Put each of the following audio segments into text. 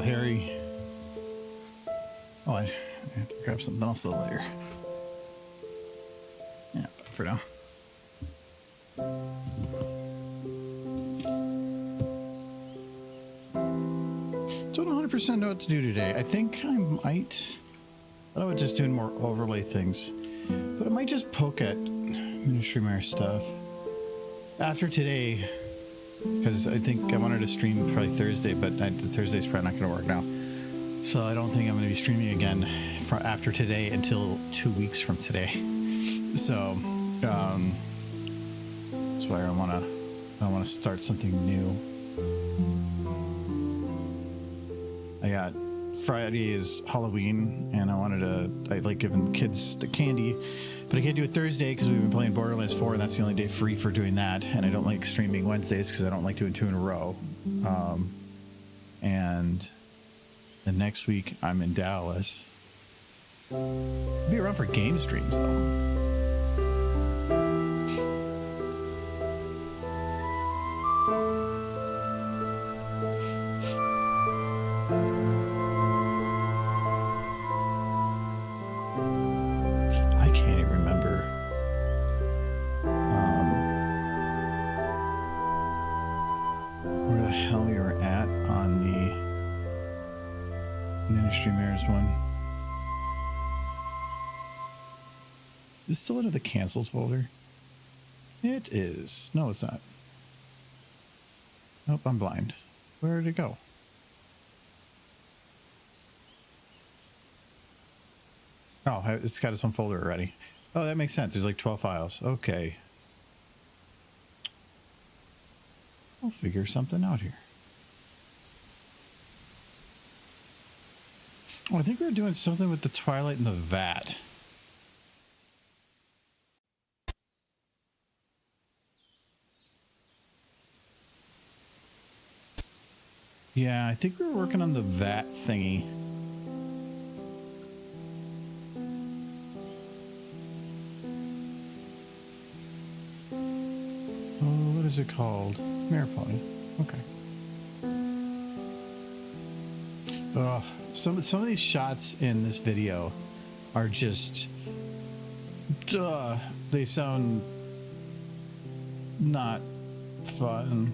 Harry. Oh, I have to grab something else a little later. Yeah, for now. Don't 100% know what to do today. I think I might. I was just doing more overlay things, but I might just poke at Ministry stuff after today, because I think I wanted to stream probably Thursday, but the Thursday's probably not going to work now. So I don't think I'm going to be streaming again after today until 2 weeks from today. So that's why I want to start something new. I got Friday is Halloween, and I like giving kids the candy, but I can't do it Thursday because we've been playing Borderlands 4, and that's the only day free for doing that. And I don't like streaming Wednesdays because I don't like doing 2 in a row. And the next week I'm in Dallas. I'll be around for game streams though. Is it still under the canceled folder? It is. No, it's not. Nope, I'm blind. Where did it go? Oh, it's got its own folder already. Oh, that makes sense. There's like 12 files. Okay. I'll figure something out here. Oh, I think we're doing something with the Twilight and the Vat. Yeah, I think we're working on the vat thingy. Oh, what is it called? Mare Pony. Okay. Oh, some of these shots in this video are just, they sound not fun.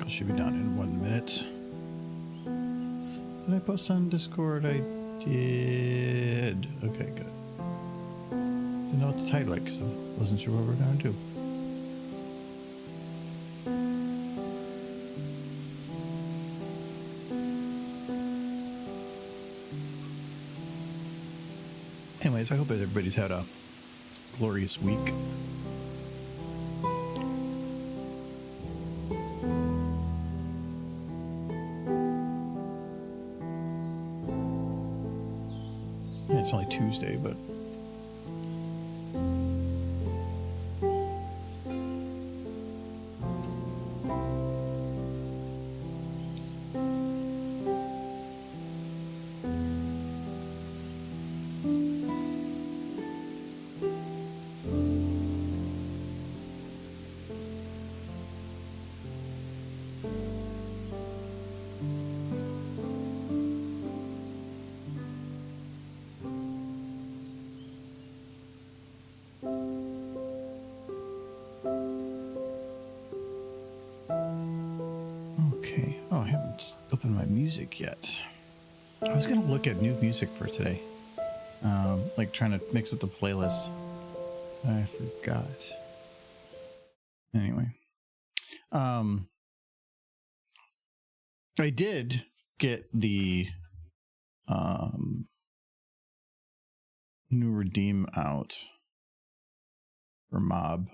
Should be done in 1 minute. Did I post on Discord? I did. Okay, good. Didn't know what to title it because I wasn't sure what we're going to do. Anyways, I hope everybody's had a glorious week. It's only Tuesday, but open my music yet. I was gonna look at new music for today, like trying to mix up the playlist. I forgot. Anyway, I did get the new Redeem out for Mob,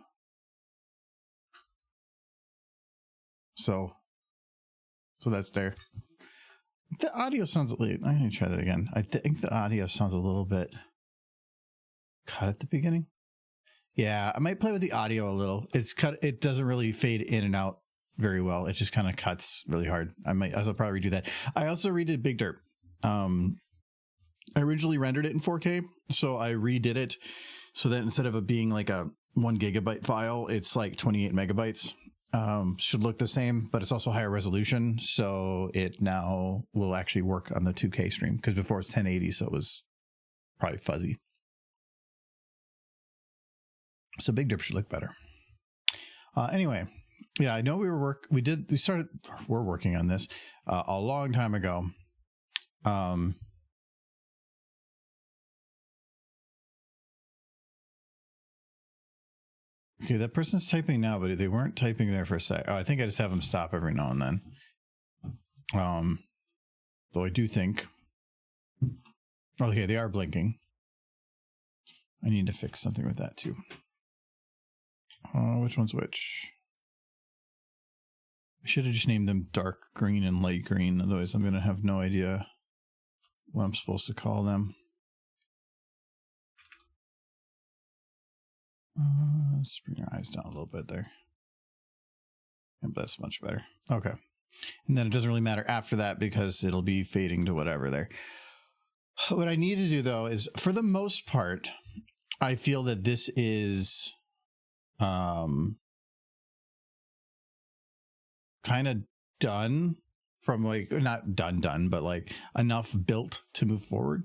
so that's there. The audio sounds. I need to try that again. I think the audio sounds a little bit cut at the beginning. Yeah, I might play with the audio a little. It's cut. It doesn't really fade in and out very well. It just kind of cuts really hard. I might also probably redo that. I also redid Big Dirt. I originally rendered it in 4K, so I redid it so that instead of it being like a 1 gigabyte file, it's like 28 megabytes. Should look the same, but it's also higher resolution, so it now will actually work on the 2K stream, because before it's 1080, so it was probably fuzzy. So Big Dip should look better. Anyway, yeah, I know we're working on this a long time ago. Okay, that person's typing now, but they weren't typing there for a sec. Oh, I think I just have them stop every now and then. Though I do think... Oh, yeah, they are blinking. I need to fix something with that, too. Which one's which? I should have just named them dark green and light green. Otherwise, I'm going to have no idea what I'm supposed to call them. Let's bring our eyes down a little bit there. And that's much better. Okay. And then it doesn't really matter after that because it'll be fading to whatever there. What I need to do, though, is for the most part, I feel that this is kind of done from like, not done, but like enough built to move forward.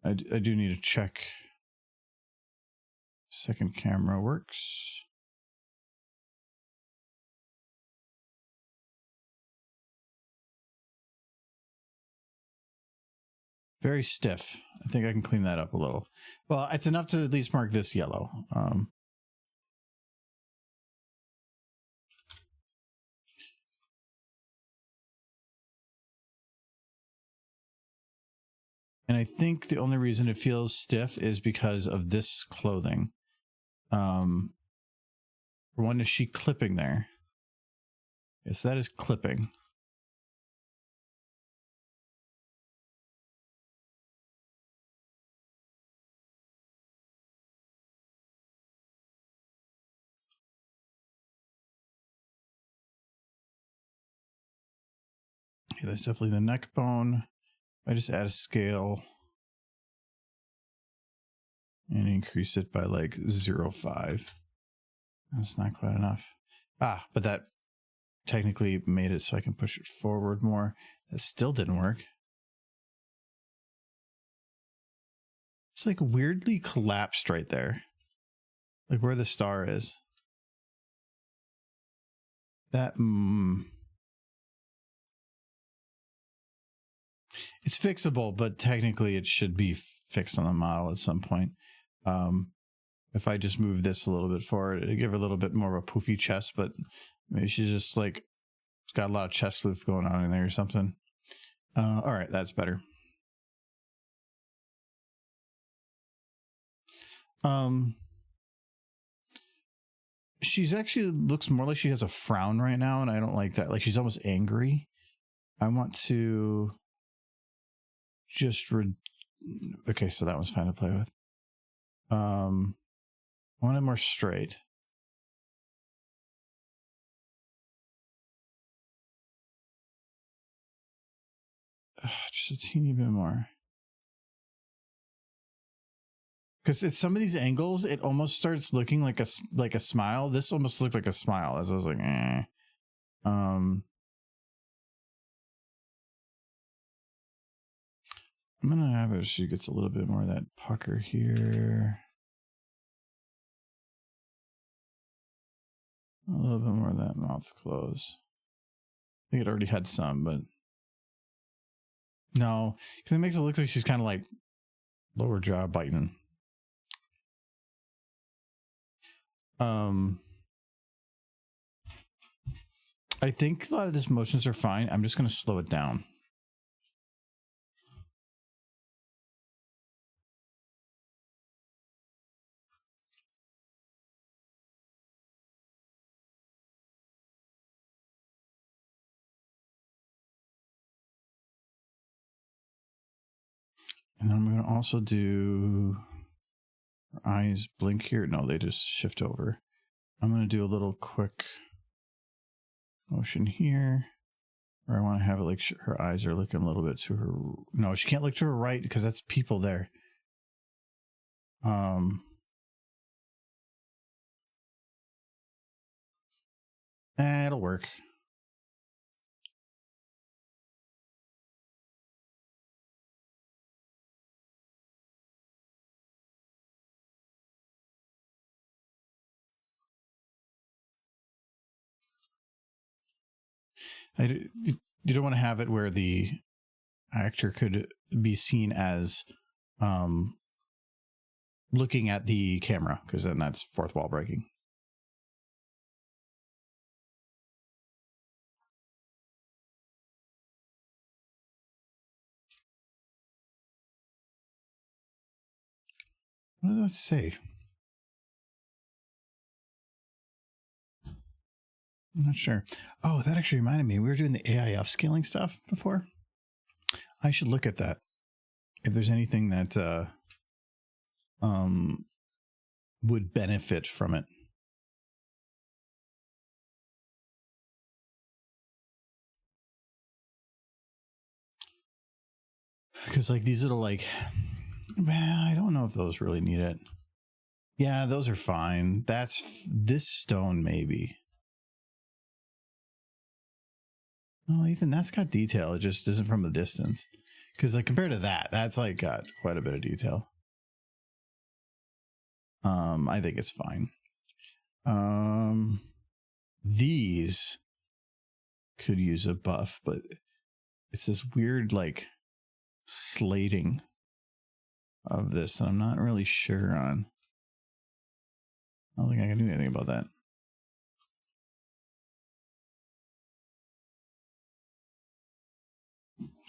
I do need to check. Second camera works. Very stiff. I think I can clean that up a little. Well, it's enough to at least mark this yellow. And I think the only reason it feels stiff is because of this clothing. For one, is she clipping there? Yes, that is clipping. Okay, that's definitely the neck bone. I just add a scale and increase it by like 0.5. That's not quite enough. Ah, but that technically made it so I can push it forward more. That still didn't work. It's like weirdly collapsed right there. Like where the star is. That, it's fixable, but technically it should be fixed on the model at some point. If I just move this a little bit forward, it'd give her a little bit more of a poofy chest, but maybe she's just like, it's got a lot of chest lift going on in there or something. All right, that's better. She's actually looks more like she has a frown right now, and I don't like that. Like she's almost angry. I want to just okay, so that one's fine to play with. I want it more straight. Just a teeny bit more. Because at some of these angles, it almost starts looking like a smile. This almost looked like a smile, as I was like, eh. I'm gonna have it. She gets a little bit more of that pucker here. A little bit more of that mouth close. I think it already had some, but no, because it makes it look like she's kind of like lower jaw biting. I think a lot of these motions are fine. I'm just going to slow it down. And then I'm going to also do her eyes blink here. No, they just shift over. I'm going to do a little quick motion here. Or I want to have it like her eyes are looking a little bit to her. No, she can't look to her right because that's people there. It'll work. You don't want to have it where the actor could be seen as looking at the camera, because then that's fourth wall breaking. What did that say? I'm not sure. Oh, that actually reminded me. We were doing the AI upscaling stuff before. I should look at that. If there's anything that would benefit from it. Because like these little like, I don't know if those really need it. Yeah, those are fine. That's this stone maybe. Oh, Ethan, that's got detail. It just isn't from the distance. Because like compared to that, that's like got quite a bit of detail. I think it's fine. These could use a buff, but it's this weird like slating of this that I'm not really sure on. I don't think I can do anything about that.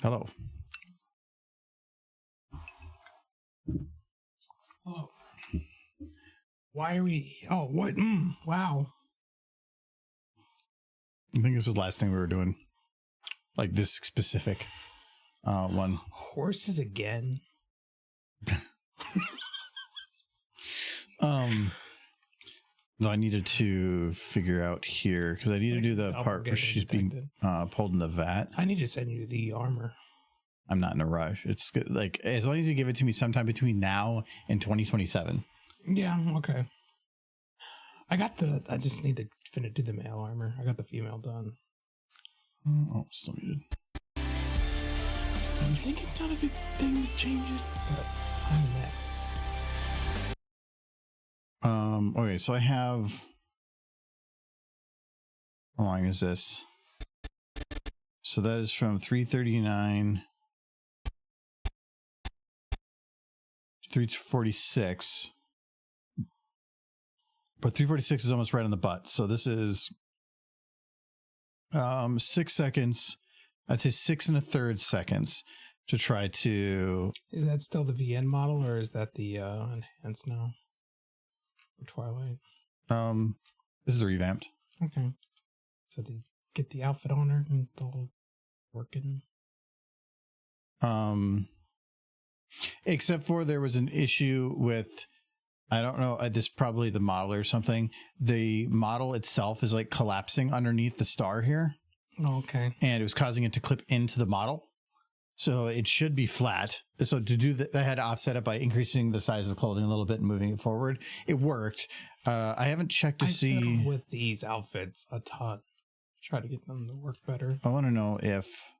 Hello. Oh. Why are we... Oh, what? Wow. I think this was the last thing we were doing. Like this specific one. Horses again? No, I needed to figure out here because I need to do the part where she's being pulled in the vat. I need to send you the armor. I'm not in a rush. It's good. Like as long as you give it to me sometime between now and 2027. Yeah, okay. I just need to finish do the male armor. I got the female done. Oh, still muted. You think it's not a big thing to change it? But I'm mad. Okay, so I have, how long is this? So that is from 339 to 346. But 346 is almost right on the butt. So this is 6 seconds. I'd say 6 1/3 seconds to try to. Is that still the VN model or is that the enhanced now? For Twilight. This is the revamped. Okay. So they get the outfit on her and it's all working. Except for there was an issue with, I don't know, this is probably the model or something. The model itself is like collapsing underneath the star here. Oh, okay. And it was causing it to clip into the model. So it should be flat. So to do that, I had to offset it by increasing the size of the clothing a little bit and moving it forward. It worked. I haven't checked to see. Fiddle with these outfits a ton. Try to get them to work better. I want to know if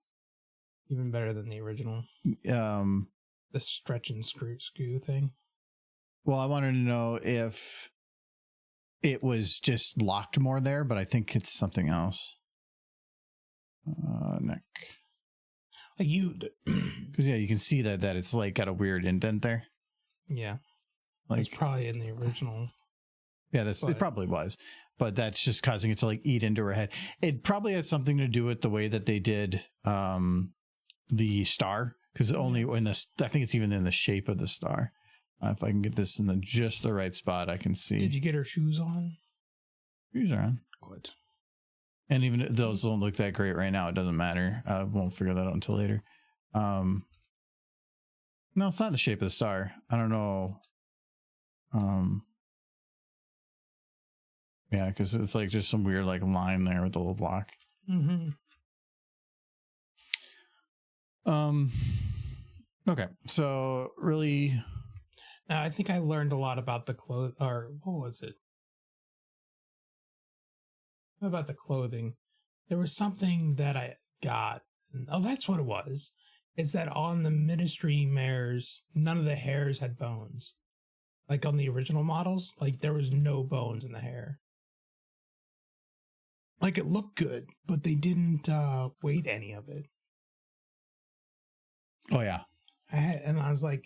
even better than the original. The stretch and skew thing. Well, I wanted to know if it was just locked more there, but I think it's something else. Neck. Like you, because yeah, you can see that it's like got a weird indent there. Yeah, like it's probably in the original. Yeah, it probably was, but that's just causing it to like eat into her head. It probably has something to do with the way that they did the star, because only in this, I think it's even in the shape of the star. If I can get this in just the right spot, I can see. Did you get her shoes on? Shoes are on. Good. And even if those don't look that great right now, it doesn't matter. I won't figure that out until later. No, it's not the shape of the star. I don't know. Yeah, because it's like just some weird like line there with the little block. Mm-hmm. Okay, so really, Now, I think I learned a lot about the or what was it? About the clothing. There was something that I got. Oh, that's what it was. It's that on the Ministry mares, none of the hairs had bones. Like on the original models, like there was no bones in the hair. Like it looked good, but they didn't weight any of it. oh yeah. I was like,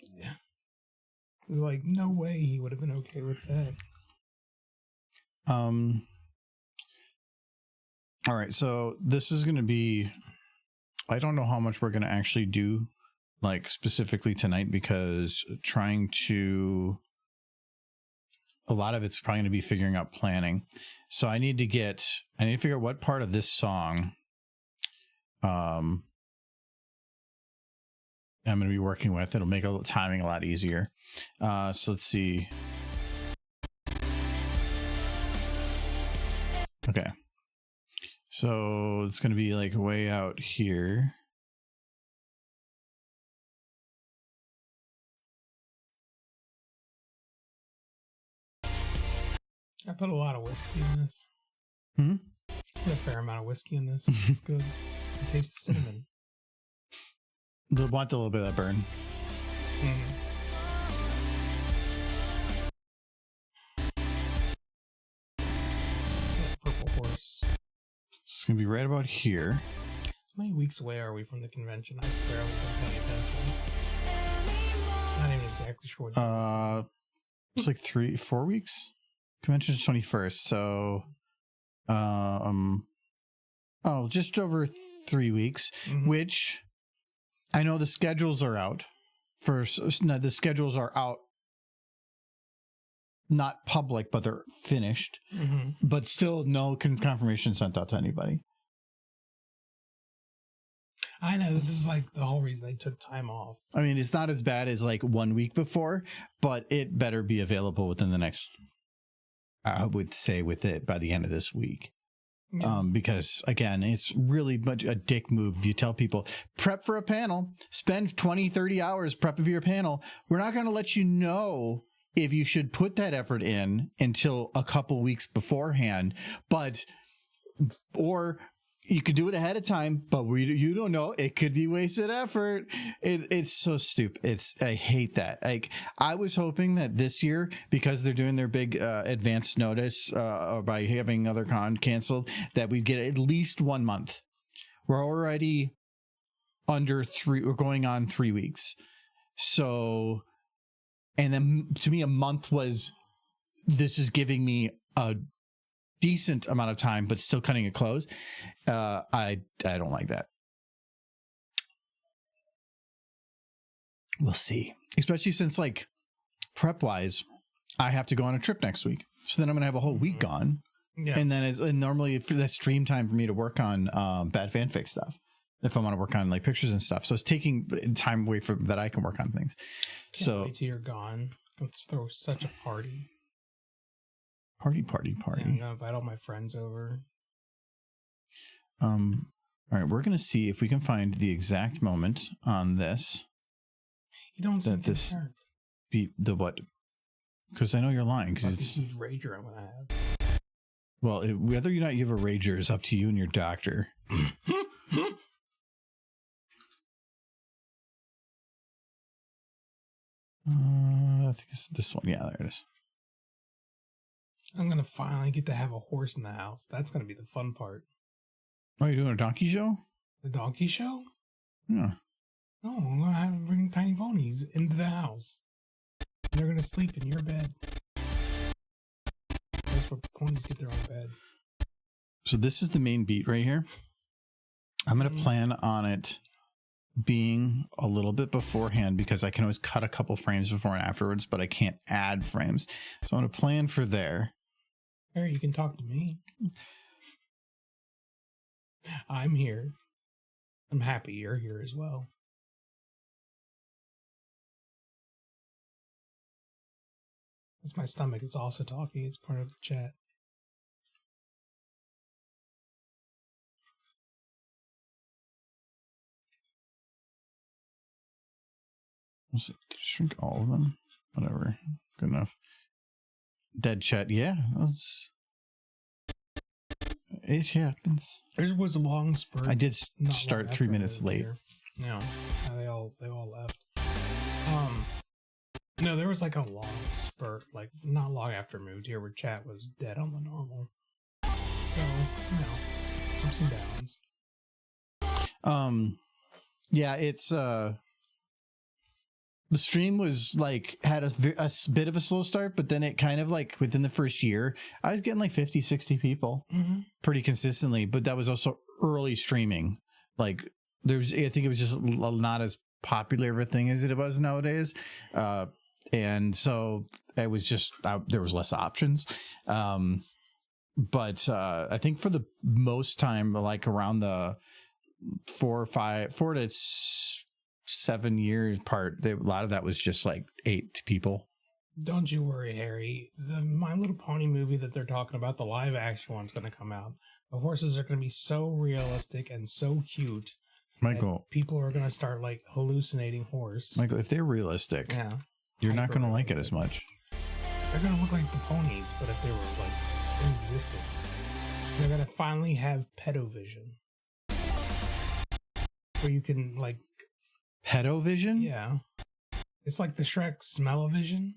no way he would have been okay with that. All right, so this is going to be, I don't know how much we're going to actually do, like specifically tonight, because a lot of it's probably going to be figuring out planning. So I need to figure out what part of this song I'm going to be working with. It'll make timing a lot easier. So let's see. Okay. So it's going to be like way out here. I put a lot of whiskey in this. Hmm? Put a fair amount of whiskey in this. It's good. It tastes the cinnamon. They'll want a little bit of that burn. Mm-hmm. Purple horse. It's going to be right about here. How many weeks away are we from the convention? I barely been paying attention. Not even exactly sure what it's like 4 weeks. Convention's 21st, so just over 3 weeks, which I know the schedules are out. The schedules are out, not public, but they're finished. Mm-hmm. But still, no confirmation sent out to anybody. I know, this is like the whole reason they took time off. I mean, it's not as bad as like 1 week before, but it better be available within the next, I would say, by the end of this week. Yeah. Because again, it's really much a dick move. If you tell people prep for a panel, spend 20, 30 hours prepping for your panel. We're not going to let you know if you should put that effort in until a couple weeks beforehand, or you could do it ahead of time, but you don't know. It could be wasted effort. It's so stupid. I hate that. Like, I was hoping that this year, because they're doing their big advance notice by having other con canceled, that we'd get at least 1 month. We're already under 3. We're going on 3 weeks. So, and then to me, a month was, this is giving me a decent amount of time, but still cutting it close. I don't like that. We'll see, especially since, like, prep wise, I have to go on a trip next week, so then I'm gonna have a whole week gone. Yeah. And then normally that's stream time for me to work on bad fanfic stuff if I want to work on like pictures and stuff. So it's taking time away from that I can work on things. Can't wait till you're gone. Let's throw such a party. Party. Yeah, I'm gonna invite all my friends over. All right, we're gonna see if we can find the exact moment on this. You don't seem concerned. Beat the what? Because I know you're lying. Because it's a huge rager I'm gonna have. Well, whether or not you have a rager is up to you and your doctor. I think it's this one. Yeah, there it is. I'm going to finally get to have a horse in the house. That's going to be the fun part. Oh, you're doing a donkey show? A donkey show? Yeah. Oh, I'm going to have to bring tiny ponies into the house. They're going to sleep in your bed. That's where ponies get their own bed. So this is the main beat right here. I'm going to plan on it being a little bit beforehand, because I can always cut a couple frames before and afterwards, but I can't add frames. So I'm going to plan for there. Harry, you can talk to me. I'm here. I'm happy you're here as well. It's my stomach. It's also talking. It's part of the chat. Did I shrink all of them? Whatever. Good enough. Dead chat. Yeah. It happens. There was a long spurt. I did start 3 minutes late. No, they all left. No, there was like a long spurt, like not long after I moved here, where chat was dead on the normal. So, ups and downs. Yeah, it's the stream was like had a bit of a slow start, but then it kind of like within the first year, I was getting like 50, 60 people pretty consistently. But that was also early streaming. Like I think it was just not as popular of a thing as it was nowadays. And so it was just, there was less options. But I think for the most time, like around the 4 to 7 years part, a lot of that was just like 8 people. Don't you worry, Harry. The My Little Pony movie that they're talking about, the live action one's going to come out. The horses are going to be so realistic and so cute. Michael, people are going to start like hallucinating horse. Michael, if they're realistic, you're not going to like it as much. They're going to look like the ponies, but if they were like in existence, they're going to finally have pedovision, where you can like pedovision. Yeah, it's like the Shrek smell-o-vision.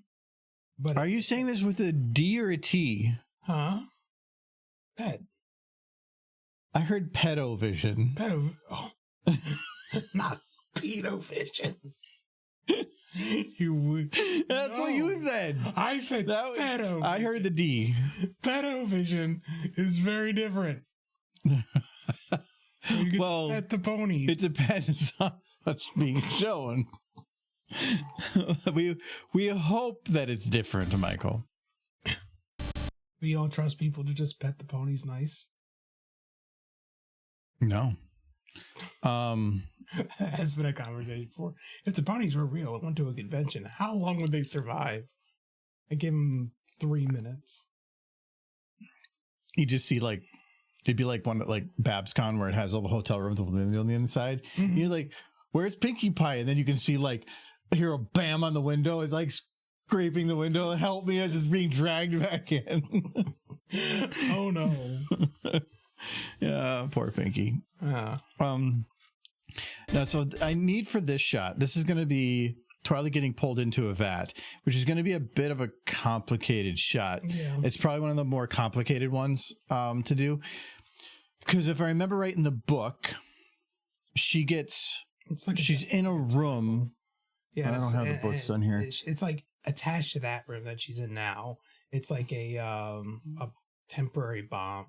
But are you saying this with a D or a T? Huh? Pet. I heard pedovision. Not pedovision. That's what you said. I said that. Pedovision. I heard the D. Pedovision is very different. Well, pet the ponies. It depends on what's being shown. we hope that it's different, Michael. We don't trust people to just pet the ponies nice. No. Has been a conversation before. If the ponies were real and went to a convention, how long would they survive? I give them 3 minutes. You just see like, it'd be like one like BabsCon where it has all the hotel rooms on the inside. Mm-hmm. You're like, where's Pinkie Pie? And then you can see like, hear a bam on the window. It's like scraping the window. Help me as it's being dragged back in. Oh no. Yeah, poor Pinkie. Now, so I need for this shot, this is going to be Twilight getting pulled into a vat, which is going to be a bit of a complicated shot. Yeah. It's probably one of the more complicated ones to do. Because if I remember right in the book, she gets, she's in a room. Yeah, I don't have the books on here. It's like attached to that room that she's in now. It's like a temporary bomb.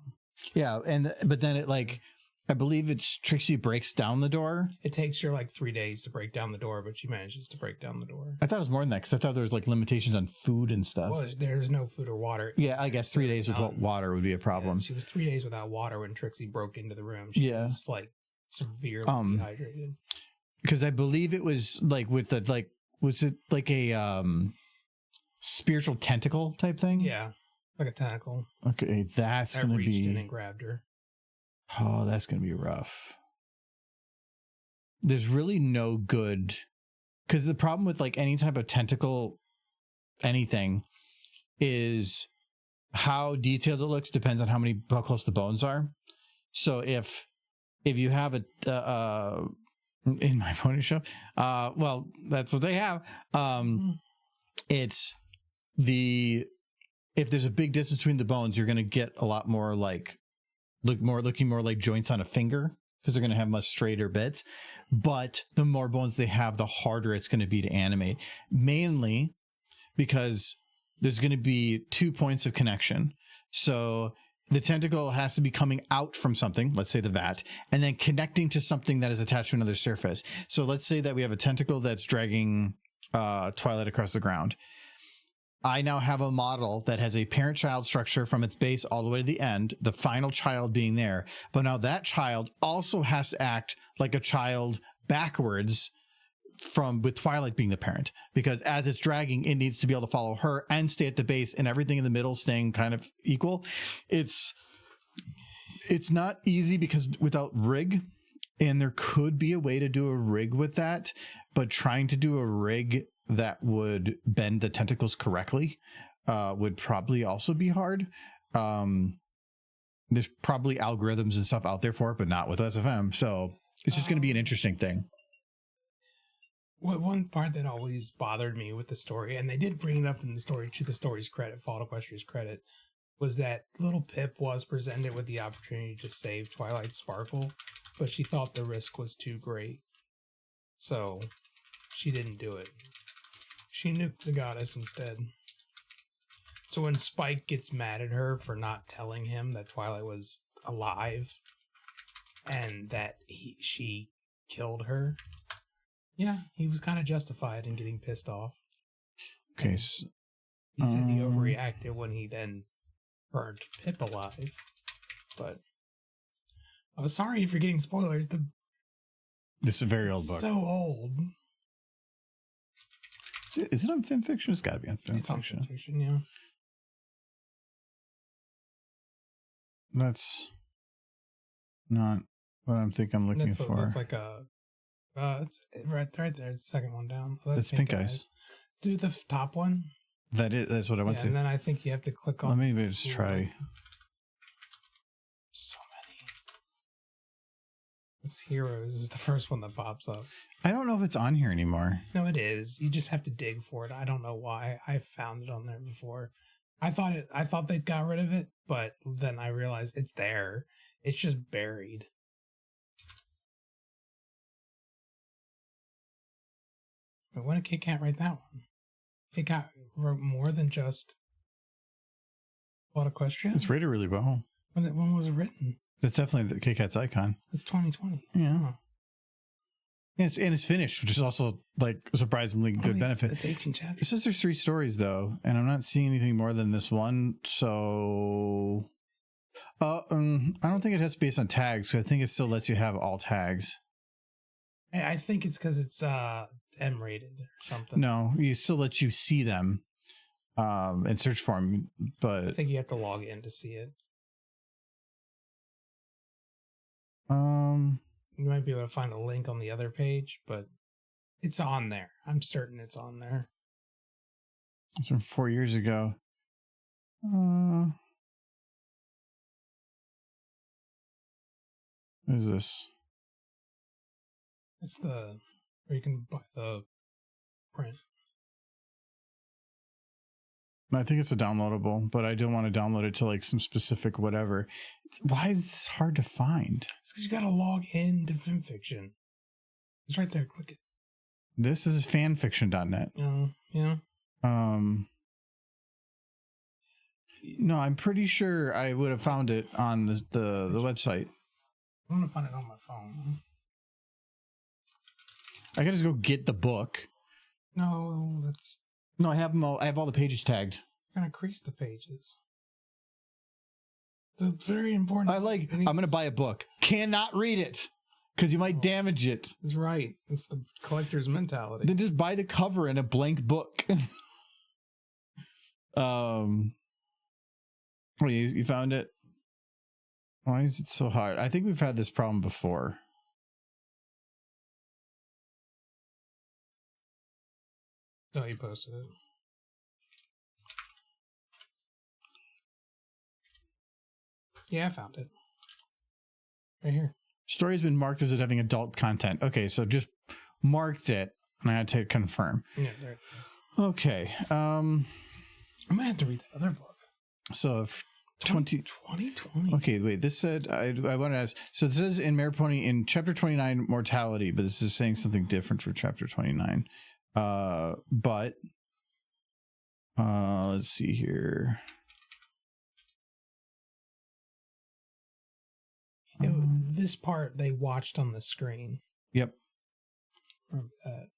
Yeah, but then it like, I believe it's Trixie breaks down the door. It takes her like 3 days to break down the door, but she manages to break down the door. I thought it was more than that because I thought there was like limitations on food and stuff. Well, there's no food or water. Yeah, I guess 3 days without water would be a problem. Yeah, she was 3 days without water when Trixie broke into the room. She was like severely dehydrated. Because I believe it was like with the like, was it like a spiritual tentacle type thing? Yeah, like a tentacle. Okay, that's going to be. Reached in and grabbed her. Oh, that's going to be rough. There's really no good, because the problem with like any type of tentacle, anything, is how detailed it looks depends on how close the bones are. So if you have a in my pony shop, well, that's what they have. It's if there's a big distance between the bones, you're going to get a lot more like. Looking more like joints on a finger because they're going to have much straighter bits. But the more bones they have, the harder it's going to be to animate. Mainly because there's going to be 2 points of connection. So the tentacle has to be coming out from something, let's say the vat, and then connecting to something that is attached to another surface. So let's say that we have a tentacle that's dragging Twilight across the ground. I now have a model that has a parent-child structure from its base all the way to the end, the final child being there. But now that child also has to act like a child backwards with Twilight being the parent, because as it's dragging, it needs to be able to follow her and stay at the base, and everything in the middle staying kind of equal. It's not easy because without rig, and there could be a way to do a rig with that, but trying to do a rig that would bend the tentacles correctly would probably also be hard. There's probably algorithms and stuff out there for it, but not with SFM. So it's just going to be an interesting thing. One part that always bothered me with the story, and they did bring it up in the story, to the story's credit, Fall Equestria's credit, was that little Pip was presented with the opportunity to save Twilight Sparkle, but she thought the risk was too great. So she didn't do it. She nuked the goddess instead. So when Spike gets mad at her for not telling him that Twilight was alive and that she killed her, yeah, he was kind of justified in getting pissed off. Okay, so, he said he overreacted when he then burned Pip alive. But I'm sorry if you're getting spoilers. This is a very old book. So old. Is it on FimFiction? It's got to be on FimFiction. It's on FimFiction, yeah. That's not what I'm thinking I'm looking for. That's like a... it's right there. It's the second one down. Oh, that's Pink Eyes. Do the top one. That's what I went to. And then I think you have to click on... Let me just try. So many. It's Heroes is the first one that pops up. I don't know if it's on here anymore. No, it is. You just have to dig for it. I don't know why. I found it on there before. I thought they got rid of it, but then I realized it's there. It's just buried. But when did Kit Kat write that one? Kit Kat wrote more than just What Equestria? It's rated really well. When was it written? That's definitely the Kit Kat's icon. It's 2020. Yeah. Huh. Yeah, it's finished, which is also like a surprisingly good benefit. It's 18 chapters. It says there's 3 stories though, and I'm not seeing anything more than this one. So, I don't think it has to be based on tags. So I think it still lets you have all tags. I think it's because it's M-rated or something. No, it still lets you see them, and search for them. But I think you have to log in to see it. You might be able to find a link on the other page, but it's on there. I'm certain it's on there. It's from 4 years ago. What is this? It's where you can buy the print. I think it's a downloadable, but I don't want to download it to like some specific whatever. Why is this hard to find? It's because you got to log in to FimFiction. It's right there. Click it. This is fanfiction.net. Oh, yeah. No, I'm pretty sure I would have found it on the website. I'm gonna find it on my phone. I can just go get the book. No, that's... No, I have them all. I have all the pages tagged. I'm gonna crease the pages. It's very important. I'm gonna buy a book. Cannot read it because you might damage it. That's right. It's the collector's mentality. Then just buy the cover and a blank book. Oh, you found it? Why is it so hard? I think we've had this problem before. Oh, you posted it. Yeah, I found it. Right here. Story has been marked as it having adult content. Okay, so just marked it, and I had to confirm. Yeah, there it is. Okay. I'm gonna have to read the other book. So if 2020. Okay, wait. This said I want to ask. So this says in Maripony in chapter 29 mortality, but this is saying something different for chapter 29. But let's see here. This part they watched on the screen. Yep. Remember that.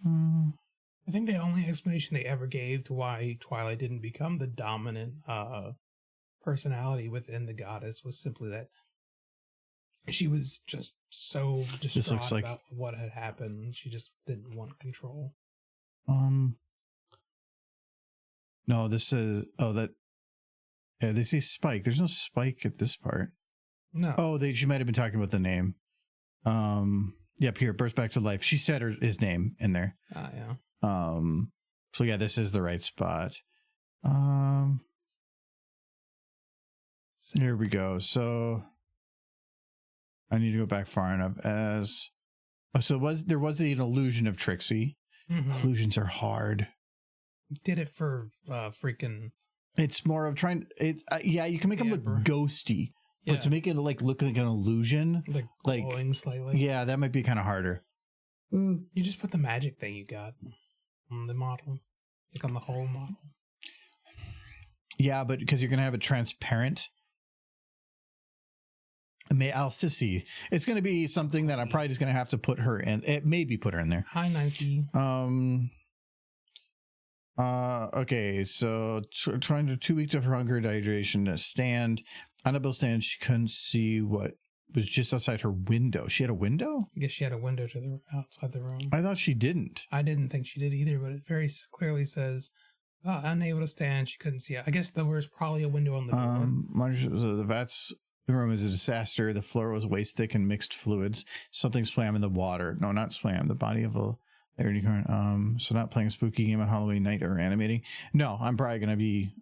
I think the only explanation they ever gave to why Twilight didn't become the dominant personality within the goddess was simply that She was just so distraught like... about what had happened. She just didn't want control. No, this is... Oh, that... Yeah, they say Spike. There's no Spike at this part. No. Oh, she might have been talking about the name. Yep, here, burst back to life. She said his name in there. Yeah. So yeah, this is the right spot. Here we go. So I need to go back far enough as... Oh, so there was an illusion of Trixie. Mm-hmm. Illusions are hard. Did it for freaking... It's more of trying... yeah, you can make them look ghosty. Yeah. But to make it look like an illusion... Like glowing slightly. Yeah, that might be kind of harder. You just put the magic thing you got on the model. Like on the whole model. Yeah, but because you're going to have it transparent... I'll see. It's going to be something that I'm probably just going to have to put her in. Maybe put her in there. Hi, Nancy. Okay, so trying to 2 weeks of her hunger dehydration to stand. Annabelle stands. She couldn't see what was just outside her window. She had a window? I guess she had a window to the outside the room. I thought she didn't. I didn't think she did either, but it very clearly says, unable to stand. She couldn't see it. I guess there was probably a window on the door. The vats... The room is a disaster. The floor was waist thick and mixed fluids. Something swam in the water. No, not swam. The body of a unicorn. So not playing a spooky game on Halloween night or animating. No, I'm probably going to be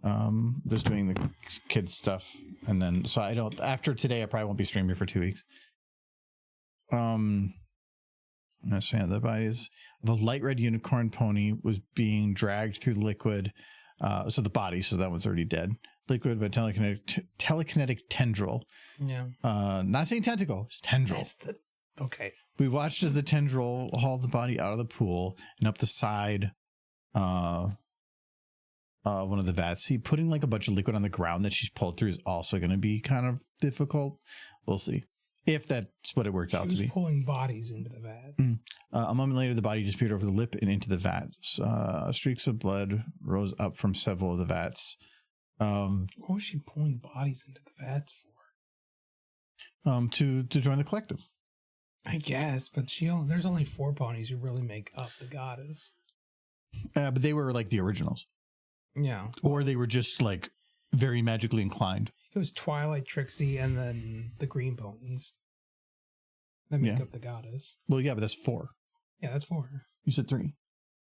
just doing the kids stuff. And then, so I don't, after today, I probably won't be streaming for 2 weeks. That's yeah, the bodies of a light red unicorn pony was being dragged through the liquid. So the body, so that one's already dead. Liquid by telekinetic tendril. Yeah. Not saying tentacle, it's tendril. Okay. We watched as the tendril hauled the body out of the pool and up the side one of the vats. See, putting like a bunch of liquid on the ground that she's pulled through is also going to be kind of difficult. We'll see. If that's what it works out to be. She was pulling bodies into the vat. A moment later, the body disappeared over the lip and into the vat. Streaks of blood rose up from several of the vats. What was she pulling bodies into the vats for? To join the collective. I guess, but there's only 4 ponies who really make up the goddess. But they were like the originals. Yeah. Or they were just like very magically inclined. It was Twilight, Trixie, and then the green ponies that make up the goddess. Well, yeah, but that's 4. Yeah, that's 4. You said 3.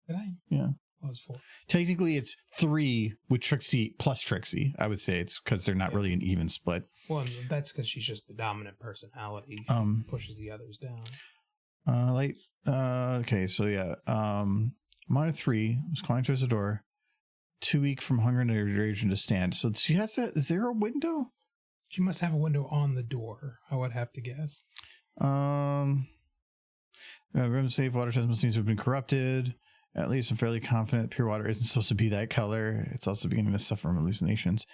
Did I? Yeah. Well, it was 4. Technically, it's 3 with Trixie plus Trixie. I would say it's because they're not really an even split. Well, that's because she's just the dominant personality. She pushes the others down. Okay, so yeah. Monitor 3 was calling towards the door. 2 weeks from hunger and dehydration to stand. So she has that. Is there a window? She must have a window on the door, I would have to guess. Room safe. Water test must seem to have been corrupted. At least I'm fairly confident that pure water isn't supposed to be that color. It's also beginning to suffer from hallucinations.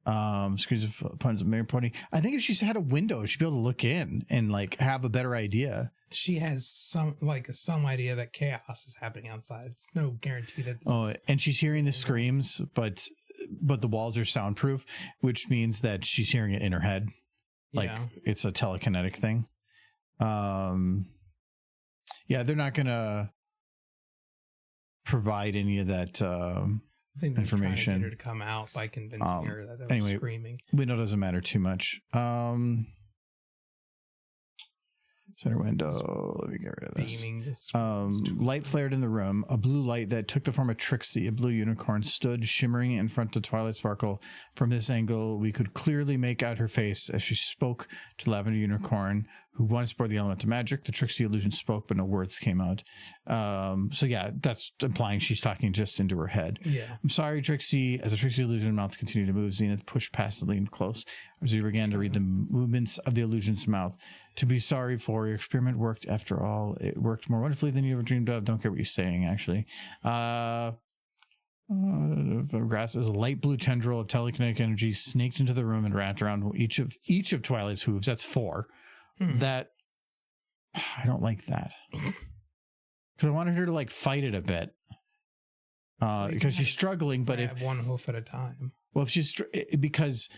Screens of puns of Mary Pony. I think if she had a window, she'd be able to look in and like have a better idea. She has some idea that chaos is happening outside. It's no guarantee that. Oh, and she's hearing the screams, but the walls are soundproof, which means that she's hearing it in her head. Like it's a telekinetic thing. Yeah, they're not gonna provide any of that information. Trying to get her to come out by convincing her that was screaming. Window doesn't matter too much. Center window. Let me get rid of this. Light flared in the room. A blue light that took the form of Trixie, a blue unicorn, stood shimmering in front of Twilight Sparkle. From this angle, we could clearly make out her face as she spoke to Lavender Unicorn, who once bore the element of magic. The Trixie illusion spoke, but no words came out. So yeah, that's implying she's talking just into her head. Yeah. I'm sorry, Trixie. As the Trixie illusion mouth continued to move, Zenith pushed past the lean close as he began to read the movements of the illusion's mouth. To be sorry for, your experiment worked after all. It worked more wonderfully than you ever dreamed of. Don't care what you're saying, actually. Grass is a light blue tendril of telekinetic energy snaked into the room and wrapped around each of Twilight's hooves. That's 4. That I don't like that because I wanted her to like fight it a bit because she's struggling. But if 1 hoof at a time, well, if she's because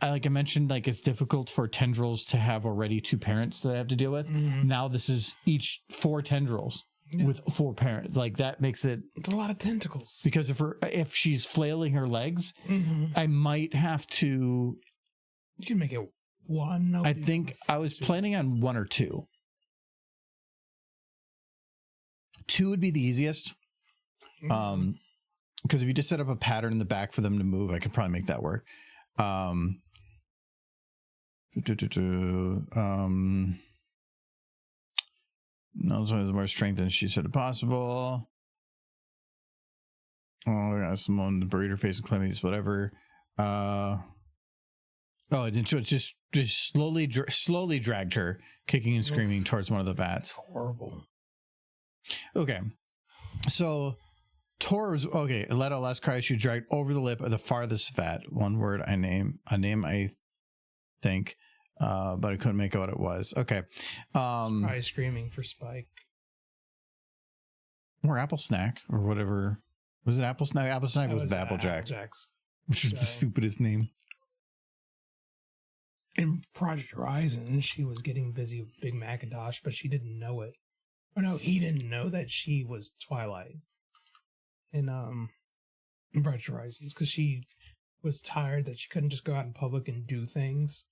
like I mentioned, like it's difficult for tendrils to have already 2 parents that I have to deal with. Now this is each 4 tendrils with 4 parents. Like that makes it. It's a lot of tentacles. Because if she's flailing her legs, I might have to. You can make it 1. I think I was planning on 1 or 2. 2 would be the easiest. Because if you just set up a pattern in the back for them to move, I could probably make that work. No, so has more strength than she said possible. Oh, yeah, someone the breeder face and clemmies, whatever. Oh, it just slowly dragged her, kicking and screaming towards one of the vats. Horrible. Okay, so Tor was okay. Let out last cry. She dragged over the lip of the farthest vat. One word a name I think, but I couldn't make out what it was. Okay, Probably screaming for Spike or Apple Snack or whatever. Was it Apple Snack? Apple Snack was the Applejack, which is the stupidest name. In Project Horizon, she was getting busy with Big Macintosh, but she didn't know it. Or no, he didn't know that she was Twilight in Project Horizons, because she was tired that she couldn't just go out in public and do things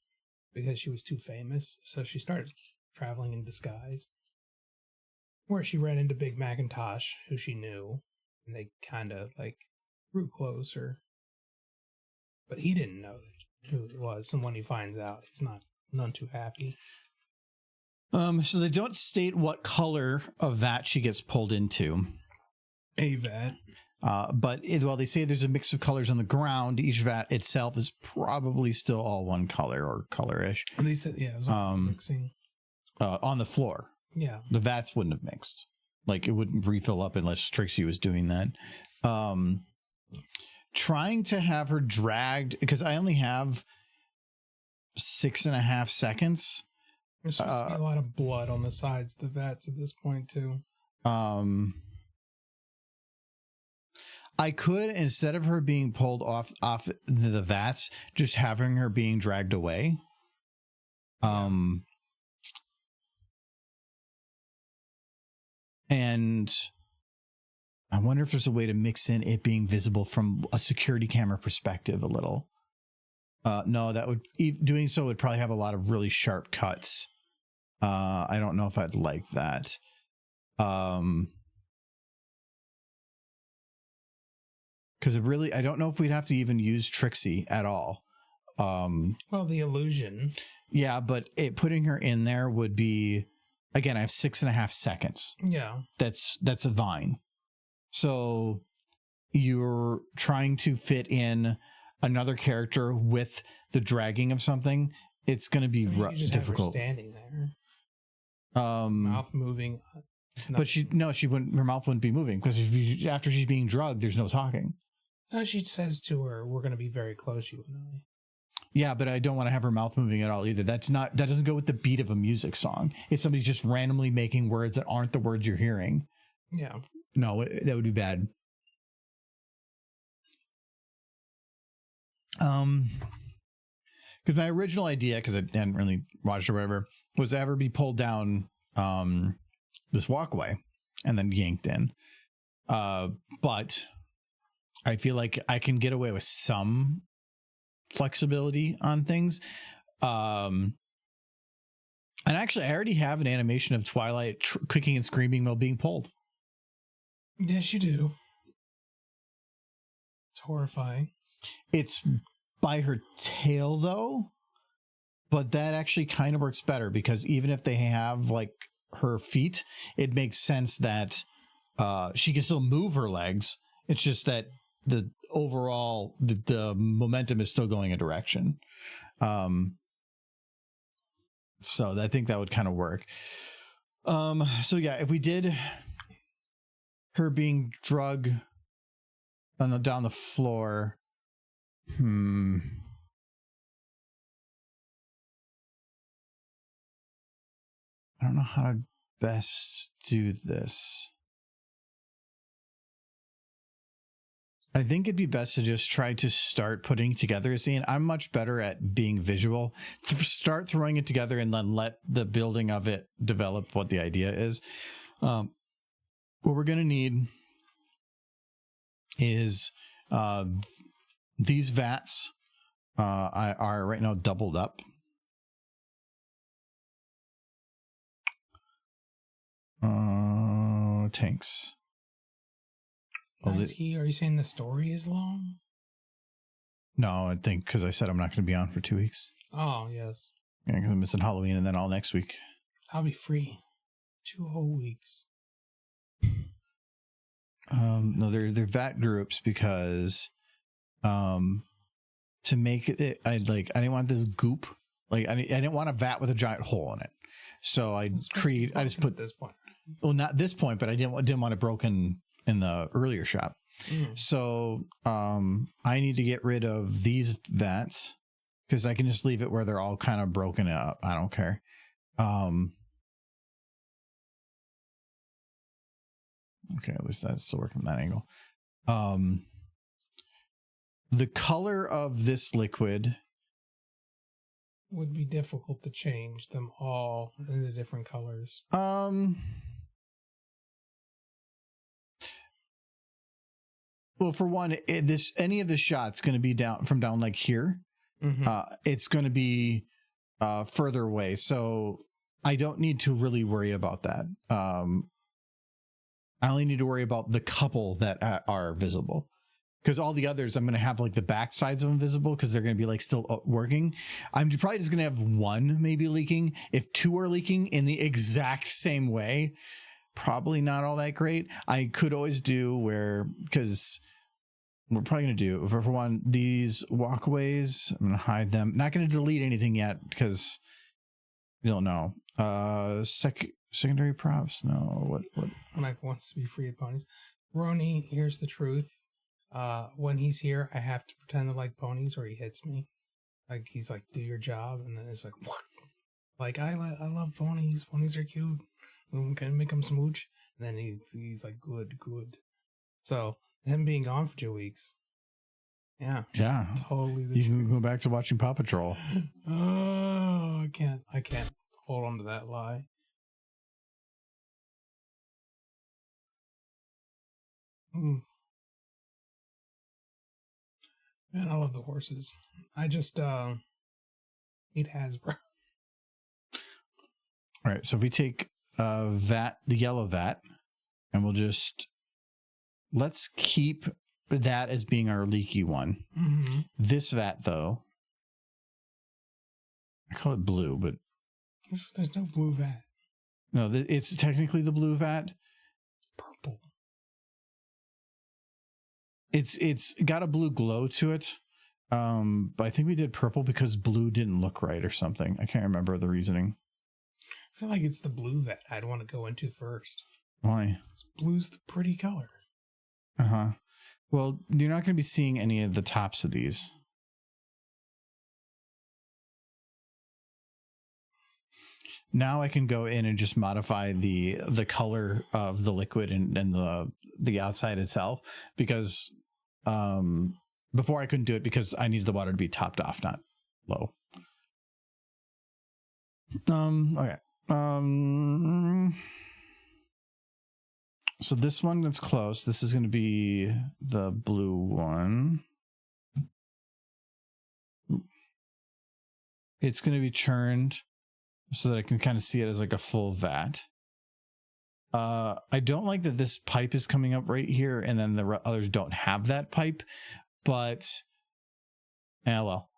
because she was too famous. So she started traveling in disguise, where she ran into Big Macintosh, who she knew, and they kind of like grew closer. But he didn't know who it was, and when he finds out, he's none too happy. So they don't state what color of vat she gets pulled into. A vat. But while they say there's a mix of colors on the ground, each vat itself is probably still all one color or colorish. And they said, yeah, it was all mixing. On the floor. Yeah. The vats wouldn't have mixed. Like, it wouldn't refill up unless Trixie was doing that. Trying to have her dragged, because I only have 6.5 seconds. There's supposed to be a lot of blood on the sides of the vats at this point, too. I could, instead of her being pulled off the vats, just having her being dragged away. And I wonder if there's a way to mix in it being visible from a security camera perspective a little. No, that would, doing so would probably have a lot of really sharp cuts. I don't know if I'd like that. Because really, I don't know if we'd have to even use Trixie at all. Well, the illusion. Yeah, but putting her in there would be, again, I have 6.5 seconds. Yeah. That's a vine. So you're trying to fit in another character with the dragging of something. It's going to be difficult. Have her standing there. Mouth moving. But she wouldn't. Her mouth wouldn't be moving because after she's being drugged, there's no talking. No, she says to her, "We're going to be very close, you and I." Yeah, but I don't want to have her mouth moving at all either. That doesn't go with the beat of a music song. If somebody's just randomly making words that aren't the words you're hearing. Yeah. No, that would be bad. Because my original idea, because I hadn't really watched or whatever, was to ever be pulled down this walkway and then yanked in. But I feel like I can get away with some flexibility on things. And actually, I already have an animation of Twilight kicking and screaming while being pulled. Yes, you do. It's horrifying. It's by her tail, though. But that actually kind of works better because even if they have like her feet, it makes sense that she can still move her legs. It's just that the overall the momentum is still going a direction. So I think that would kind of work. So yeah, if we did her being drugged down the floor, I don't know how to best do this. I think it'd be best to just try to start putting together a scene. I'm much better at being visual. Start throwing it together and then let the building of it develop what the idea is. What we're going to need is these vats are right now doubled up. Tanks. Are you saying the story is long? No, I think because I said I'm not going to be on for 2 weeks. Oh, yes. Yeah, because I'm missing Halloween and then all next week. I'll be free. 2 whole weeks. No, they're vat groups because to make it, I didn't want this goop. Like I didn't want a vat with a giant hole in it. So I just put this point. Well, not this point, but I didn't want it broken in the earlier shop. So I need to get rid of these vats because I can just leave it where they're all kind of broken up. I don't care. Okay, at least that's still working from that angle. The color of this liquid would be difficult to change them all into different colors. Well, for one, any of the shots going to be down like here. It's going to be further away, so I don't need to really worry about that. I only need to worry about the couple that are visible, because all the others I'm going to have like the back sides of them visible because they're going to be like still working. I'm probably just going to have one maybe leaking. If two are leaking in the exact same way, probably not all that great. I could always do because we're probably going to do, for one, these walkways, I'm going to hide them. Not going to delete anything yet because we don't know. Secondary props? No. What? Mike wants to be free of ponies. Roni, here's the truth. When he's here, I have to pretend to like ponies or he hits me. Like, he's like, do your job. And then it's like, what? Like, I love ponies. Ponies are cute. We can make them smooch. And then he's like, good. So, him being gone for 2 weeks. Yeah. Totally the You truth. can go back to watching Paw Patrol. Oh, I can't hold on to that lie. Man, I love the horses. I just eat Hasbro. All right, so if we take the yellow vat, and let's keep that as being our leaky one. This vat, though, I call it blue, but there's no blue vat. No, it's technically the blue vat. Purple. It's got a blue glow to it. But I think we did purple because blue didn't look right or something. I can't remember the reasoning. I feel like it's the blue vat I'd want to go into first. Why? Blue's the pretty color. Well, you're not going to be seeing any of the tops of these. Now I can go in and just modify the color of the liquid and the outside itself, because before I couldn't do it because I needed the water to be topped off, not low. Okay. So this one that's close, this is going to be the blue one. It's going to be turned so that I can kind of see it as like a full vat. I don't like that this pipe is coming up right here and then the others don't have that pipe, but well.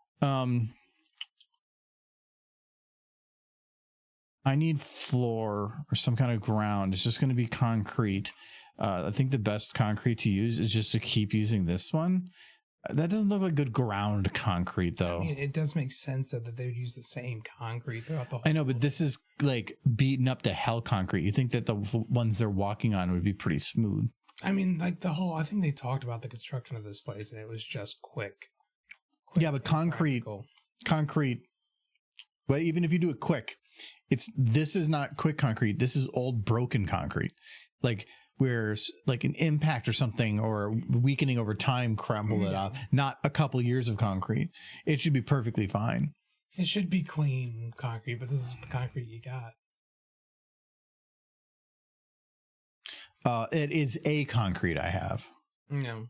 I need floor or some kind of ground. It's just going to be concrete. I think the best concrete to use is just to keep using this one. That doesn't look like good ground concrete, though. I mean, it does make sense that they would use the same concrete throughout the whole. I know, but this is like beaten up to hell concrete. You think that the ones they're walking on would be pretty smooth. I mean, like I think they talked about the construction of this place and it was just quick. Yeah, but concrete, but even if you do it quick, this is not quick concrete. This is old broken concrete. Like where like an impact or something or weakening over time crumble it off, not a couple years of concrete. It should be perfectly fine. It should be clean concrete, but this is the concrete you got. It is a concrete I have. No.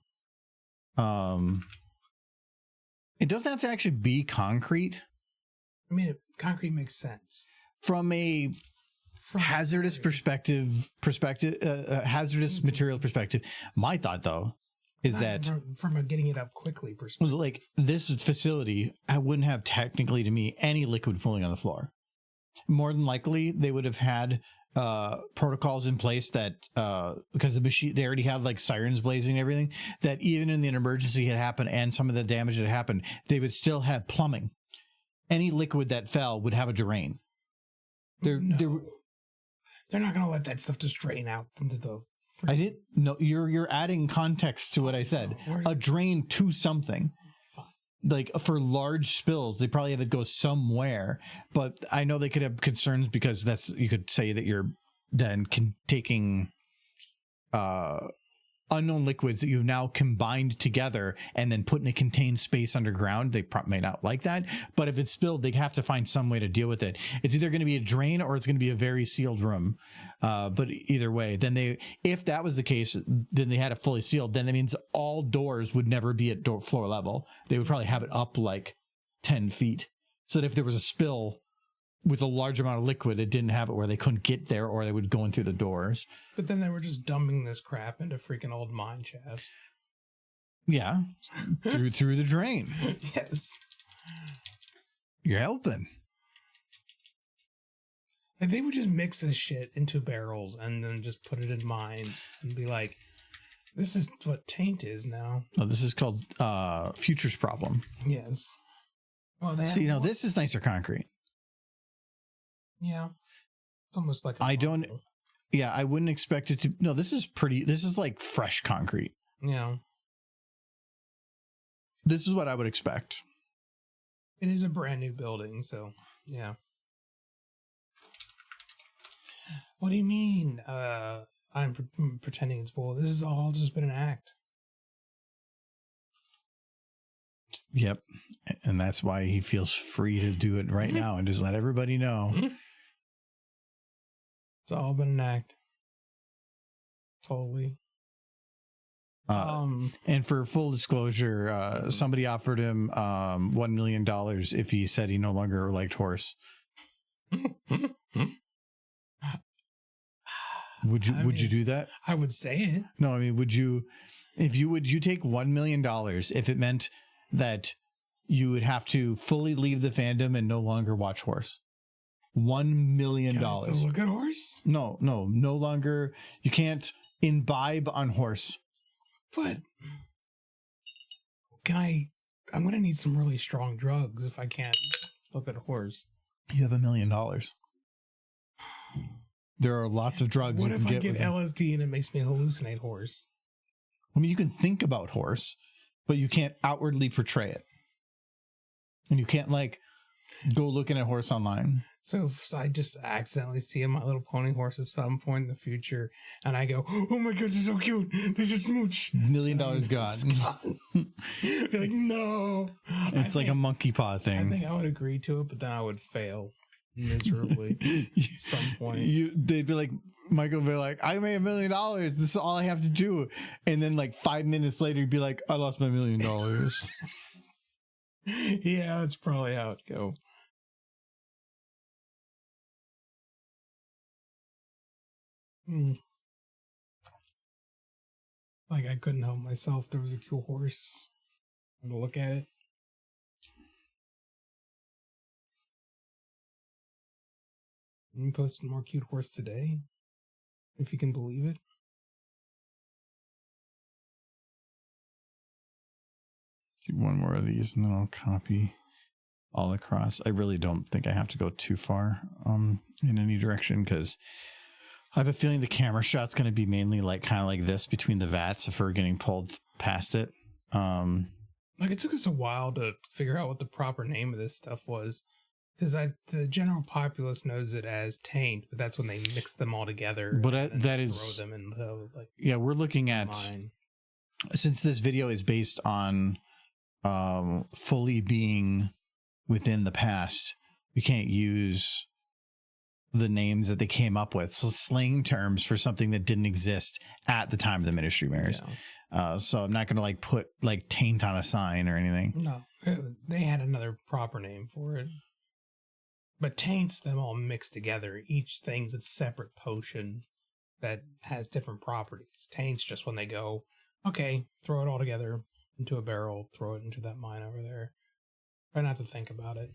It doesn't have to actually be concrete. I mean, concrete makes sense From a hazardous hazardous material perspective. My thought, though, is that from a getting it up quickly perspective, like this facility, I wouldn't have technically to me any liquid pooling on the floor. More than likely, they would have had protocols in place that because the machine, they already had like sirens blazing and everything, that even in an emergency had happened and some of the damage that happened, they would still have plumbing. Any liquid that fell would have a drain. They're not going to let that stuff just drain out into the. I didn't. No, you're adding context to what I said. A drain to something. Like for large spills, they probably have it go somewhere. But I know they could have concerns because you could say that you're then taking unknown liquids that you've now combined together and then put in a contained space underground. They may not like that, but if it's spilled, they have to find some way to deal with it. It's either going to be a drain or it's going to be a very sealed room. But either way, then if that was the case, then they had it fully sealed. Then that means all doors would never be at floor level. They would probably have it up like 10 feet. So that if there was a spill with a large amount of liquid, it didn't have it where they couldn't get there or they would go in through the doors. But then they were just dumping this crap into freaking old mine shafts. Yeah. through the drain. Yes. You're helping. Like they would just mix this shit into barrels and then just put it in mines and be like, this is what taint is now. Oh, this is called Future's Problem. Yes. Well, see, this is nicer concrete. Yeah. It's almost like I wouldn't expect it to. No, this is like fresh concrete. Yeah. This is what I would expect. It is a brand new building, so yeah. What do you mean? I'm pretending it's bull. This has all just been an act. Yep. And that's why he feels free to do it right now and just let everybody know. It's all been an act. Totally. And for full disclosure, somebody offered him $1 million if he said he no longer liked horse. Would you do that? I would say it. No, I mean, would you take $1 million if it meant that you would have to fully leave the fandom and no longer watch horse? $1 million. Can I still look at horse? No longer. You can't imbibe on horse. But I'm going to need some really strong drugs if I can't look at horse. You have $1 million. There are lots of drugs. What if I get LSD and it makes me hallucinate horse? I mean, you can think about horse, but you can't outwardly portray it. And you can't go looking at horse online. So if I just accidentally see a My Little Pony horse at some point in the future, and I go, "Oh my gosh, they're so cute! They should smooch." $1 million gone. Be like, no. It's like a monkey paw thing. I think I would agree to it, but then I would fail miserably at some point. They'd be like, Michael would be like, "I made $1 million. This is all I have to do." And then 5 minutes later, he'd be like, "I lost my $1 million." Yeah, that's probably how it go. Like I couldn't help myself. There was a cool horse. I'm gonna look at it. You posted more cute horse today, if you can believe it. Do one more of these and then I'll copy all across. I really don't think I have to go too far in any direction because I have a feeling the camera shot's going to be mainly kind of like this between the vats if we're getting pulled past it. It took us a while to figure out what the proper name of this stuff was. Because the general populace knows it as taint, but that's when they mix them all together. But and that throw is them in the, like, yeah. We're looking at mine. Since this video is based on fully being within the past, we can't use the names that they came up with, so slang terms for something that didn't exist at the time of the Ministry Mirrors. Yeah. So I'm not going to like put like taint on a sign or anything. No, they had another proper name for it. But taint's them all mixed together. Each thing's a separate potion that has different properties. Taint's just when they go, okay, throw it all together into a barrel, throw it into that mine over there. Try not to think about it.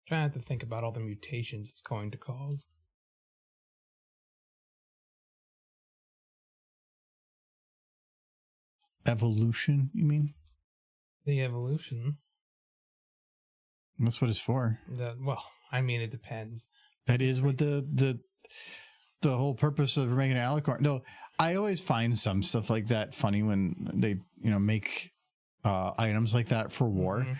Try not to think about all the mutations it's going to cause. Evolution, you mean? The evolution. That's what it's for. Well, I mean, it depends. That is what the whole purpose of making an alicorn. No, I always find some stuff like that funny when they, make items like that for war. Mm-hmm.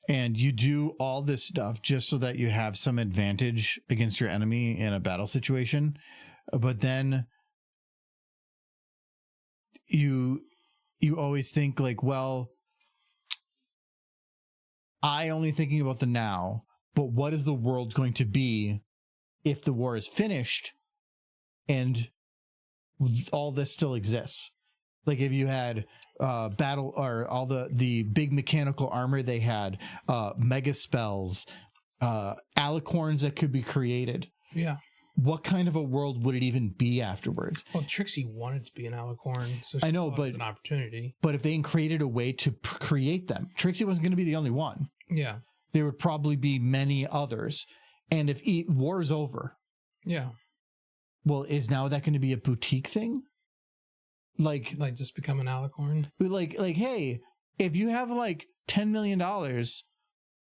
And you do all this stuff just so that you have some advantage against your enemy in a battle situation. But then you always think like, well, I only thinking about the now, but what is the world going to be if the war is finished and all this still exists? Like if you had battle or all the big mechanical armor they had, mega spells, alicorns that could be created. Yeah. What kind of a world would it even be afterwards? Well, Trixie wanted to be an alicorn, so I know, but it was an opportunity. But if they created a way to create them, Trixie wasn't going to be the only one. Yeah. There would probably be many others. And if war's over. Yeah. Well, is now that going to be a boutique thing? Like just become an alicorn? Like, hey, if you have like $10 million,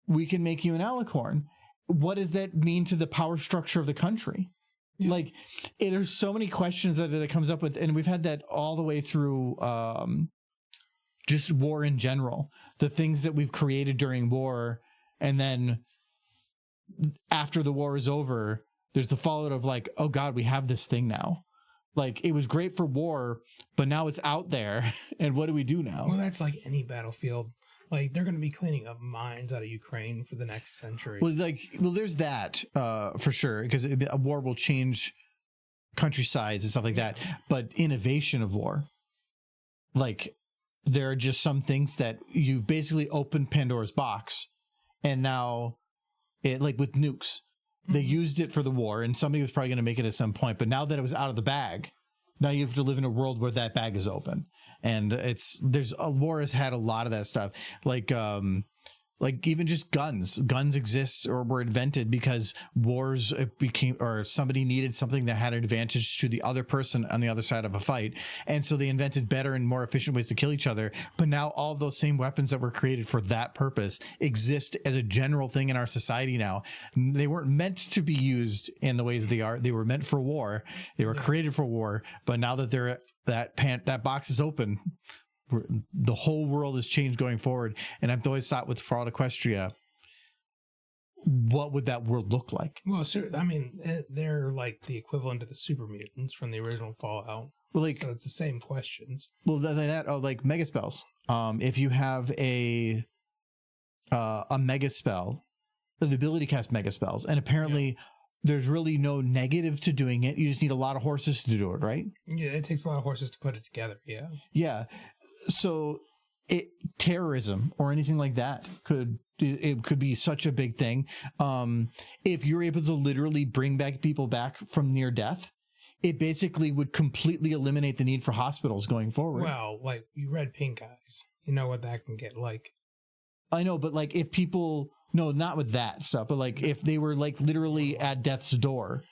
we can make you an alicorn. What does that mean to the power structure of the country? Yeah. Like, there's so many questions that it comes up with, and we've had that all the way through just war in general. The things that we've created during war, and then after the war is over, there's the fallout of like, oh God, we have this thing now. Like, it was great for war, but now it's out there, and what do we do now? Well, that's like any battlefield. Like, they're going to be cleaning up mines out of Ukraine for the next century. Well, there's that for sure, because a war will change country size and stuff like that. But innovation of war, like, there are just some things that you've basically opened Pandora's box, and now it, like with nukes, they used it for the war, and somebody was probably going to make it at some point. But now that it was out of the bag, now you have to live in a world where that bag is open. And war has had a lot of that stuff. Like even just guns exist or were invented because wars became, or somebody needed something that had an advantage to the other person on the other side of a fight. And so they invented better and more efficient ways to kill each other. But now all those same weapons that were created for that purpose exist as a general thing in our society now. They weren't meant to be used in the ways they are. They were meant for war. They were created for war. But now that that box is open, the whole world has changed going forward. And I've always thought with Fraud Equestria, what would that world look like? Well, I mean, they're like the equivalent of the super mutants from the original Fallout. Well, so it's the same questions. Well, like mega spells. If you have a mega spell, the ability to cast mega spells, and apparently there's really no negative to doing it. You just need a lot of horses to do it, right? Yeah, it takes a lot of horses to put it together. Yeah. Yeah. So terrorism or anything like that could be such a big thing. If you're able to literally bring people back from near death, it basically would completely eliminate the need for hospitals going forward. Well, like, you read Pink Eyes. You know what that can get like. I know, but like if people... No, not with that stuff, but like if they were like literally at death's door,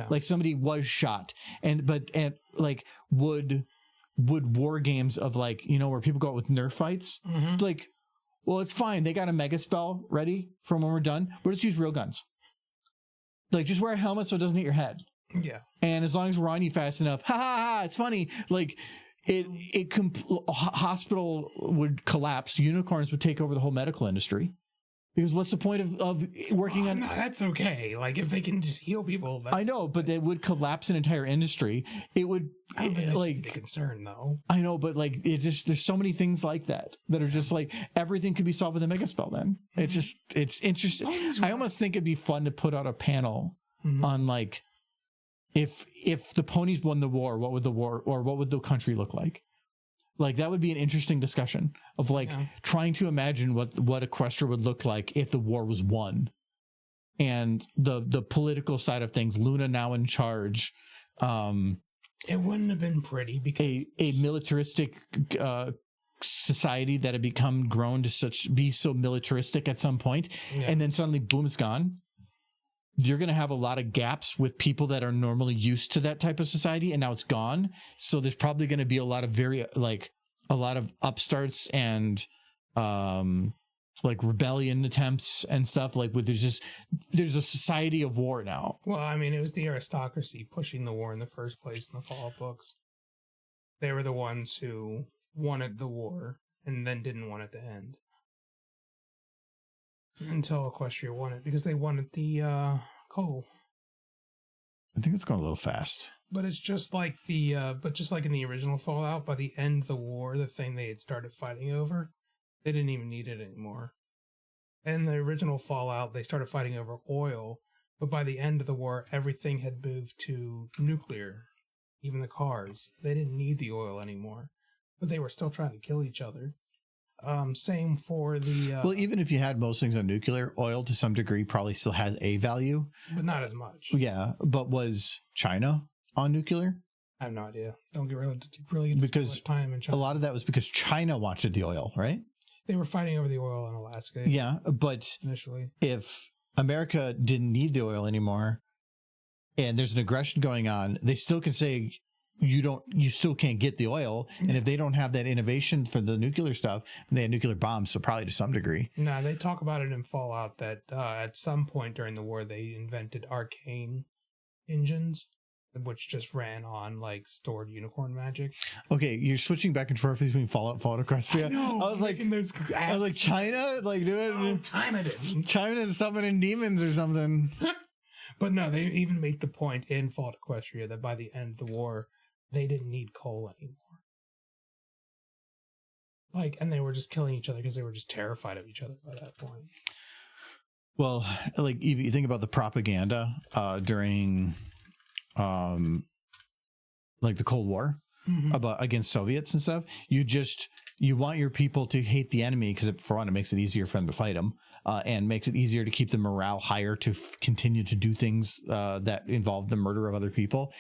like somebody was shot, and would war games of like, where people go out with Nerf fights, like, well, it's fine. They got a mega spell ready for when we're done. We'll just use real guns. Like, just wear a helmet so it doesn't hit your head. Yeah. And as long as we're on you fast enough, ha ha ha, it's funny. Like, hospital would collapse. Unicorns would take over the whole medical industry. Because what's the point of working on? No, that's okay. Like if they can just heal people. That's I know, but they would collapse an entire industry. It would I don't think that should be a concern, though. I know, but like it just there's so many things like that are just like everything could be solved with a mega spell. Then it's interesting. I almost think it'd be fun to put out a panel on like if the ponies won the war, what would the country look like? Like that would be an interesting discussion of like trying to imagine what Equestria would look like if the war was won, and the political side of things. Luna now in charge. It wouldn't have been pretty because a militaristic society that had become grown to be so militaristic at some point, and then suddenly boom, it's gone. You're going to have a lot of gaps with people that are normally used to that type of society, and now it's gone. So there's probably going to be a lot of upstarts and like rebellion attempts and stuff. Like there's a society of war now. Well, I mean, it was the aristocracy pushing the war in the first place in the Fallout books. They were the ones who wanted the war and then didn't want it to end. Until Equestria won it, because they wanted the coal. I think it's going a little fast. But it's just like just like in the original Fallout, by the end of the war, the thing they had started fighting over, they didn't even need it anymore. In the original Fallout, they started fighting over oil, but by the end of the war, everything had moved to nuclear, even the cars. They didn't need the oil anymore, but they were still trying to kill each other. Same for the well, even if you had most things on nuclear, oil to some degree probably still has a value, but not as much. Yeah, but was China on nuclear? I have no idea. Don't get really because time in China. A lot of that was because China wanted the oil, right? They were fighting over the oil in Alaska. Yeah, but initially, if America didn't need the oil anymore, and there's an aggression going on, they still can say you still can't get the oil. And if they don't have that innovation for the nuclear stuff, they had nuclear bombs, so probably to some degree. No, they talk about it in Fallout that at some point during the war they invented arcane engines, which just ran on like stored unicorn magic. Okay, you're switching back and forth between Fallout Equestria. I was like China, like doing China didn't. China's summoning demons or something. But no, they even made the point in Fallout Equestria that by the end of the war, they didn't need coal anymore. Like, and they were just killing each other because they were just terrified of each other by that point. Well, like if you think about the propaganda during like the Cold War against Soviets and stuff, you want your people to hate the enemy because for one, it makes it easier for them to fight them, and makes it easier to keep the morale higher to continue to do things that involve the murder of other people.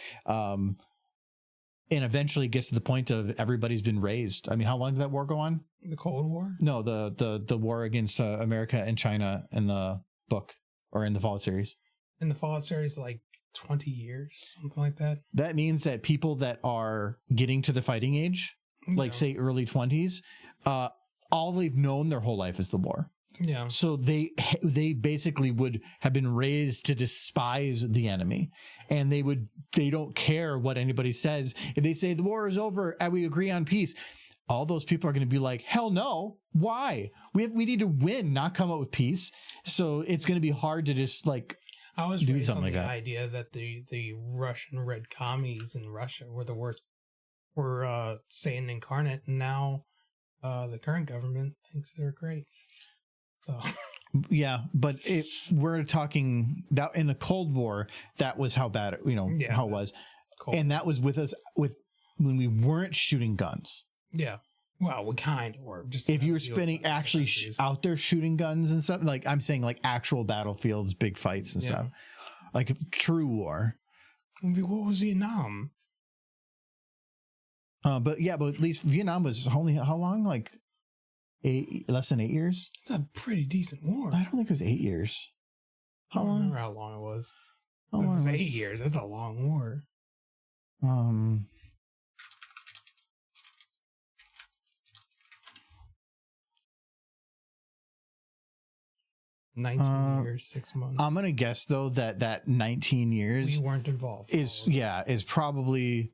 And eventually it gets to the point of everybody's been raised. I mean, how long did that war go on? The Cold War? No, the war against America and China in the book or in the Fallout series. In the Fallout series, like 20 years, something like that. That means that people that are getting to the fighting age, like say early 20s, all they've known their whole life is the war. Yeah. So they basically would have been raised to despise the enemy, and they don't care what anybody says. If they say the war is over and we agree on peace, all those people are going to be like, hell no. Why? We need to win, not come up with peace. So it's going to be hard to just like I was do raised something on like the that. idea that the Russian red commies in Russia were the worst, were Satan incarnate, and now the current government thinks they're great. So yeah, but if we're talking that in the Cold War, that was how bad it, how it was, cold. And that was with when we weren't shooting guns. Yeah, well, we kind of were. Just if you were spending actually out there shooting guns and stuff, like I'm saying, like actual battlefields, big fights and stuff, like true war. What was Vietnam? But at least Vietnam was only how long? Like less than 8 years. It's a pretty decent war. I don't think it was 8 years. How long? I don't remember how long it was. It was 8 years. That's a long war. 19 years, 6 months. I'm gonna guess though that 19 years we weren't involved. Is probably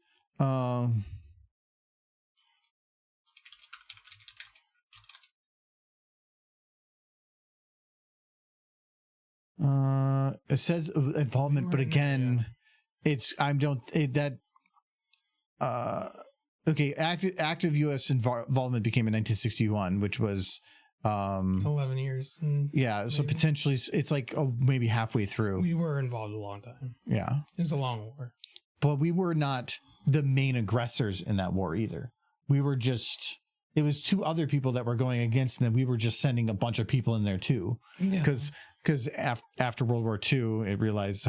It says involvement, but again, okay, active U.S. involvement became in 1961, which was 11 years. Yeah, so maybe. potentially it's like maybe halfway through. We were involved a long time. Yeah. It was a long war. But we were not the main aggressors in that war either. We were just, it was two other people that were going against them. We were just sending a bunch of people in there too. Because after World War II, it realized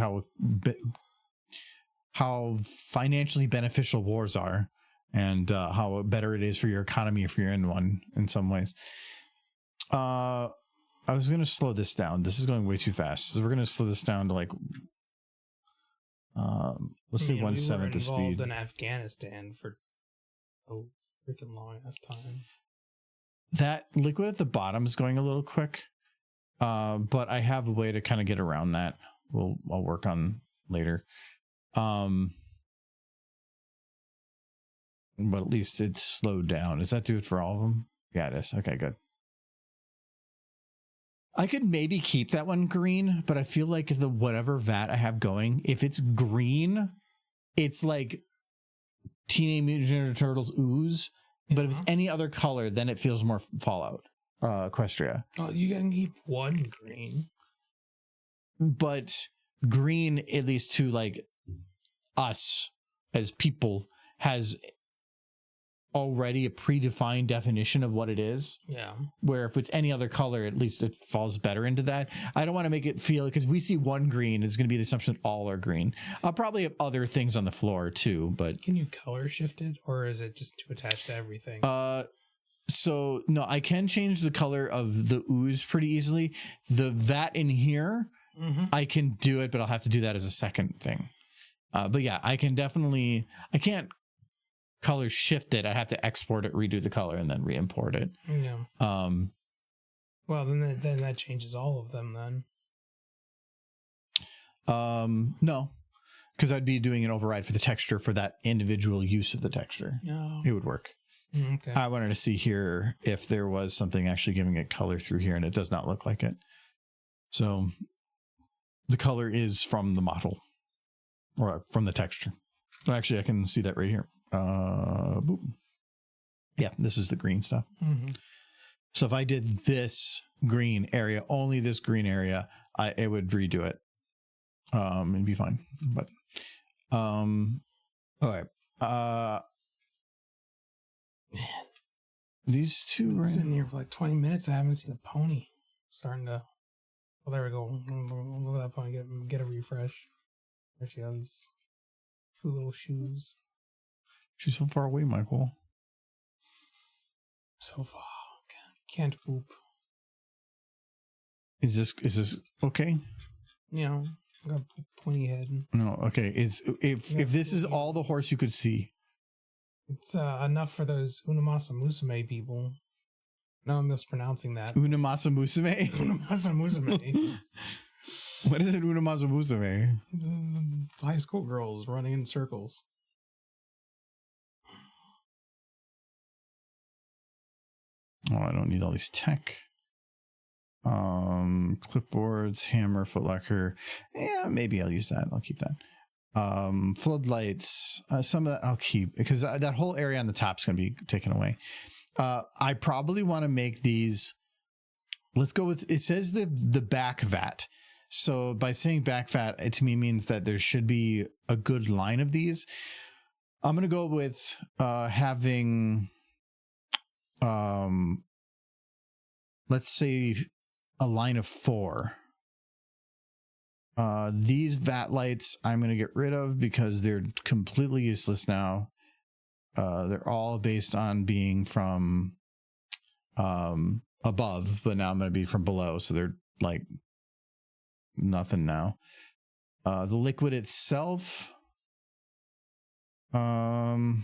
how financially beneficial wars are, and how better it is for your economy if you're in one in some ways. I was going to slow this down. This is going way too fast. So we're going to slow this down to like, let's say 1/7 the speed. We were involved in Afghanistan for a freaking long ass time. That liquid at the bottom is going a little quick, but I have a way to kind of get around that. I'll work on later. But at least it's slowed down. Does that do it for all of them? Yeah, it is. Okay, good. I could maybe keep that one green, but I feel like the whatever vat I have going, if it's green, it's like Teenage Mutant Ninja Turtles ooze. Yeah. But if it's any other color, then it feels more Fallout, Equestria. Oh, you can keep one green. But green, at least to like us as people, has already a predefined definition of what it is. Yeah. Where if it's any other color, at least it falls better into that. I don't want to make it feel, because if we see one green, it's going to be the assumption all are green. I'll probably have other things on the floor too, but can you color shift it, or is it just too attached to everything? So no, I can change the color of the ooze pretty easily. The vat in here, I can do it, but I'll have to do that as a second thing. But yeah, I can definitely, I can't color shift it. I have to export it, redo the color, and then re-import it. Yeah. Well, then that changes all of them then. No, because I'd be doing an override for the texture for that individual use of the texture. No. It would work. Okay. I wanted to see here if there was something actually giving it color through here, and it does not look like it. So the color is from the model, or from the texture. Actually, I can see that right here. Boop. Yeah, this is the green stuff. So if I did this green area, only this green area, it would redo it. It'd be fine. But all right. Man, these two I've been sitting here for like 20 minutes. I haven't seen a pony. Starting to. Well, there we go. Look at that pony. Get a refresh. There she has 2 little shoes. She's so far away, Michael. So far. Can't poop. Is this okay? You know, I got a pointy head. No, okay. If this is all the horse you could see. It's enough for those Unamasa Musume people. No, I'm mispronouncing that. Unamasa Musume? Unamasa Musume. What is it, Unamasa Musume? High school girls running in circles. Oh, I don't need all these tech. Clipboards, hammer, footlocker. Yeah, maybe I'll use that. I'll keep that. Floodlights. Some of that I'll keep, because that whole area on the top is going to be taken away. I probably want to make these. Let's go with, it says the back vat. So by saying back vat, it to me means that there should be a good line of these. I'm going to go with having, let's say a line of 4. These vat lights I'm going to get rid of because they're completely useless now. They're all based on being from above, but now I'm going to be from below, so they're like nothing now. The liquid itself, I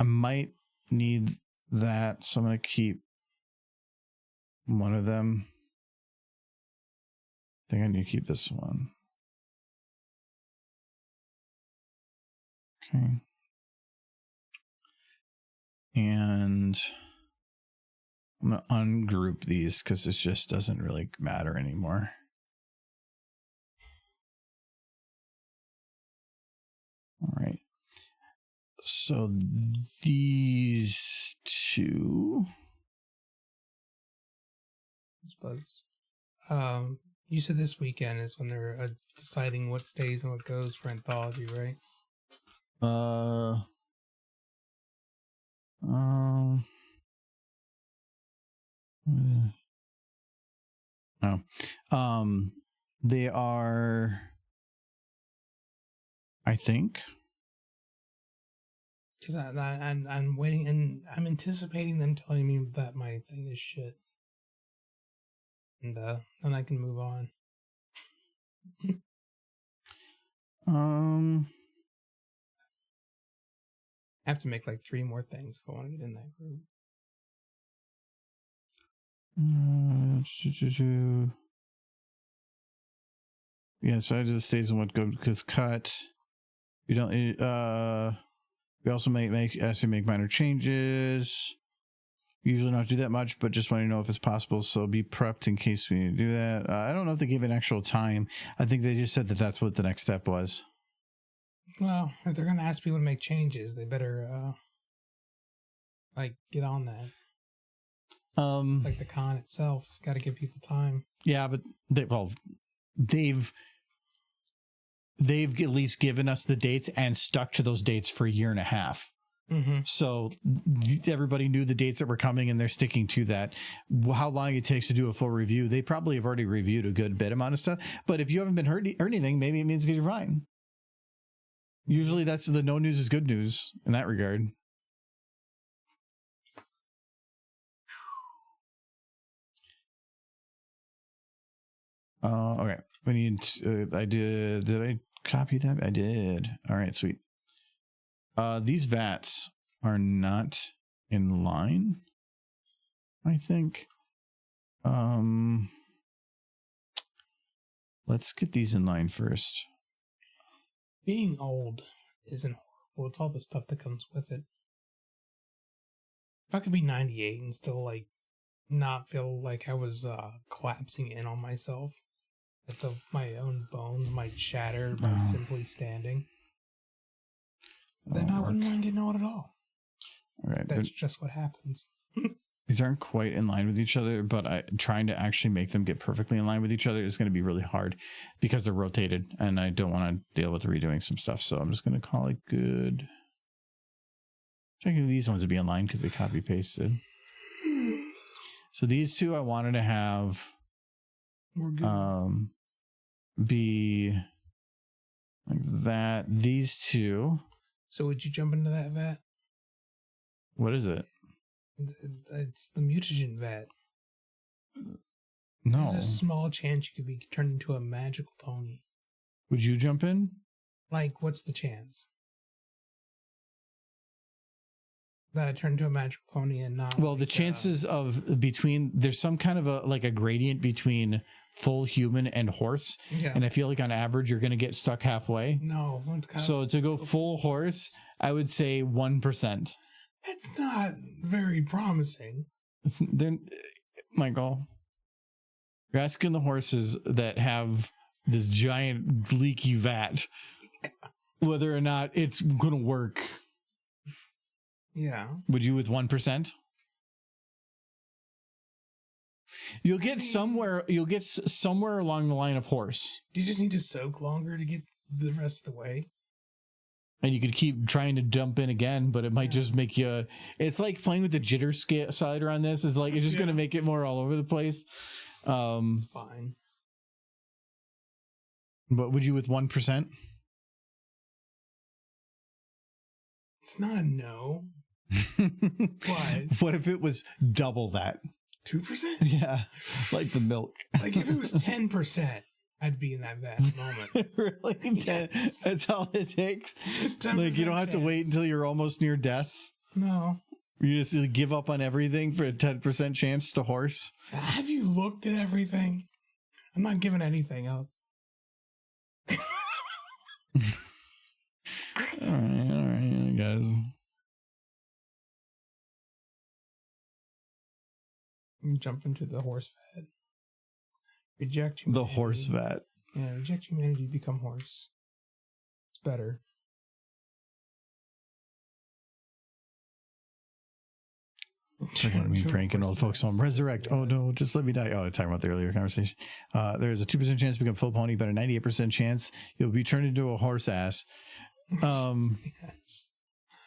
might need that, so I'm going to keep one of them. I think I need to keep this one. Okay. I'm going to ungroup these because this just doesn't really matter anymore. All right. So these two. Buzz. You said this weekend is when they're deciding what stays and what goes for anthology, right? They are, I think. Because I'm waiting and I'm anticipating them telling me that my thing is shit, and then I can move on. I have to make like 3 more things if I want to get in that group. Yeah, so I do the stays and what go because cut. You don't. We also ask you to make minor changes. Usually not do that much, but just want to know if it's possible. So be prepped in case we need to do that. I don't know if they gave an actual time. I think they just said that that's what the next step was. Well, if they're gonna ask people to make changes, they better like get on that. It's like the con itself. Got to give people time. Yeah, but they've at least given us the dates and stuck to those dates for a year and a half. Mm-hmm. So everybody knew the dates that were coming and they're sticking to that. How long it takes to do a full review, they probably have already reviewed a good bit amount of stuff. But if you haven't been heard anything, maybe it means you're fine. Usually that's the no news is good news in that regard. Okay. We need did I copy that? I did. All right, sweet. These vats are not in line, I think. Let's get these in line first. Being old isn't horrible. It's all the stuff that comes with it. If I could be 98 and still like not feel like I was collapsing in on myself, that my own bones might shatter by simply standing, then I wouldn't mind getting old at all. All right, that's just what happens. These aren't quite in line with each other, but trying to actually make them get perfectly in line with each other is going to be really hard because they're rotated, and I don't want to deal with redoing some stuff. So I'm just going to call it good. Checking these ones to be in line because they copy pasted. So these two I wanted to have be like that. These two. So would you jump into that vat? What is it? It's the mutagen vat. No. There's a small chance you could be turned into a magical pony. Would you jump in? Like, what's the chance that I turn into a magical pony and not? Well, the chances of there's some kind of a gradient between full human and horse. Yeah. And I feel like on average, you're going to get stuck halfway. No. So to go full horse, I would say 1%. That's not very promising. Then, Michael, you're asking the horses that have this giant leaky vat whether or not it's going to work. Yeah. Would you with 1%? You'll get somewhere along the line of horse. Do you just need to soak longer to get the rest of the way? And you could keep trying to jump in again, but it might just make you... It's like playing with the jitter slider on this. It's just going to make it more all over the place. It's fine. But would you with 1%? It's not a no. What if it was double that? 2%? Yeah, like the milk. Like if it was 10%, I'd be in that vat moment. Really? Yes. That's all it takes? Like you don't have to wait until you're almost near death? No. You just give up on everything for a 10% chance to horse? Have you looked at everything? I'm not giving anything up. All right, guys. You jump into the horse vat. Reject humanity. The horse vat. Yeah, reject humanity, become horse. It's better. Me pranking old folks home. Resurrect. Oh no, just let me die. Oh, talking about the earlier conversation. There's a 2% chance to become full pony, but a 98% chance you'll be turned into a horse ass. Yes.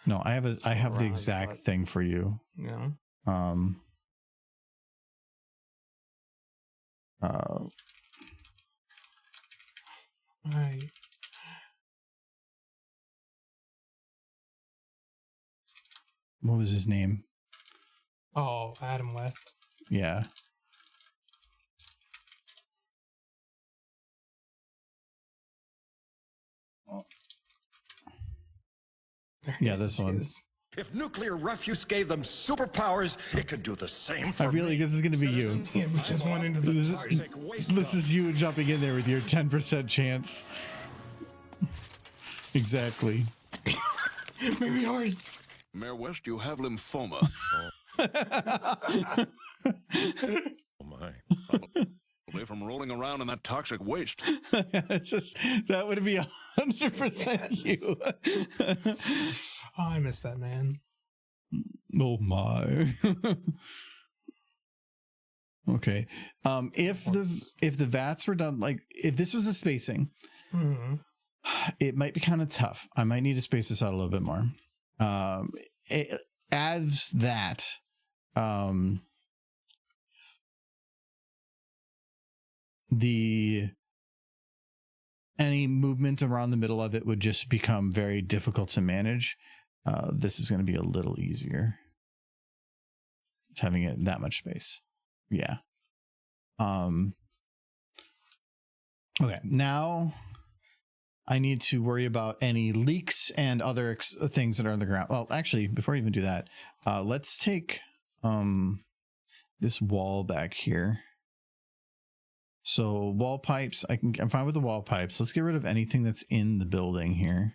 No, I have the exact thing for you. Yeah. Right. What was his name? Oh, Adam West. Yeah. Yeah, this one. If nuclear refuse gave them superpowers, it could do the same for I feel like this is going to be you. Yeah, we just went into the This is you jumping in there with your 10% chance. Exactly. Maybe horse. Mayor West, you have lymphoma. Oh my. Away from rolling around in that toxic waste. That would be 100% you. Oh, I miss that man. Oh my. Okay. If the vats were done, like if this was a spacing, it might be kind of tough. I might need to space this out a little bit more. As that, any movement around the middle of it would just become very difficult to manage. This is going to be a little easier. It's having it that much space. Yeah. Okay. Now I need to worry about any leaks and other things that are on the ground. Well, actually, before I even do that, let's take this wall back here. So wall pipes, I'm fine with the wall pipes. Let's get rid of anything that's in the building here.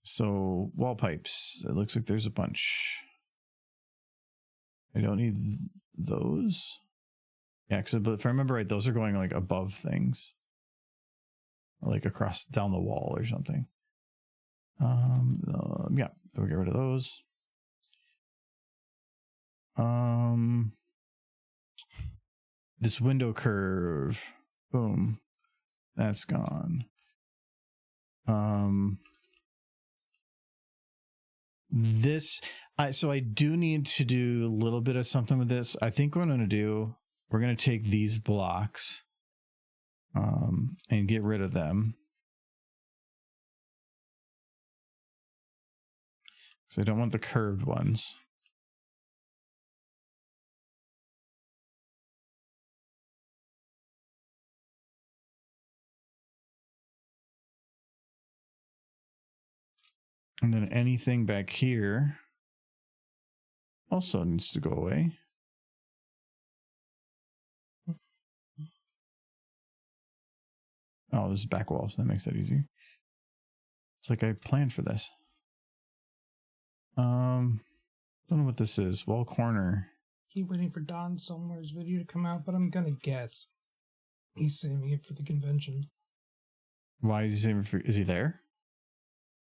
So wall pipes, it looks like there's a bunch. I don't need those. Yeah, because if I remember right, those are going like above things, or like across down the wall or something. Yeah, we'll get rid of those. This window curve, boom, that's gone. So I do need to do a little bit of something with this. I think what I'm going to do, we're going to take these blocks, and get rid of them. Because I don't want the curved ones. And then anything back here also needs to go away. Oh, this is back wall, so that makes that easier. It's like I planned for this. Don't know what this is. Wall corner. Keep waiting for Don Somewhere's video to come out, but I'm gonna guess he's saving it for the convention. Why is he saving for? Is he there?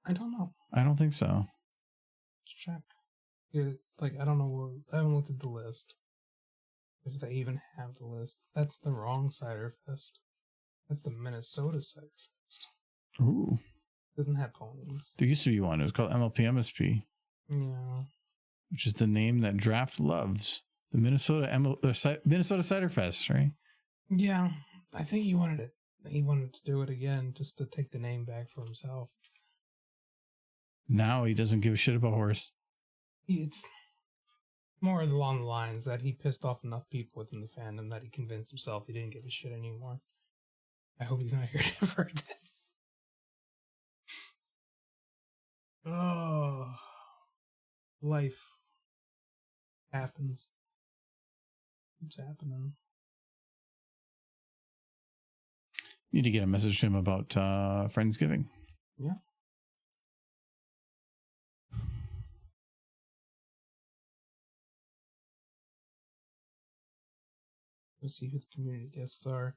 I don't know. I don't think so. Let's check. Yeah, like I don't know. I haven't looked at the list. If they even have the list, that's the wrong Cider Fest. That's the Minnesota Cider Fest. Ooh. Doesn't have ponies. There used to be one. It was called MLP MSP. Yeah. Which is the name that Draft loves. The Minnesota Cider Fest, right? Yeah. I think he wanted it. He wanted to do it again just to take the name back for himself. Now he doesn't give a shit about horse. It's more along the lines that he pissed off enough people within the fandom that he convinced himself he didn't give a shit anymore. I hope he's not here to for that. Oh, life happens. Keeps happening. Need to get a message to him about Friendsgiving. Yeah. Let's see who the community guests are.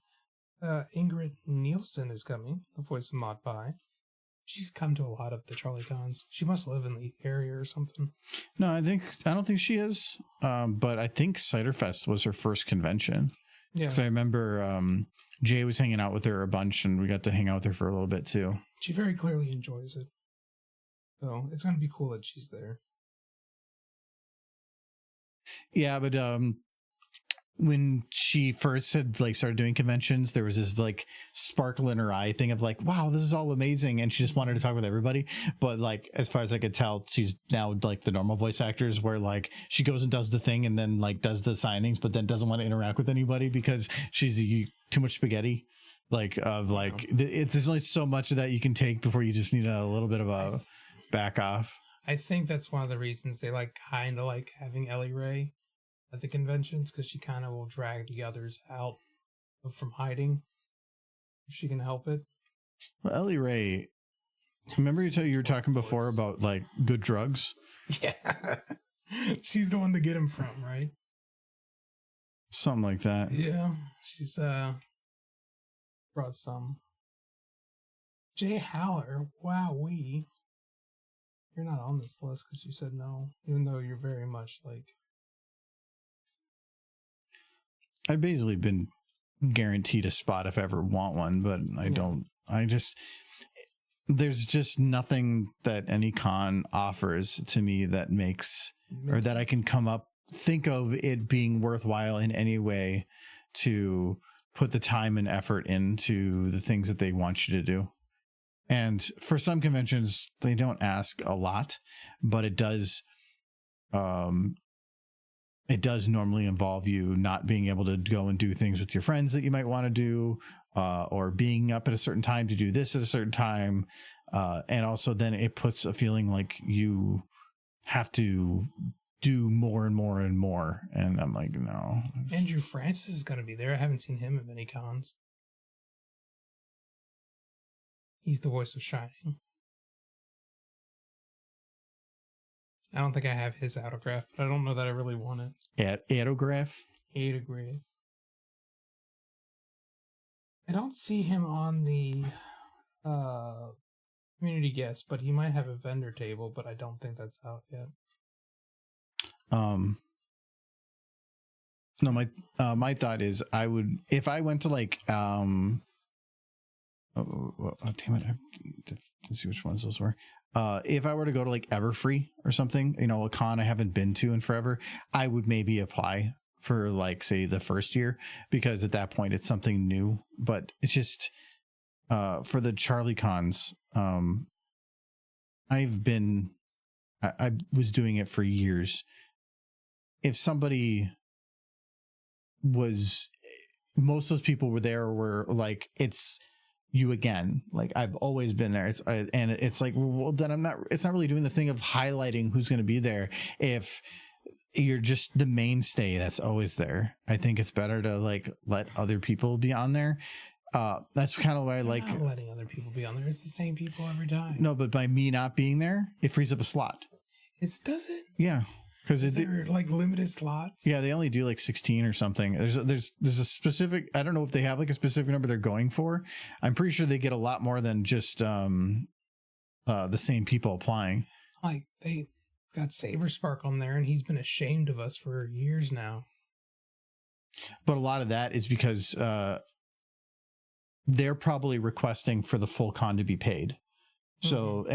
Ingrid Nielsen is coming, the voice of Mod Pie. She's come to a lot of the Charlie Cons. She must live in the area or something. No, I don't think she is. But I think Ciderfest was her first convention. Yeah. Because I remember Jay was hanging out with her a bunch, and we got to hang out with her for a little bit too. She very clearly enjoys it. So it's going to be cool that she's there. Yeah, but when she first had like started doing conventions, there was this like sparkle in her eye thing of like, wow, this is all amazing, and she just wanted to talk with everybody. But like, as far as I could tell, she's now like the normal voice actors, where like she goes and does the thing and then like does the signings, but then doesn't want to interact with anybody because she's too much spaghetti. Like there's only so much of that you can take before you just need a little bit of a back off. I think that's one of the reasons they like kind of like having Ellie Ray at the conventions, because she kind of will drag the others out from hiding if she can help it. Well, Ellie Ray, remember you were talking before about like good drugs? Yeah. She's the one to get him from, right? Something like that. Yeah. She's brought some. Jay Haller, wowee. You're not on this list because you said no, even though you're very much like... I've basically been guaranteed a spot if I ever want one, but there's just nothing that any con offers to me that makes, or that I can think of it being worthwhile in any way to put the time and effort into the things that they want you to do. And for some conventions, they don't ask a lot, but it does normally involve you not being able to go and do things with your friends that you might want to do, or being up at a certain time to do this at a certain time. And also then it puts a feeling like you have to do more and more and more. And I'm like, no. Andrew Francis is going to be there. I haven't seen him at many cons. He's the voice of Shining. I don't think I have his autograph, but I don't know that I really want it. Autograph? Autograph. I don't see him on the community guest, but he might have a vendor table, but I don't think that's out yet. No, my thought is I would, if I went to like damn it, let's see which ones those were. If I were to go to like Everfree or something, a con I haven't been to in forever, I would maybe apply for like, say, the first year, because at that point it's something new. But it's just for the Charlie cons, I was doing it for years. If somebody most of those people were like, it's you again, like I've always been there. It's like, well, then it's not really doing the thing of highlighting who's going to be there if you're just the mainstay that's always there. I think it's better to like let other people be on there. That's kind of why I like not letting other people be on there. It's the same people every time. No, but by me not being there, it frees up a slot. Does it? Yeah. Because there like limited slots? Yeah, they only do like 16 or something. There's a specific, I don't know if they have like a specific number they're going for. I'm pretty sure they get a lot more than just the same people applying. Like they got Saberspark on there, and he's been ashamed of us for years now. But a lot of that is because they're probably requesting for the full con to be paid. So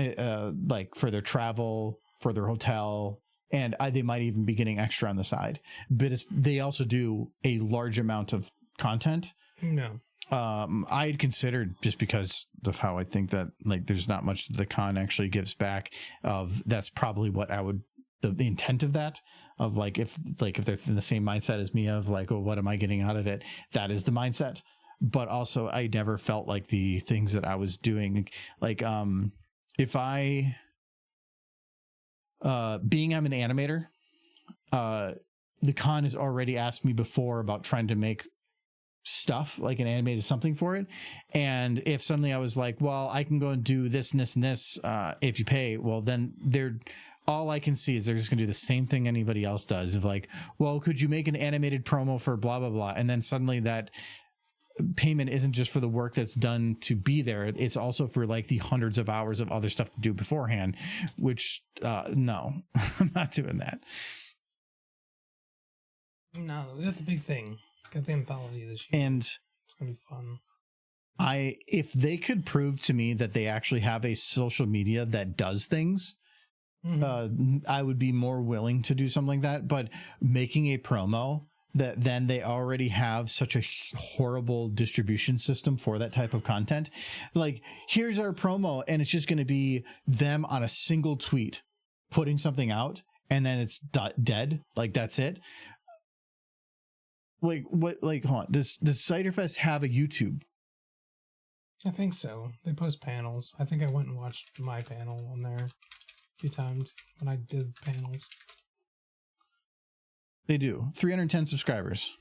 like for their travel, for their hotel, and they might even be getting extra on the side. But they also do a large amount of content. No. I had considered, just because of how I think that like there's not much that the con actually gives back, that's probably what I would, the intent of that, of like if they're in the same mindset as me of like, oh, what am I getting out of it? That is the mindset. But also I never felt like the things that I was doing, like if I being I'm an animator, the con has already asked me before about trying to make stuff, like an animated something for it. And if suddenly I was like, well, I can go and do this and this and this, if you pay, well, then all I can see is they're just going to do the same thing anybody else does of like, well, could you make an animated promo for blah, blah, blah. And then suddenly that payment isn't just for the work that's done to be there. It's also for like the hundreds of hours of other stuff to do beforehand, which no, I'm not doing that. No, that's a big thing. Got the anthology this year. And it's going to be fun. if they could prove to me that they actually have a social media that does things, I would be more willing to do something like that. But making a promo that then they already have such a horrible distribution system for that type of content. Like, here's our promo, and it's just going to be them on a single tweet putting something out, and then it's dead. Like, that's it. Like, what? Like, hold on. Does Ciderfest have a YouTube? I think so. They post panels. I think I went and watched my panel on there a few times when I did panels. They do. 310 subscribers.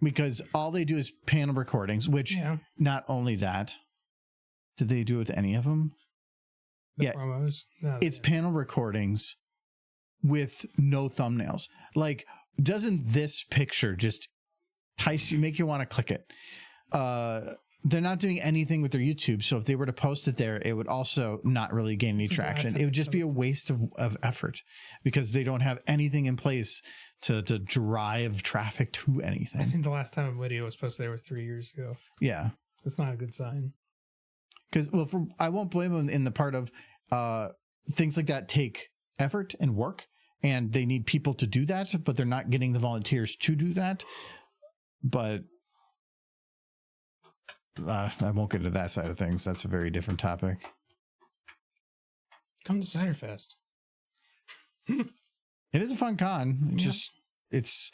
Because all they do is panel recordings, which not only that, did they do it with any of them? The promos? No, it's panel recordings with no thumbnails. Like, doesn't this picture just entice you, make you want to click it? They're not doing anything with their YouTube, so if they were to post it there, it would also not really gain any traction. It would just be a waste of effort because they don't have anything in place to drive traffic to anything. I think the last time a video was posted there was 3 years ago. Yeah. That's not a good sign. Because, well, I won't blame them in the part of things like that take effort and work, and they need people to do that, but they're not getting the volunteers to do that. But I won't get into that side of things. That's a very different topic. Come to Ciderfest. It is a fun con. It's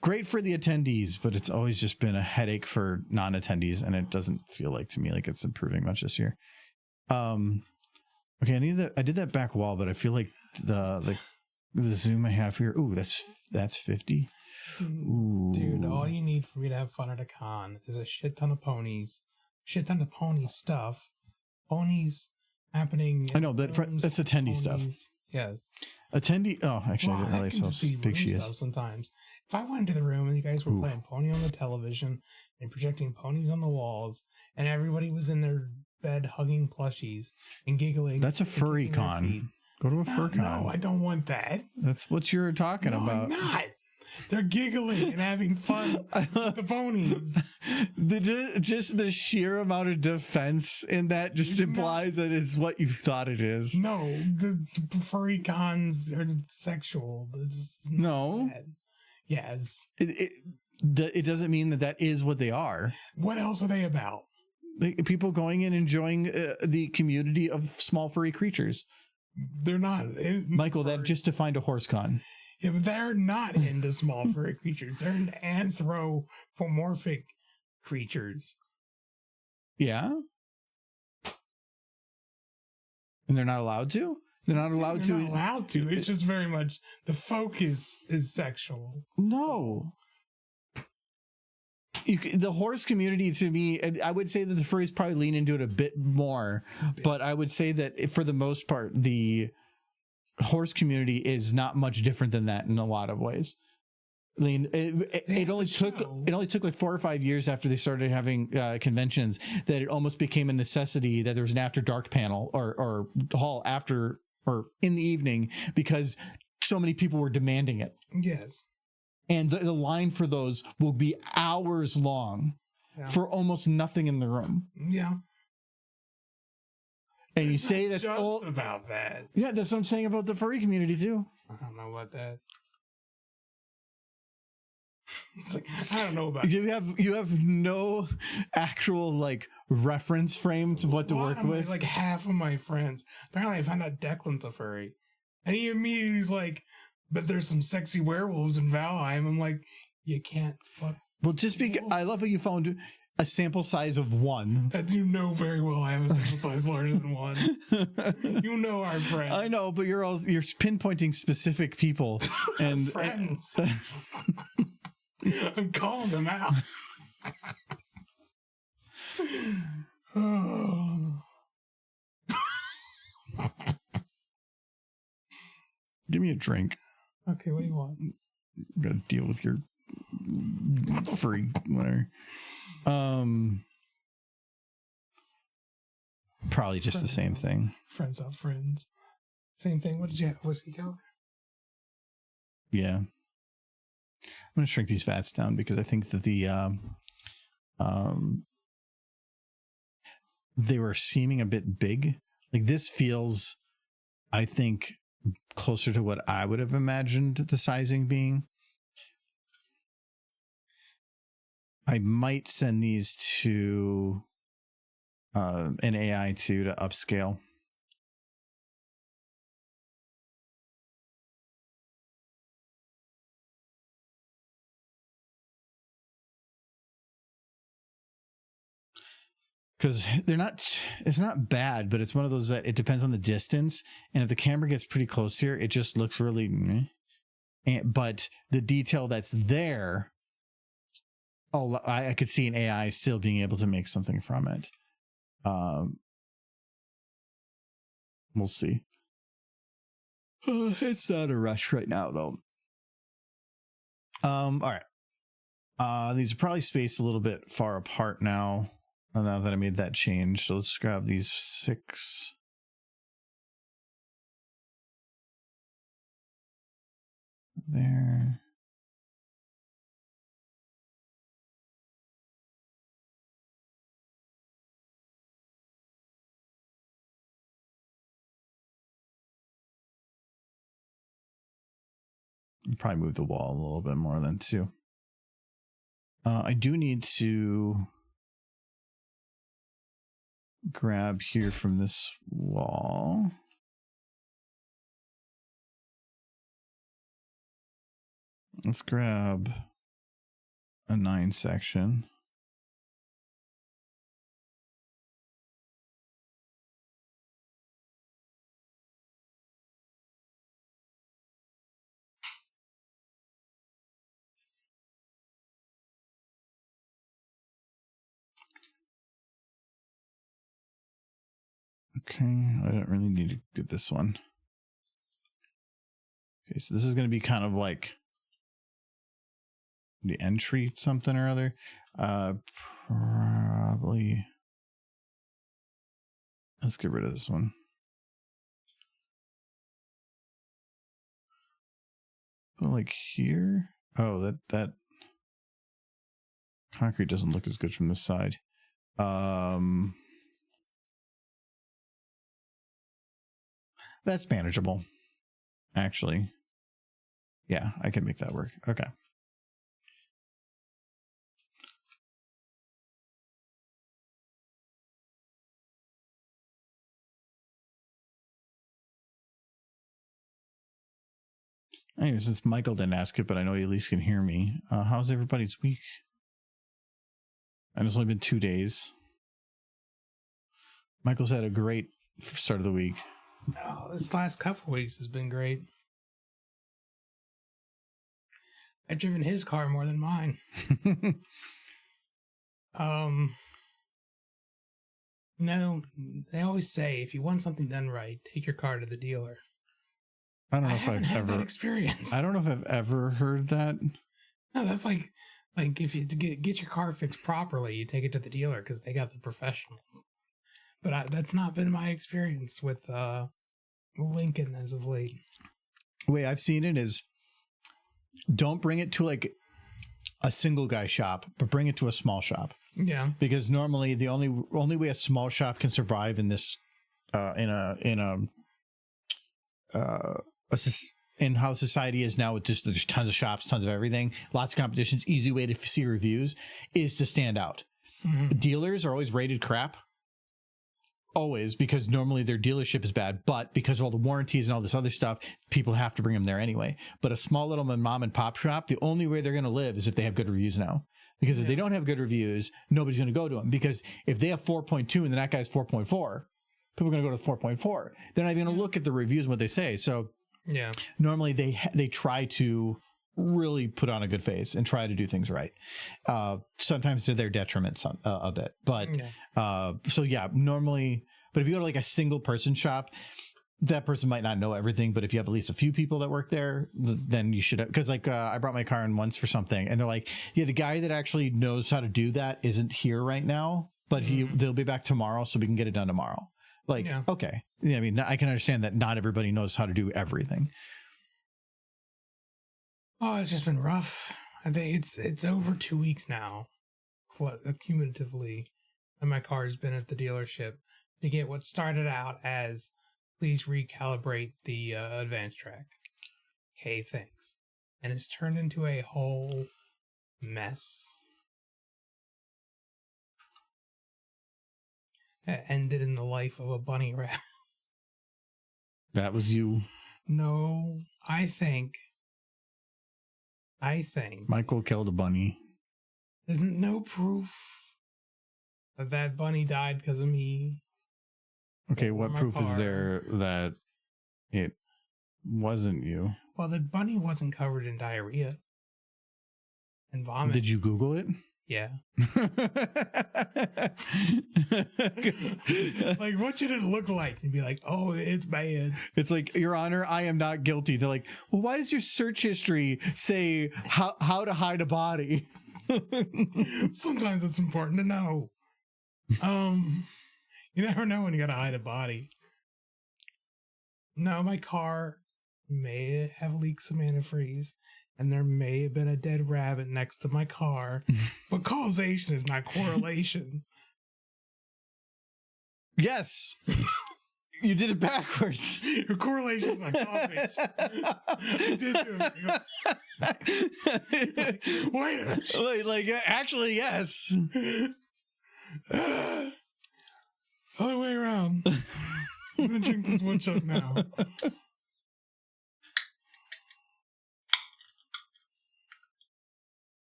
great for the attendees, but it's always just been a headache for non-attendees, and it doesn't feel like to me like it's improving much this year. Okay, I did that back wall, but I feel like the zoom I have here. Ooh, that's 50. Ooh. Dude, all you need for me to have fun at a con is a shit ton of ponies, shit ton of pony stuff, ponies happening. I know that's attendee stuff. Yes, attendee. Oh, actually, I didn't realize how big she is. Sometimes, if I went into the room and you guys were playing Pony on the television and projecting ponies on the walls, and everybody was in their bed hugging plushies and giggling, that's a furry con. Go to a fur con. No, I don't want that. That's what you're talking about. I'm not. They're giggling and having fun with the ponies. Just the sheer amount of defense in that just implies that it's what you thought it is. No, the furry cons are sexual. No. Bad. Yes. It doesn't mean that is what they are. What else are they about? Like, people going in enjoying the community of small furry creatures. They're not. Michael, that just defined a horse con. Yeah, but they're not into small furry creatures. They're into anthropomorphic creatures. Yeah? And they're not allowed to? They're not allowed to? Not allowed to. It's just very much the focus is sexual. No. The horse community, to me, I would say that the furries probably lean into it a bit more, but I would say that for the most part, the horse community is not much different than that in a lot of ways. I mean, it only took like 4 or 5 years after they started having conventions that it almost became a necessity that there was an after dark panel or hall after or in the evening because so many people were demanding it. Yes. And the line for those will be hours long for almost nothing in the room. Yeah. And you say that's all about that. Yeah, that's what I'm saying about the furry community too. I don't know about that. It's like, I don't know about you have no actual like reference frame to what to work with. Like half of my friends. Apparently I found out Declan's a furry. And he immediately is like, but there's some sexy werewolves in Valheim. I'm like, you can't fuck. Well, just because I love how you found a sample size of 1. That you know very well I have a sample size larger than 1. You know our friend. I know, but you're pinpointing specific people and friends. I'm calling them out. Give me a drink. Okay, what do you want? I'm gonna deal with your free whatever. Probably just the same thing. Friends of friends. Same thing. What did you have? Whiskey Coke? Yeah. I'm gonna shrink these fats down because I think that they were seeming a bit big. Like this feels, I think, closer to what I would have imagined the sizing being. I might send these to an AI to upscale. Because it's not bad, but it's one of those that it depends on the distance. And if the camera gets pretty close here, it just looks really meh. But the detail that's there, I could see an AI still being able to make something from it. We'll see. It's not a rush right now, though. All right. These are probably spaced a little bit far apart now that I made that change. So let's grab these 6. There. Probably move the wall a little bit more than 2. I do need to grab here from this wall. Let's grab a 9 section. Okay, I don't really need to get this one. Okay, so this is going to be kind of like the entry something or other. Probably. Let's get rid of this one. But like here. Oh, that concrete doesn't look as good from this side. That's manageable, actually. Yeah, I can make that work. Okay. Anyway, since Michael didn't ask it, but I know he at least can hear me. How's everybody's week? And it's only been 2 days. Michael's had a great start of the week. Oh, this last couple weeks has been great. I've driven his car more than mine. No, they always say if you want something done right, take your car to the dealer. I don't know if I've had ever that experience. I don't know if I've ever heard that. No, that's like if you to get your car fixed properly, you take it to the dealer because they got the professional. But that's not been my experience with Lincoln as of late. The way I've seen it is, don't bring it to like a single guy shop, but bring it to a small shop. Yeah, because normally the only way a small shop can survive in this in how society is now, with just there's tons of shops, tons of everything, lots of competitions, easy way to see reviews is to stand out. Mm-hmm. Dealers are always rated crap. Always, because normally their dealership is bad, but because of all the warranties and all this other stuff, people have to bring them there anyway. But a small little mom and pop shop, the only way they're going to live is if they have good reviews now. Because if they don't have good reviews, nobody's going to go to them. Because if they have 4.2 and the that guy's 4.4, people are going to go to 4.4. They're not even going to look at the reviews and what they say. So yeah, normally they try to really put on a good face and try to do things right. Sometimes to their detriment a bit. But so yeah, normally, but if you go to like a single person shop, that person might not know everything, but if you have at least a few people that work there, then you should, because like I brought my car in once for something and they're like, yeah, the guy that actually knows how to do that isn't here right now, but they'll be back tomorrow so we can get it done tomorrow. Like, okay. Yeah, I mean, I can understand that not everybody knows how to do everything. Oh, it's just been rough. I think it's over 2 weeks now, cumulatively, and my car's been at the dealership to get what started out as please recalibrate the advance track. Okay, thanks. And it's turned into a whole mess. It ended in the life of a bunny rabbit. That was you. No, I think Michael killed a bunny. there's no proof that that bunny died because of me. Okay, Or what my proof is car. there that it wasn't you? Well, the bunny wasn't covered in diarrhea and vomit. Did you Google it? Yeah. Like, what should it look like? And be like, oh, it's bad. It's like, Your Honor, I am not guilty. They're like, well, why does your search history say how to hide a body? Sometimes it's important to know. You never know when you gotta hide a body. No, my car may have leaked some antifreeze, and there may have been a dead rabbit next to my car, but causation is not correlation. Yes. You did it backwards. Your correlation is not causation. I did do it. Wait. like actually, yes. Other way around. I'm gonna drink this one shot now.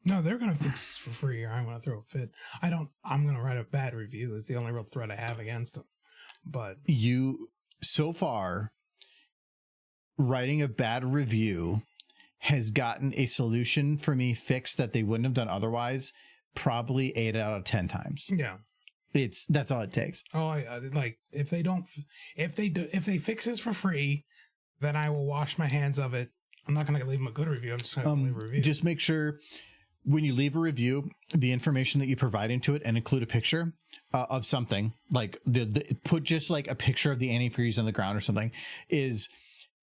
No, they're gonna fix this for free, or I'm gonna throw a fit. I'm gonna write a bad review. It's the only real threat I have against them. But You, so far, writing a bad review has gotten a solution for me fixed that they wouldn't have done otherwise, probably 8 out of 10 times. yeah. That's all it takes. Oh, I like if they fix this for free, then I will wash my hands of it. I'm not gonna leave them a good review. I'm just gonna leave a review. Just make sure when you leave a review, the information that you provide into it and include a picture of something, like put just like a picture of the antifreeze on the ground or something, is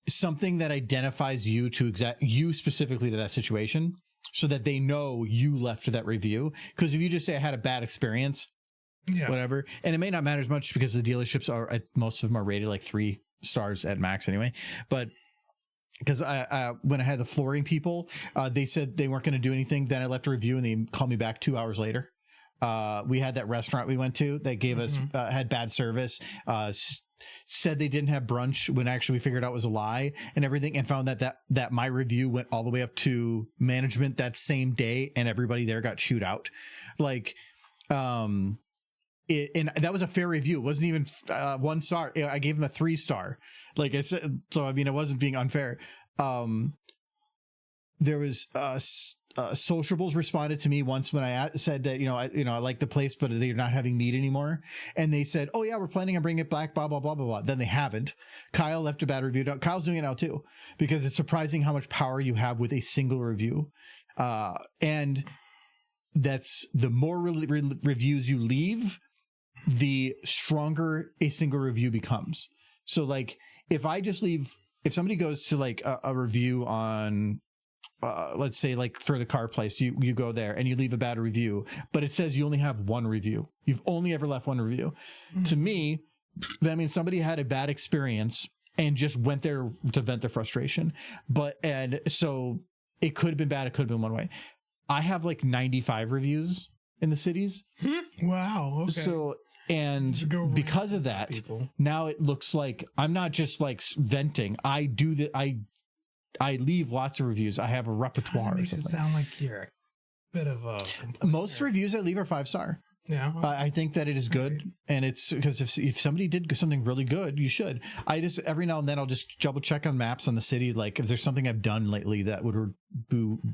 something that identifies you to you specifically to that situation, so that they know you left that review. Because if you just say I had a bad experience, whatever, and it may not matter as much because the dealerships are, most of them are rated like 3 stars at max anyway, but because when I had the flooring people, they said they weren't going to do anything. Then I left a review and they called me back 2 hours later. We had that restaurant we went to that gave us, had bad service, said they didn't have brunch when actually we figured out it was a lie and everything, and found that my review went all the way up to management that same day, and everybody there got chewed out. Like, and that was a fair review. It wasn't even 1 star. I gave them a 3-star. Like I said, so I mean, it wasn't being unfair. There was Sociables responded to me once when I said that I like the place, but they're not having meat anymore, and they said, "Oh yeah, we're planning on bringing it back." Blah blah blah blah blah. Then they haven't. Kyle left a bad review. Kyle's doing it now too, because it's surprising how much power you have with a single review, and that's the more reviews you leave, the stronger a single review becomes. So like if somebody goes to like a review on, let's say like for the car place, you go there and you leave a bad review, but it says you only have 1 review. You've only ever left 1 review. To me, that means somebody had a bad experience and just went there to vent their frustration. And so it could have been bad. It could have been one way. I have like 95 reviews in the cities. Wow. Okay. So, and because of that, now it looks like I'm not just like venting. I do that. I leave lots of reviews. I have a repertoire. It makes it sound like you're a bit of a most reviews I leave are 5-star. Yeah. I think that it is good. And it's because if somebody did something really good, you should. I just, every now and then I'll just double check on maps on the city. Like if there's something I've done lately that would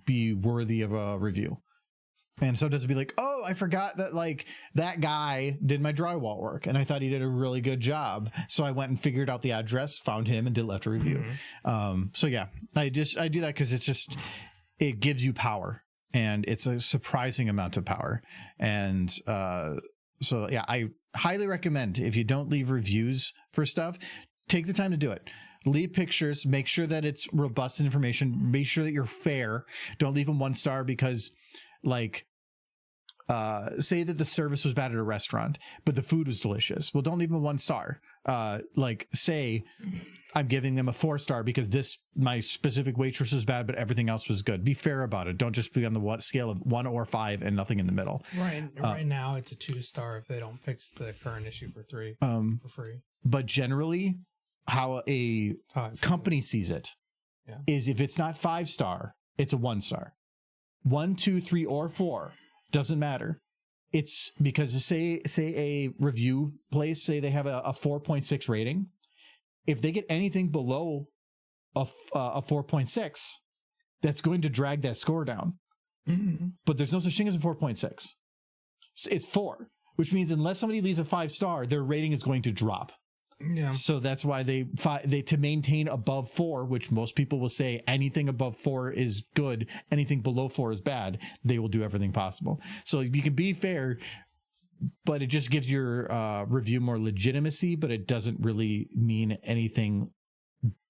be worthy of a review. And sometimes it'll be like, oh, I forgot that like that guy did my drywall work and I thought he did a really good job. So I went and figured out the address, found him, and left a review. So yeah, I do that because it gives you power, and it's a surprising amount of power. And so yeah, I highly recommend, if you don't leave reviews for stuff, take the time to do it. Leave pictures, make sure that it's robust information, make sure that you're fair. Don't leave them 1 star because like, say that the service was bad at a restaurant, but the food was delicious. Well, don't leave them a 1 star. Like say I'm giving them a 4 star because my specific waitress was bad, but everything else was good. Be fair about it. Don't just be on the scale of 1 or 5 and nothing in the middle. Right now it's a 2 star if they don't fix the current issue for free. But generally, how a company sees it is if it's not 5 star, it's a 1 star. 1, 2, 3, or 4. Doesn't matter. It's because say a review place, say they have a 4.6 rating. If they get anything below a 4.6, that's going to drag that score down. But there's no such thing as a 4.6. It's 4, which means unless somebody leaves a 5 star, their rating is going to drop. Yeah. So that's why they to maintain above 4, which most people will say anything above 4 is good, anything below 4 is bad. They will do everything possible. So you can be fair, but it just gives your review more legitimacy, but it doesn't really mean anything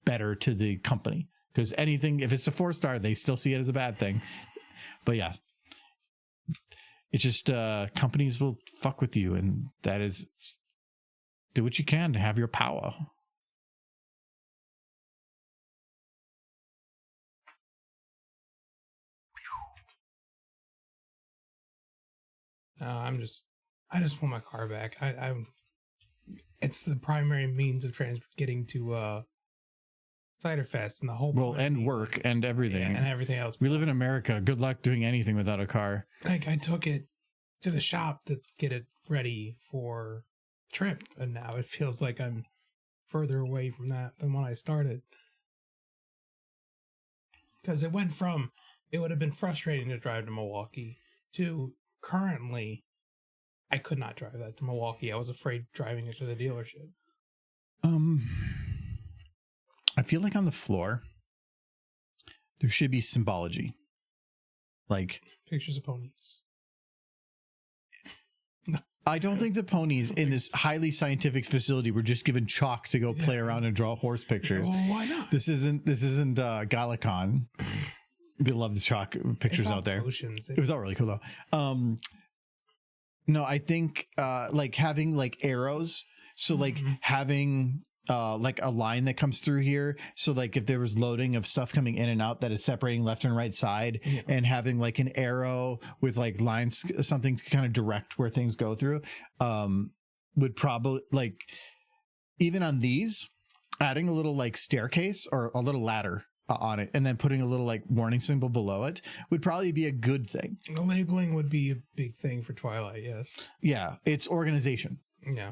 better to the company, because if it's a 4 star, they still see it as a bad thing. But yeah, it's just companies will fuck with you, and that is. Do what you can to have your power. I just want my car back. It's the primary means of getting to Cider Fest and the whole and work and everything and everything else. We live in America. Good luck doing anything without a car. Like I took it to the shop to get it ready for trip, and now it feels like I'm further away from that than when I started, because it would have been frustrating to drive to Milwaukee to currently I could not drive that to Milwaukee. I was afraid driving it to the dealership. I feel like on the floor there should be symbology, like pictures of ponies. I don't think the ponies in this highly scientific facility were just given chalk to go play around and draw horse pictures. Well, why not? This isn't Galacon. They love the chalk pictures out there. It was all really cool though. No, I think like having like arrows. So like having like a line that comes through here. So like if there was loading of stuff coming in and out that is separating left and right side, and having like an arrow with like lines, something to kind of direct where things go through, would probably, like, even on these, adding a little like staircase or a little ladder on it and then putting a little like warning symbol below it would probably be a good thing. The labeling would be a big thing for Twilight. Yes. Yeah. It's organization. Yeah.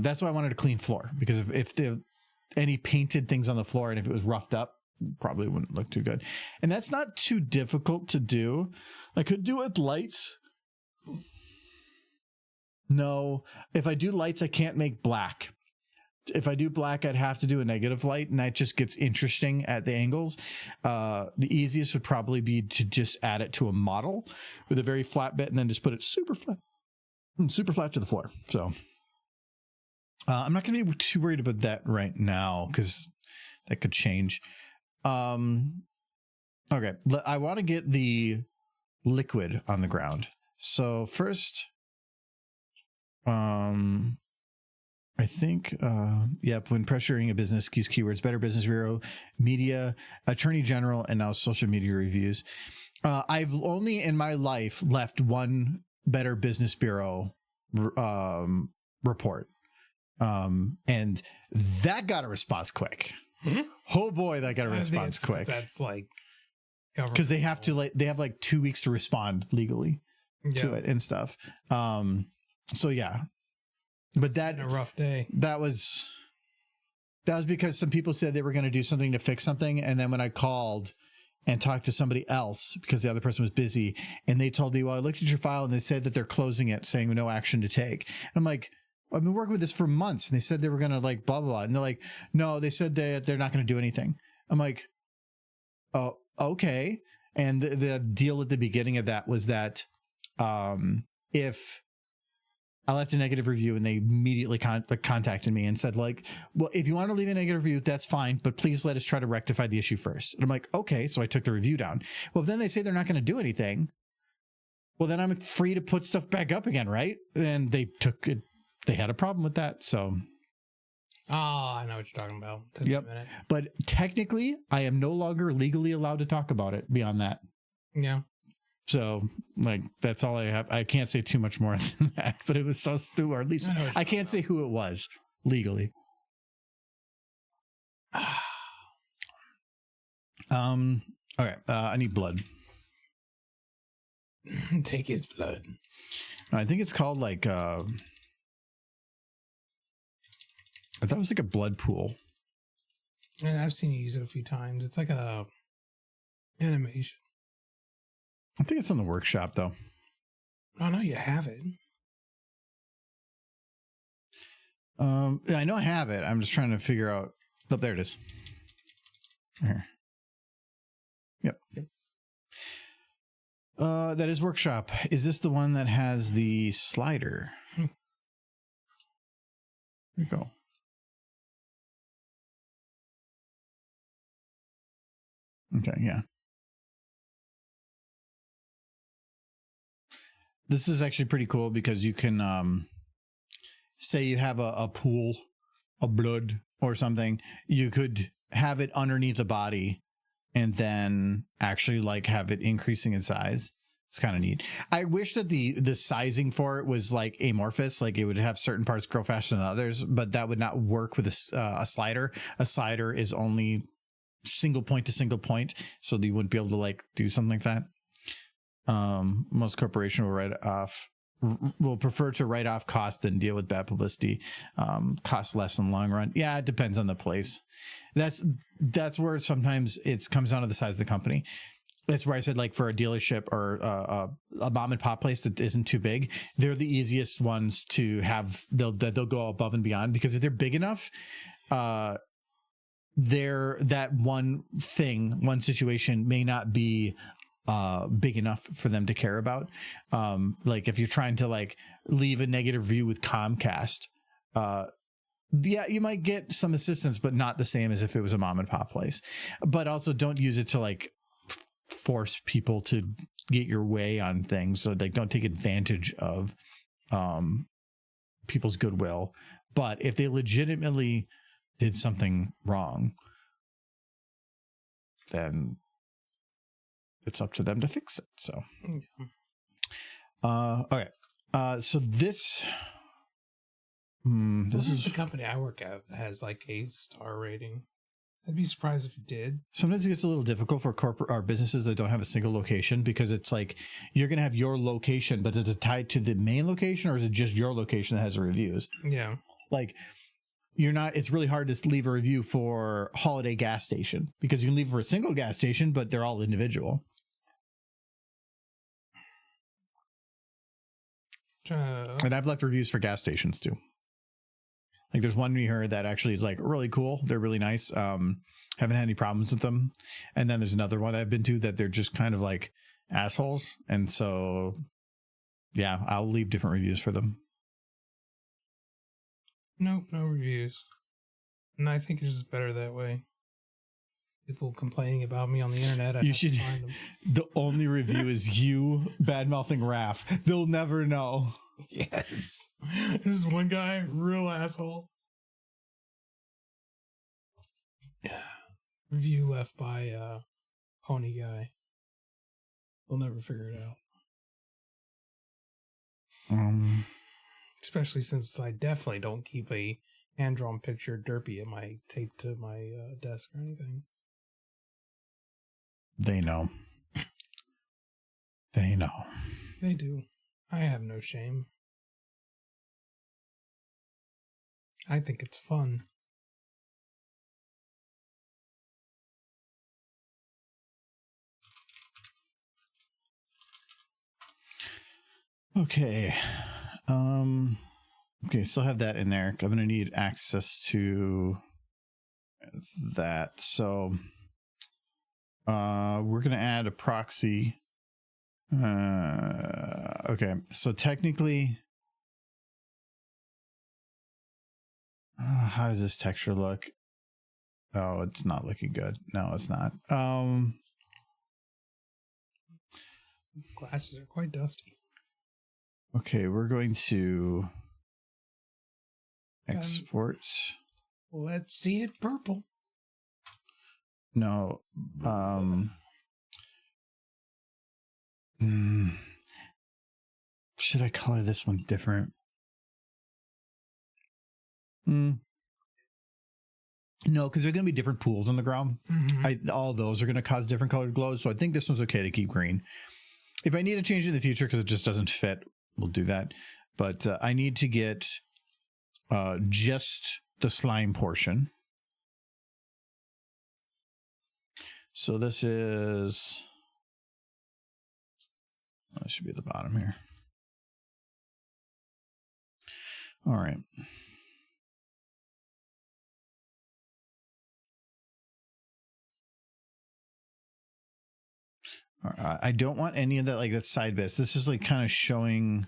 That's why I wanted a clean floor, because if there any painted things on the floor and if it was roughed up, probably wouldn't look too good. And that's not too difficult to do. I could do it with lights. No, if I do lights, I can't make black. If I do black, I'd have to do a negative light, and that just gets interesting at the angles. The easiest would probably be to just add it to a model with a very flat bit and then just put it super flat to the floor. So I'm not going to be too worried about that right now, because that could change. Okay, I want to get the liquid on the ground. So first, I think, when pressuring a business, use keywords, Better Business Bureau, media, Attorney General, and now social media reviews. I've only in my life left one Better Business Bureau report. And that got a response quick. Oh boy, that got a response quick. That's like, because they have to they have like 2 weeks to respond legally to it and stuff. So yeah, but that a rough day. That was because some people said they were going to do something to fix something, and then when I called and talked to somebody else because the other person was busy. And they told me, well, I looked at your file and they said that they're closing it, saying no action to take. And I'm like, I've been working with this for months. And they said they were going to like blah, blah, blah. And they're like, no, they said that they're not going to do anything. I'm like, oh, okay. And the deal at the beginning of that was that if I left a negative review and they immediately contacted me and said like, well, if you want to leave a negative review, that's fine, but please let us try to rectify the issue first. And I'm like, okay. So I took the review down. Well, if then they say they're not going to do anything, well, then I'm free to put stuff back up again. Right. And they took it. They had a problem with that. So. Oh, I know what you're talking about. Yep. But technically I am no longer legally allowed to talk about it beyond that. Yeah. So, like, that's all I have. I can't say too much more than that, but it was so stupid, or at least I can't say who it was legally. Okay, I need blood. Take his blood. I think it's called, like, I thought it was like a blood pool. And I've seen you use it a few times. It's like a animation. I think it's in the workshop, though. Oh, no, you have it. I know I have it. I'm just trying to figure out. Oh, there it is. Here. Yep. That is workshop. Is this the one that has the slider? Here you go. Okay, yeah. This is actually pretty cool because you can say you have a pool of blood or something. You could have it underneath the body and then actually like have it increasing in size. It's kind of neat. I wish that the sizing for it was like amorphous, like it would have certain parts grow faster than others, but that would not work with a slider. A slider is only single point to single point, so you wouldn't be able to like do something like that. Most corporation will prefer to write off cost than deal with bad publicity. Costs less in the long run. Yeah, it depends on the place. That's where sometimes it comes down to the size of the company. That's where I said, like, for a dealership or a mom and pop place that isn't too big, they're the easiest ones to have. They'll go above and beyond, because if they're big enough, that one situation may not be big enough for them to care about. Like if you're trying to like leave a negative review with Comcast, yeah, you might get some assistance, but not the same as if it was a mom and pop place. But also don't use it to like force people to get your way on things. So like don't take advantage of people's goodwill. But if they legitimately did something wrong, then it's up to them to fix it. So, okay. So this is the company I work at has like a star rating. I'd be surprised if it did. Sometimes it gets a little difficult for corporate or businesses that don't have a single location, because it's like you're going to have your location, but is it tied to the main location, or is it just your location that has the reviews? Yeah. Like it's really hard to leave a review for Holiday gas station, because you can leave for a single gas station, but they're all individual. And I've left reviews for gas stations too. Like there's one we heard that actually is like really cool. They're really nice. Haven't had any problems with them. And then there's another one I've been to that they're just kind of like assholes. And so, yeah, I'll leave different reviews for them. No reviews. And I think it's just better that way. People complaining about me on the internet. You should. The only review is you bad mouthing Raph. They'll never know. Yes. This is one guy, real asshole. Yeah. Review left by Pony Guy. We'll never figure it out. Especially since I definitely don't keep a hand-drawn picture derpy at my taped to my desk or anything. They know. They know. They do. I have no shame. I think it's fun. Okay. Okay, still have that in there. I'm gonna need access to that. So we're gonna add a proxy. Okay, so technically, how does this texture look? Oh, it's not looking good. No, it's not. Glasses are quite dusty. Okay, we're going to export. Let's see it purple. No. Should I color this one different? No, because there are going to be different pools on the ground. All those are going to cause different colored glows. So I think this one's okay to keep green. If I need to change it in the future because it just doesn't fit, we'll do that. But I need to get just the slime portion. So this is... Oh, it should be at the bottom here. All right. I don't want any of that, like that side bits. This is like kind of showing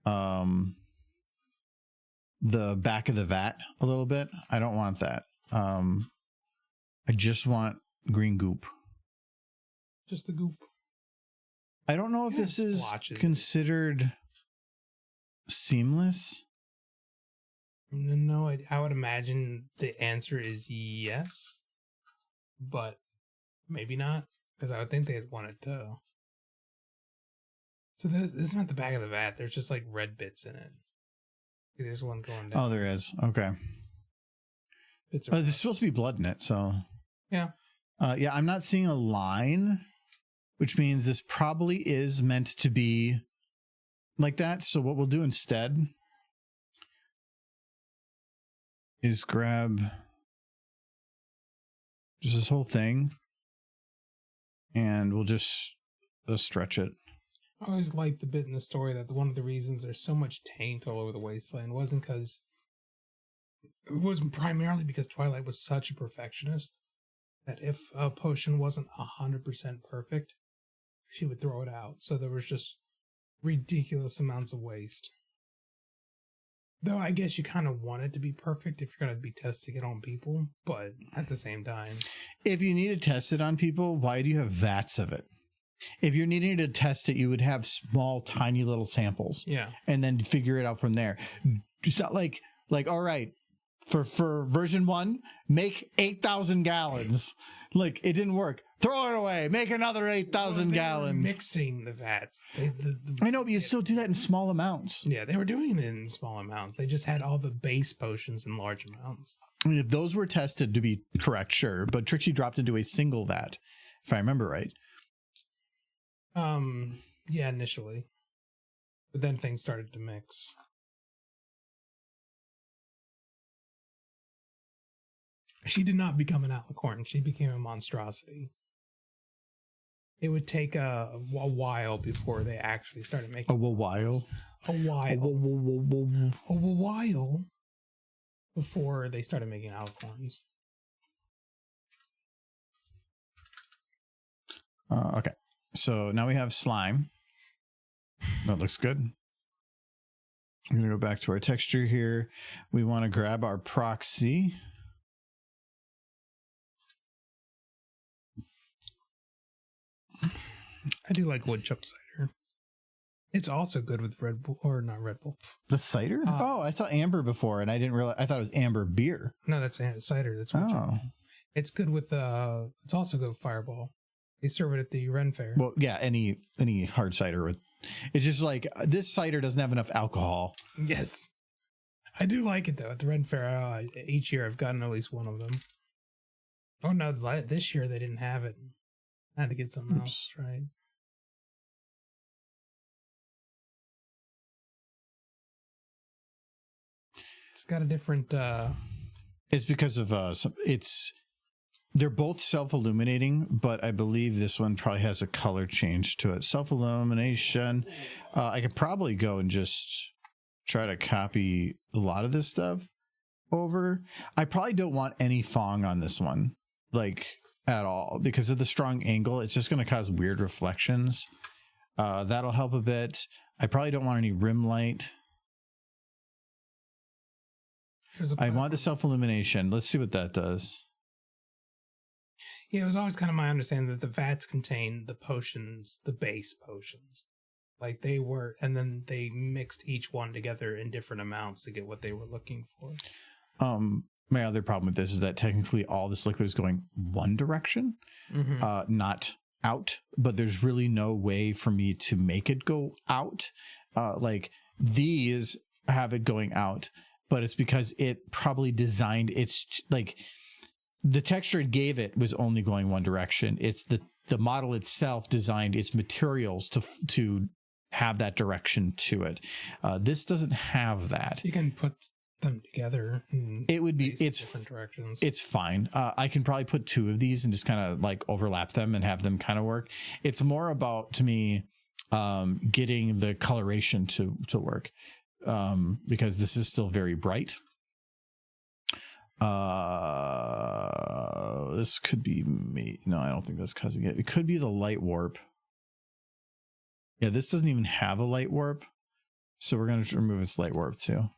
the back of the vat a little bit. I don't want that. I just want green goop. Just the goop. I don't know if this is considered seamless. No, I would imagine the answer is yes, but maybe not, because I would think they'd want it to. So this is not the back of the vat. There's just like red bits in it. There's one going down. Oh, there is. Okay. There's supposed to be blood in it, so. Yeah. Yeah, I'm not seeing a line, which means this probably is meant to be like that. So what we'll do instead is grab just this whole thing and we'll just stretch it. I always liked the bit in the story that one of the reasons there's so much taint all over the wasteland wasn't because it wasn't primarily because Twilight was such a perfectionist that if a potion wasn't 100% perfect, she would throw it out. So there was just ridiculous amounts of waste. Though I guess you kind of want it to be perfect if you're going to be testing it on people, but at the same time, if you need to test it on people, why do you have vats of it? If you're needing to test it, you would have small, tiny little samples. Yeah. And then figure it out from there. It's not like, all right, for version 1, make 8,000 gallons. Like, it didn't work. Throw it away. Make another 8,000 gallons. Mixing the vats. I know, but you still do that in small amounts. Yeah, they were doing it in small amounts. They just had all the base potions in large amounts. I mean, if those were tested to be correct, sure. But Trixie dropped into a single vat, if I remember right. Yeah, initially. But then things started to mix. She did not become an alicorn. She became a monstrosity. It would take a while before they actually started making... A while? A while before they started making alicorns. Okay. So now we have slime. That looks good. I'm going to go back to our texture here. We want to grab our proxy. I do like woodchuck cider. It's also good with Red Bull, or not Red Bull. The cider? Oh, I saw amber before, and I didn't realize. I thought it was amber beer. No, that's cider. That's woodchuck. Oh. It's good with. It's also good with Fireball. They serve it at the Ren Fair. Well, yeah, any hard cider with. It's just like this cider doesn't have enough alcohol. Yes, I do like it though. At the Ren Fair, each year I've gotten at least one of them. Oh no, this year they didn't have it. I had to get something else, right? It's got a different. It's because of it's they're both self-illuminating, but I believe this one probably has a color change to it. Self-illumination. I could probably go and just try to copy a lot of this stuff over. I probably don't want any Fong on this one, like at all, because of the strong angle. It's just going to cause weird reflections. That'll help a bit. I probably don't want any rim light. I want the self-illumination. Let's see what that does. Yeah, it was always kind of my understanding that the vats contained the potions, the base potions. Like they were, and then they mixed each one together in different amounts to get what they were looking for. My other problem with this is that technically all this liquid is going one direction, not out, but there's really no way for me to make it go out. Like these have it going out, but it's because it probably designed, it's like the texture it gave it was only going one direction. It's the model itself designed its materials to have that direction to it. This doesn't have that. You can put them together. It would be, it's different directions. It's fine. I can probably put two of these and just kind of like overlap them and have them kind of work. It's more about, to me, getting the coloration to work, because this is still very bright. This could be me. No, I don't think that's causing it. It could be the light warp. Yeah, this doesn't even have a light warp, so we're going to remove its light warp too.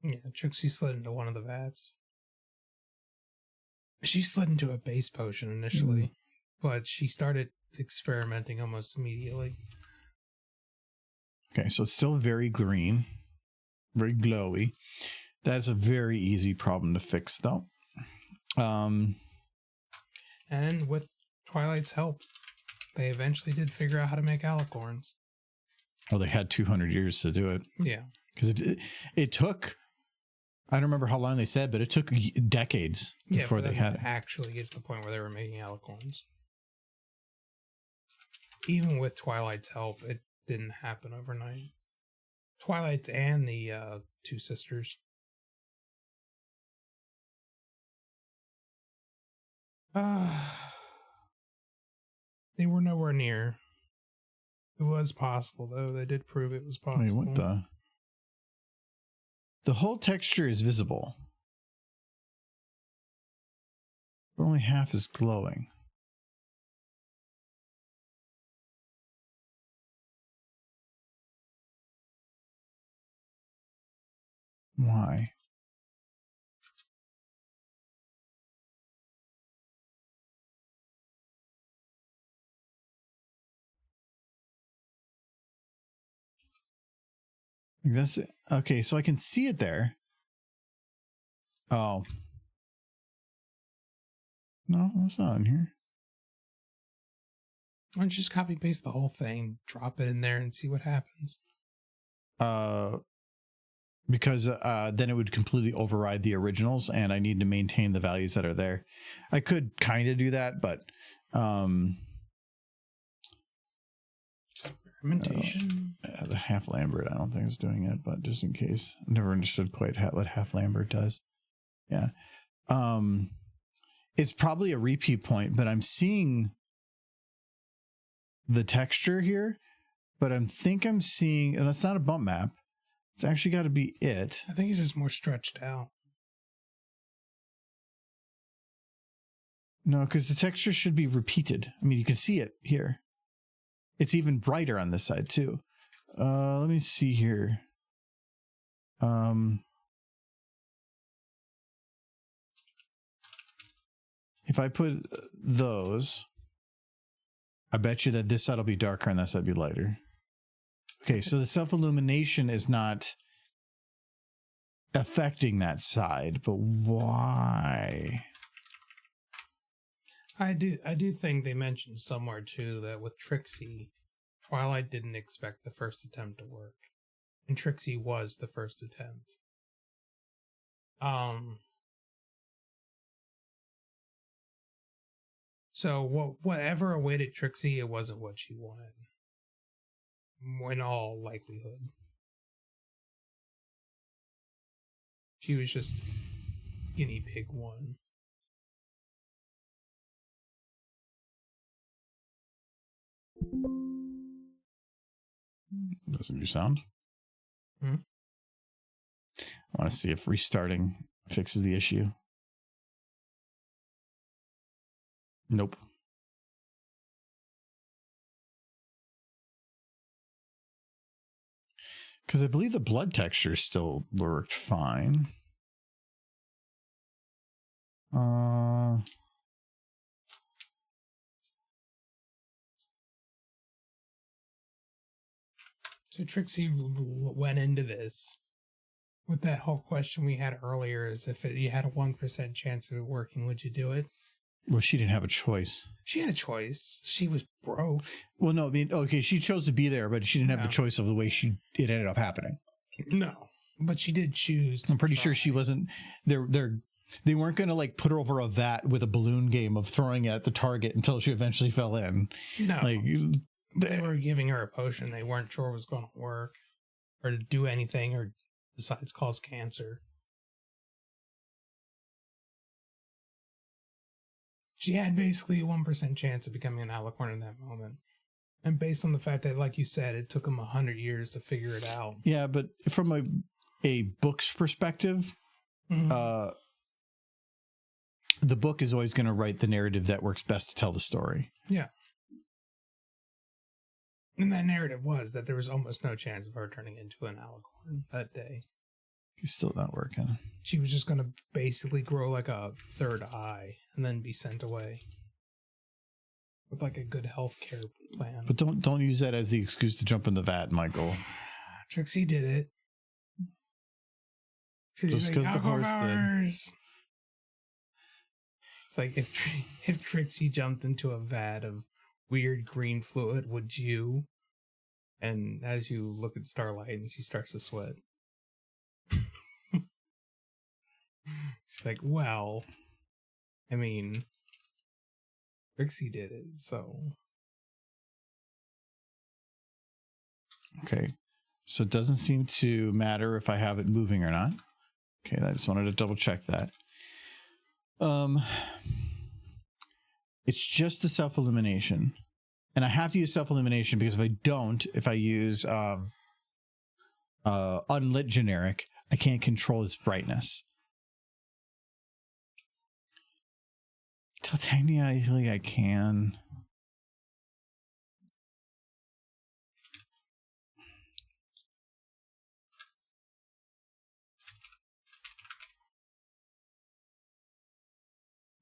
Yeah, Trixie slid into one of the vats. She slid into a base potion initially, but she started experimenting almost immediately. Okay, so it's still very green, very glowy. That's a very easy problem to fix, though. And with Twilight's help, they eventually did figure out how to make alicorns. Oh, they had 200 years to do it. Yeah. Because it took, I don't remember how long they said, but it took decades before they had it. Actually get to the point where they were making alicorns. Even with Twilight's help, it didn't happen overnight. Twilight's and the two sisters. They were nowhere near. It was possible, though. They did prove it was possible. Wait, what the? The whole texture is visible. But only half is glowing. Why? That's it. Okay, so I can see it there. Oh. No, it's not in here. Why don't you just copy paste the whole thing, drop it in there, and see what happens? Because then it would completely override the originals, and I need to maintain the values that are there. I could kind of do that, but experimentation. The half Lambert, I don't think is doing it, but just in case, I never understood quite what half Lambert does. Yeah, it's probably a repeat point, but I'm seeing the texture here, but I'm seeing, and it's not a bump map. It's actually got to be it. I think it's just more stretched out. No, because the texture should be repeated. I mean, you can see it here. It's even brighter on this side too. Let me see here. If I put those, I bet you that this side will be darker and that side will be lighter. Okay, so the self-illumination is not affecting that side, but why? I do think they mentioned somewhere too that with Trixie, Twilight didn't expect the first attempt to work, and Trixie was the first attempt. So whatever awaited Trixie, it wasn't what she wanted, in all likelihood. She was just guinea pig one. Doesn't do sound. Hmm? I want to see if restarting fixes the issue. Nope. Because I believe the blood texture still worked fine. So Trixie went into this with that whole question we had earlier: is if you had a 1% chance of it working, would you do it? Well, she didn't have a choice. She had a choice. She was broke. Well, no, I mean, okay, she chose to be there, but she didn't have the choice of the way it ended up happening. No, but she did choose. I'm pretty sure she wasn't. They weren't going to like put her over a vat with a balloon game of throwing it at the target until she eventually fell in. No, like they were giving her a potion they weren't sure was going to work or to do anything or besides cause cancer. She had basically a 1% chance of becoming an alicorn in that moment. And based on the fact that, like you said, it took them 100 years to figure it out. Yeah, but from a book's perspective, the book is always going to write the narrative that works best to tell the story. Yeah. And that narrative was that there was almost no chance of her turning into an alicorn that day. She's still not working. She was just going to basically grow like a third eye and then be sent away with like a good healthcare plan. But don't use that as the excuse to jump in the vat, Michael. Trixie did it. Just because the horse did. It's like if Trixie jumped into a vat of weird green fluid, would you? And as you look at Starlight and she starts to sweat. She's like, well, I mean, Trixie did it, so. Okay. So it doesn't seem to matter if I have it moving or not. Okay, I just wanted to double check that. It's just the self-illumination. And I have to use self-illumination because if I use unlit generic, I can't control its brightness. Titania, I feel like I can.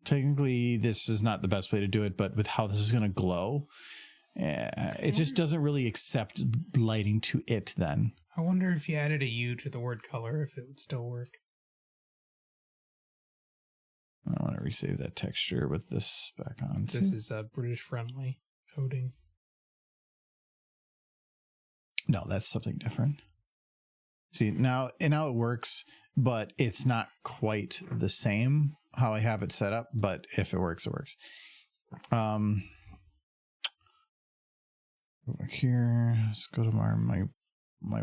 Technically, this is not the best way to do it, but with how this is going to glow, it just doesn't really accept lighting to it then. I wonder if you added a U to the word color, if it would still work. I want to resave that texture with this back on. This is a British friendly coding. No, that's something different. See, now it works, but it's not quite the same how I have it set up, but if it works, it works. Over here, let's go to my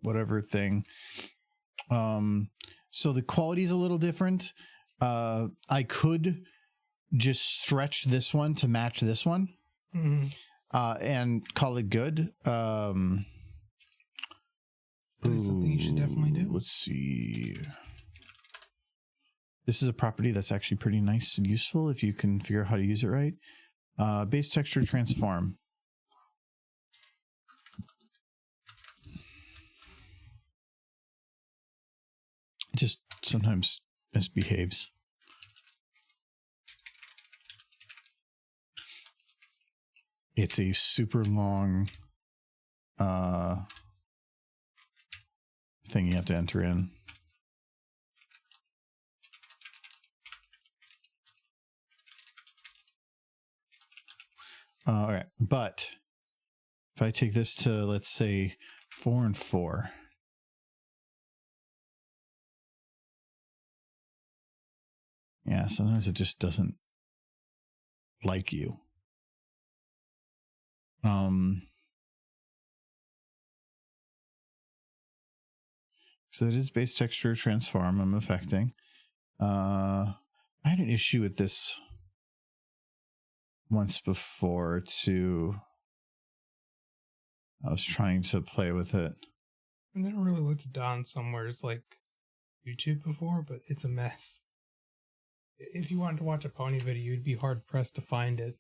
whatever thing. So the quality is a little different. I could just stretch this one to match this one, and call it good. That is something you should definitely do. Let's see. This is a property that's actually pretty nice and useful if you can figure out how to use it right. Base texture transform. It just sometimes misbehaves. It's a super long thing you have to enter in. All right, but if I take this to, let's say, 4 and 4. Yeah, sometimes it just doesn't like you. So that is base texture transform I'm affecting. I had an issue with this once before too. I was trying to play with it. I never really looked at Don somewhere. It's like YouTube before, but it's a mess. If you wanted to watch a pony video, you'd be hard pressed to find it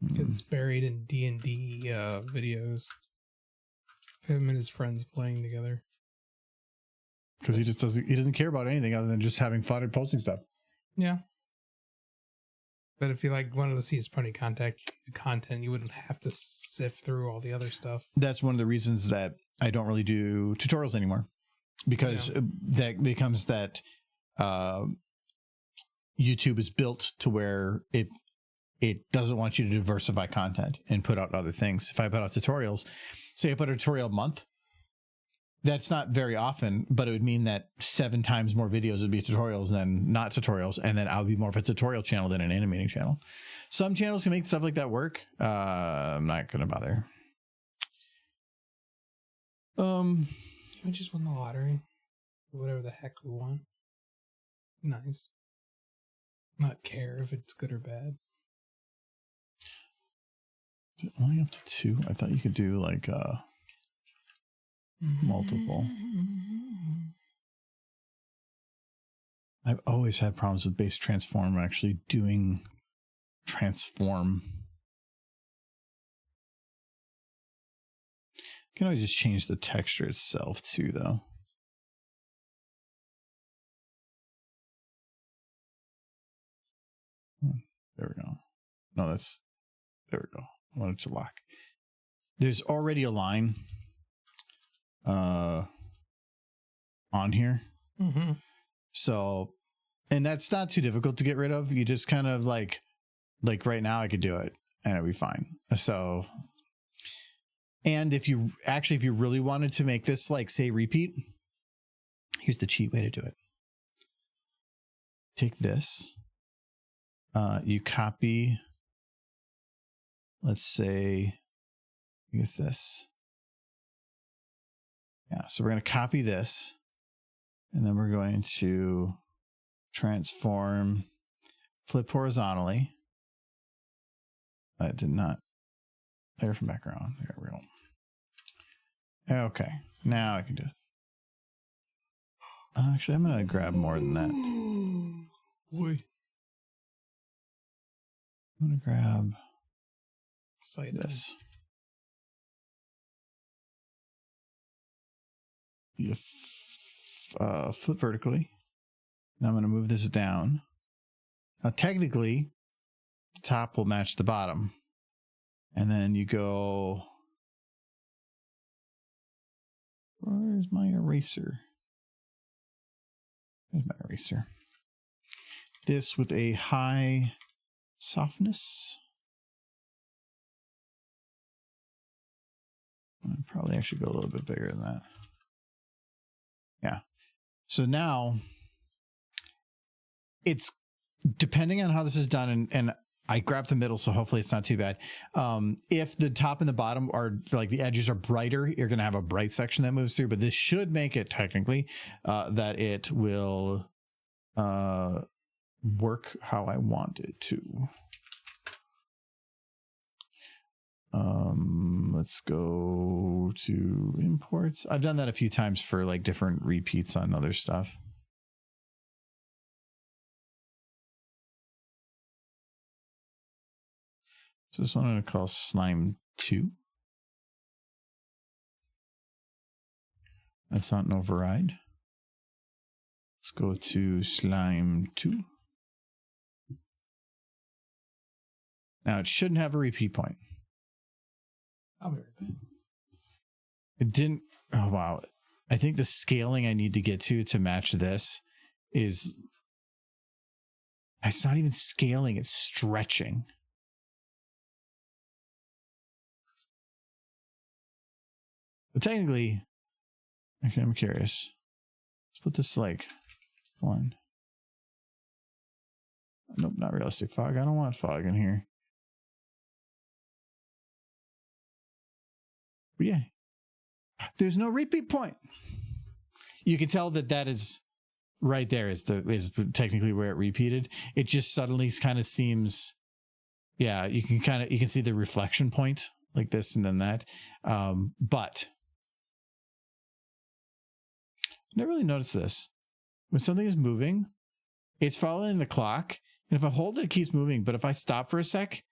because it's buried in D&D videos of him and his friends playing together. Because he doesn't care about anything other than just having fun and posting stuff. Yeah. But if you wanted to see his pony content, you wouldn't have to sift through all the other stuff. That's one of the reasons that I don't really do tutorials anymore, because that becomes that YouTube is built to where it doesn't want you to diversify content and put out other things. If I put out tutorials, say I put a tutorial a month, that's not very often, but it would mean that 7 times more videos would be tutorials than not tutorials, and then I would be more of a tutorial channel than an animating channel. Some channels can make stuff like that work. I'm not going to bother. We just won the lottery. Whatever the heck we want. Nice. Not care if it's good or bad. Is it only up to 2? I thought you could do like multiple. I've always had problems with base transform actually doing transform. You can always just change the texture itself too, though. There we go. No, there we go. I wanted to lock. There's already a line on here. Mm-hmm. So, and that's not too difficult to get rid of. You just kind of like right now I could do it and it'd be fine. So, and if you really wanted to make this like say repeat, here's the cheat way to do it. Take this, you copy, let's say, I guess this. Yeah, so we're going to copy this, and then we're going to transform, flip horizontally. I did not. There from background. There we go. Okay, now I can do it. Actually, I'm going to grab more than that. Boy. I'm going to grab this. You flip vertically. Now I'm going to move this down. Now, technically, the top will match the bottom. And then you go... Where's my eraser? There's my eraser. This with a high softness. I'd probably actually go a little bit bigger than that. Yeah. So now it's depending on how this is done, and I grabbed the middle, so hopefully it's not too bad. If the top and the bottom are like the edges are brighter, you're going to have a bright section that moves through, but this should make it technically that it will work how I want it to. Let's go to imports. I've done that a few times for like different repeats on other stuff. So this one I'm going to call slime 2. That's not an override. Let's go to slime 2. Now it shouldn't have a repeat point. I'll be right back. It didn't. Oh, wow. I think the scaling I need to get to match this is. It's not even scaling, it's stretching. But technically, actually, I'm curious. Let's put this like 1. Nope, not realistic fog. I don't want fog in here. But yeah, there's no repeat point. You can tell that that is right there is technically where it repeated. It just suddenly kind of seems, yeah, you can see the reflection point like this and then that. But I never really noticed this. When something is moving, it's following the clock. And if I hold it, it keeps moving. But if I stop for a sec,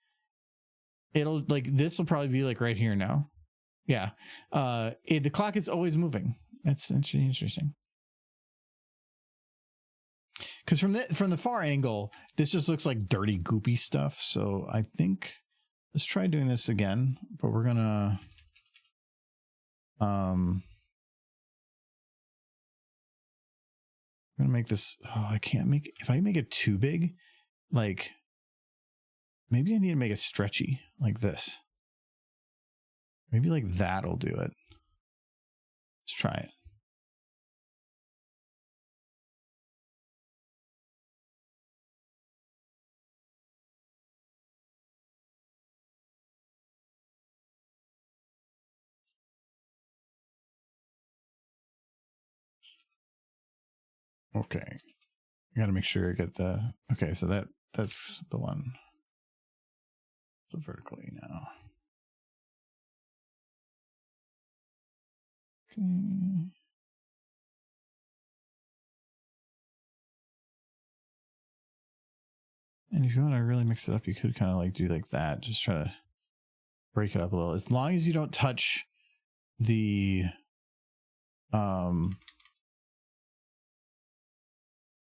it'll like, this will probably be like right here now. Yeah. The clock is always moving. That's interesting. Because from the far angle, this just looks like dirty, goopy stuff. So I think let's try doing this again. But we're gonna make this. Oh, I can't make. If I make it too big, like maybe I need to make it stretchy like this. Maybe like that'll do it. Let's try it. Okay. I gotta make sure I get the, okay, so that's the one. So vertically now. Okay. And if you want to really mix it up, you could kind of like do like that. Just try to break it up a little. As long as you don't touch the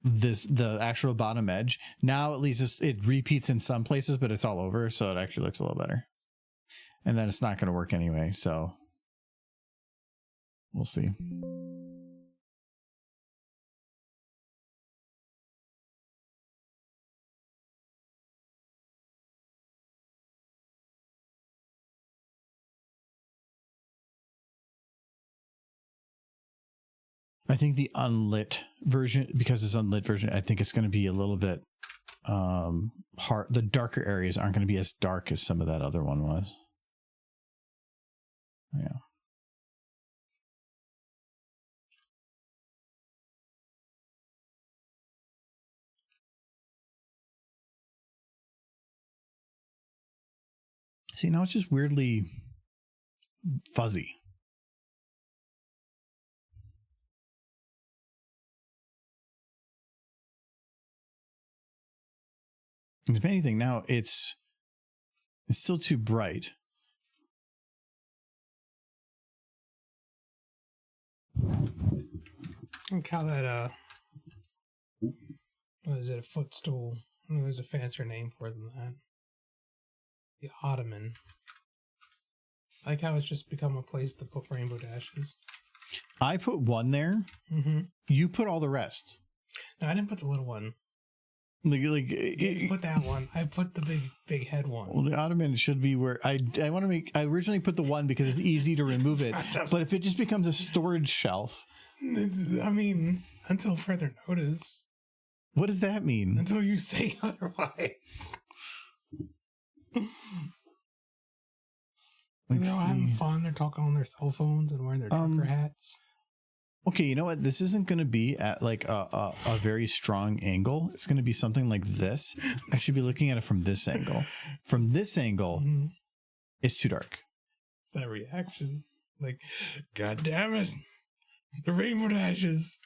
the actual bottom edge. Now at least it repeats in some places, but it's all over, so it actually looks a little better. And then it's not going to work anyway, so we'll see. I think the unlit version, because it's unlit version, I think it's going to be a little bit hard. The darker areas aren't going to be as dark as some of that other one was. Yeah. See, now it's just weirdly fuzzy. And if anything, now it's still too bright. Look how that what is it, a footstool? Oh, there's a fancier name for it than that. The ottoman. I like how it's just become a place to put rainbow dashes. I put one there. Mm-hmm. You put all the rest. No, I didn't put the little one. Like put that one. I put the big head one. Well, the ottoman should be where I want to make. I originally put the one because it's easy to remove it. But if it just becomes a storage shelf, I mean, until further notice. What does that mean? Until you say otherwise. They're all having fun. They're talking on their cell phones and wearing their trucker hats. Okay, you know what? This isn't going to be at like a very strong angle. It's going to be something like this. I should be looking at it from this angle. From this angle, it's too dark. It's that reaction. Like, God damn it. The rainbow dashes.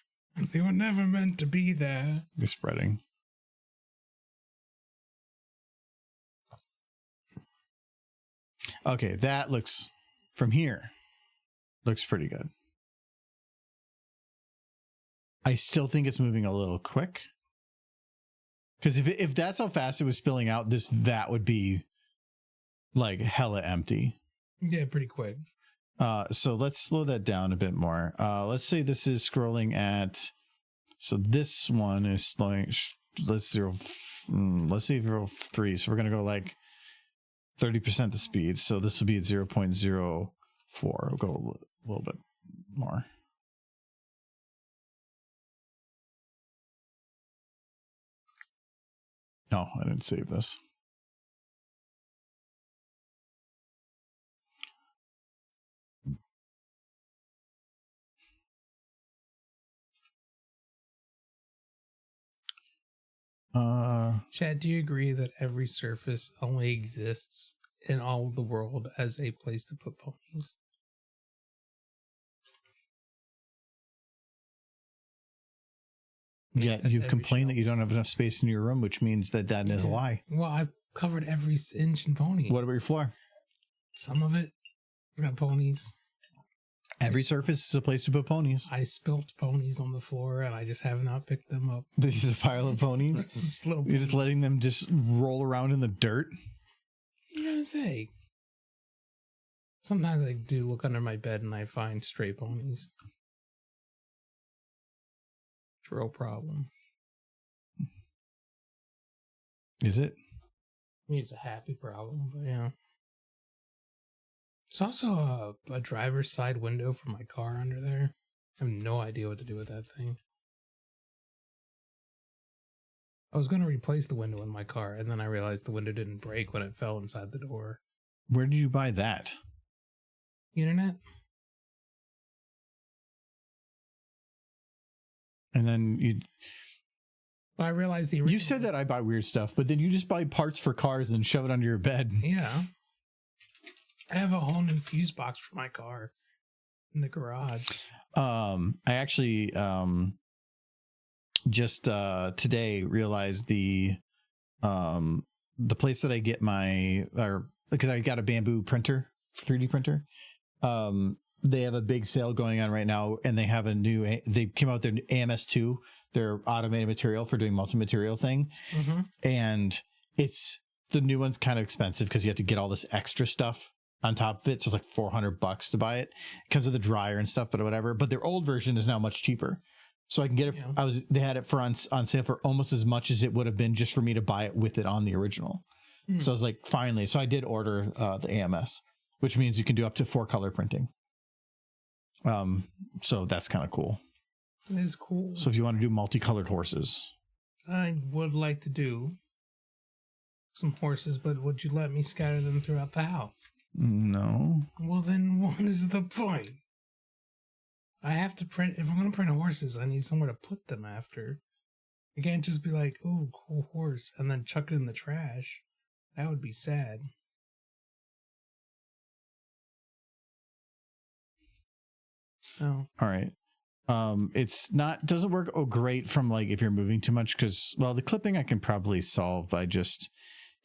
They were never meant to be there. They're spreading. Okay, that looks, from here, looks pretty good. I still think it's moving a little quick. Because if that's how fast it was spilling out, this vat would be like hella empty. Yeah, pretty quick. So let's slow that down a bit more. Let's say this is scrolling at, so this one is slowing, let's say 0.3. So we're going to go like 30% the speed. So this will be at 0.04. We'll go a little bit more. No, I didn't save this. Chad, do you agree that every surface only exists in all of the world as a place to put ponies. Yeah, you've Every complained shelf. that you don't have enough space in your room, which means that is a lie. Well, I've covered every inch in pony. What about your floor? Some of it got ponies. Every surface is a place to put ponies. I spilt ponies on the floor, and I just have not picked them up. This is a pile of ponies. Just little You're just letting them just roll around in the dirt. What are you gonna say? Sometimes I do look under my bed and I find stray ponies. It's a real problem. Is it? I mean, it's a happy problem, but yeah. There's also a driver's side window for my car under there. I have no idea what to do with that thing. I was going to replace the window in my car, and then I realized the window didn't break when it fell inside the door. Where did you buy that? Internet? And then Well, I realized the original... You said that I buy weird stuff, but then you just buy parts for cars and shove it under your bed. Yeah. I have a whole new fuse box for my car in the garage. I actually just today realized the place that I get because I got a bamboo printer, 3D printer. They have a big sale going on right now, and they have they came out with their AMS2, their automated material for doing multi-material thing. Mm-hmm. And the new one's kind of expensive because you have to get all this extra stuff on top of it. So it's like $400 to buy it. It comes with a dryer and stuff, but whatever. But their old version is now much cheaper. So I can get it. Yeah. They had it on sale for almost as much as it would have been just for me to buy it with it on the original. Mm. So I was like, finally. So I did order the AMS, which means you can do up to 4 color printing. So that's kind of cool. It is cool. So if you want to do multicolored horses, I would like to do some horses, but would you let me scatter them throughout the house? No. Well, then what is the point? I have to print, if I'm going to print horses, I need somewhere to put them after. I can't just be like, oh, cool horse, and then chuck it in the trash. That would be sad. Oh. All right. Doesn't work great from like if you're moving too much because, well, the clipping I can probably solve by just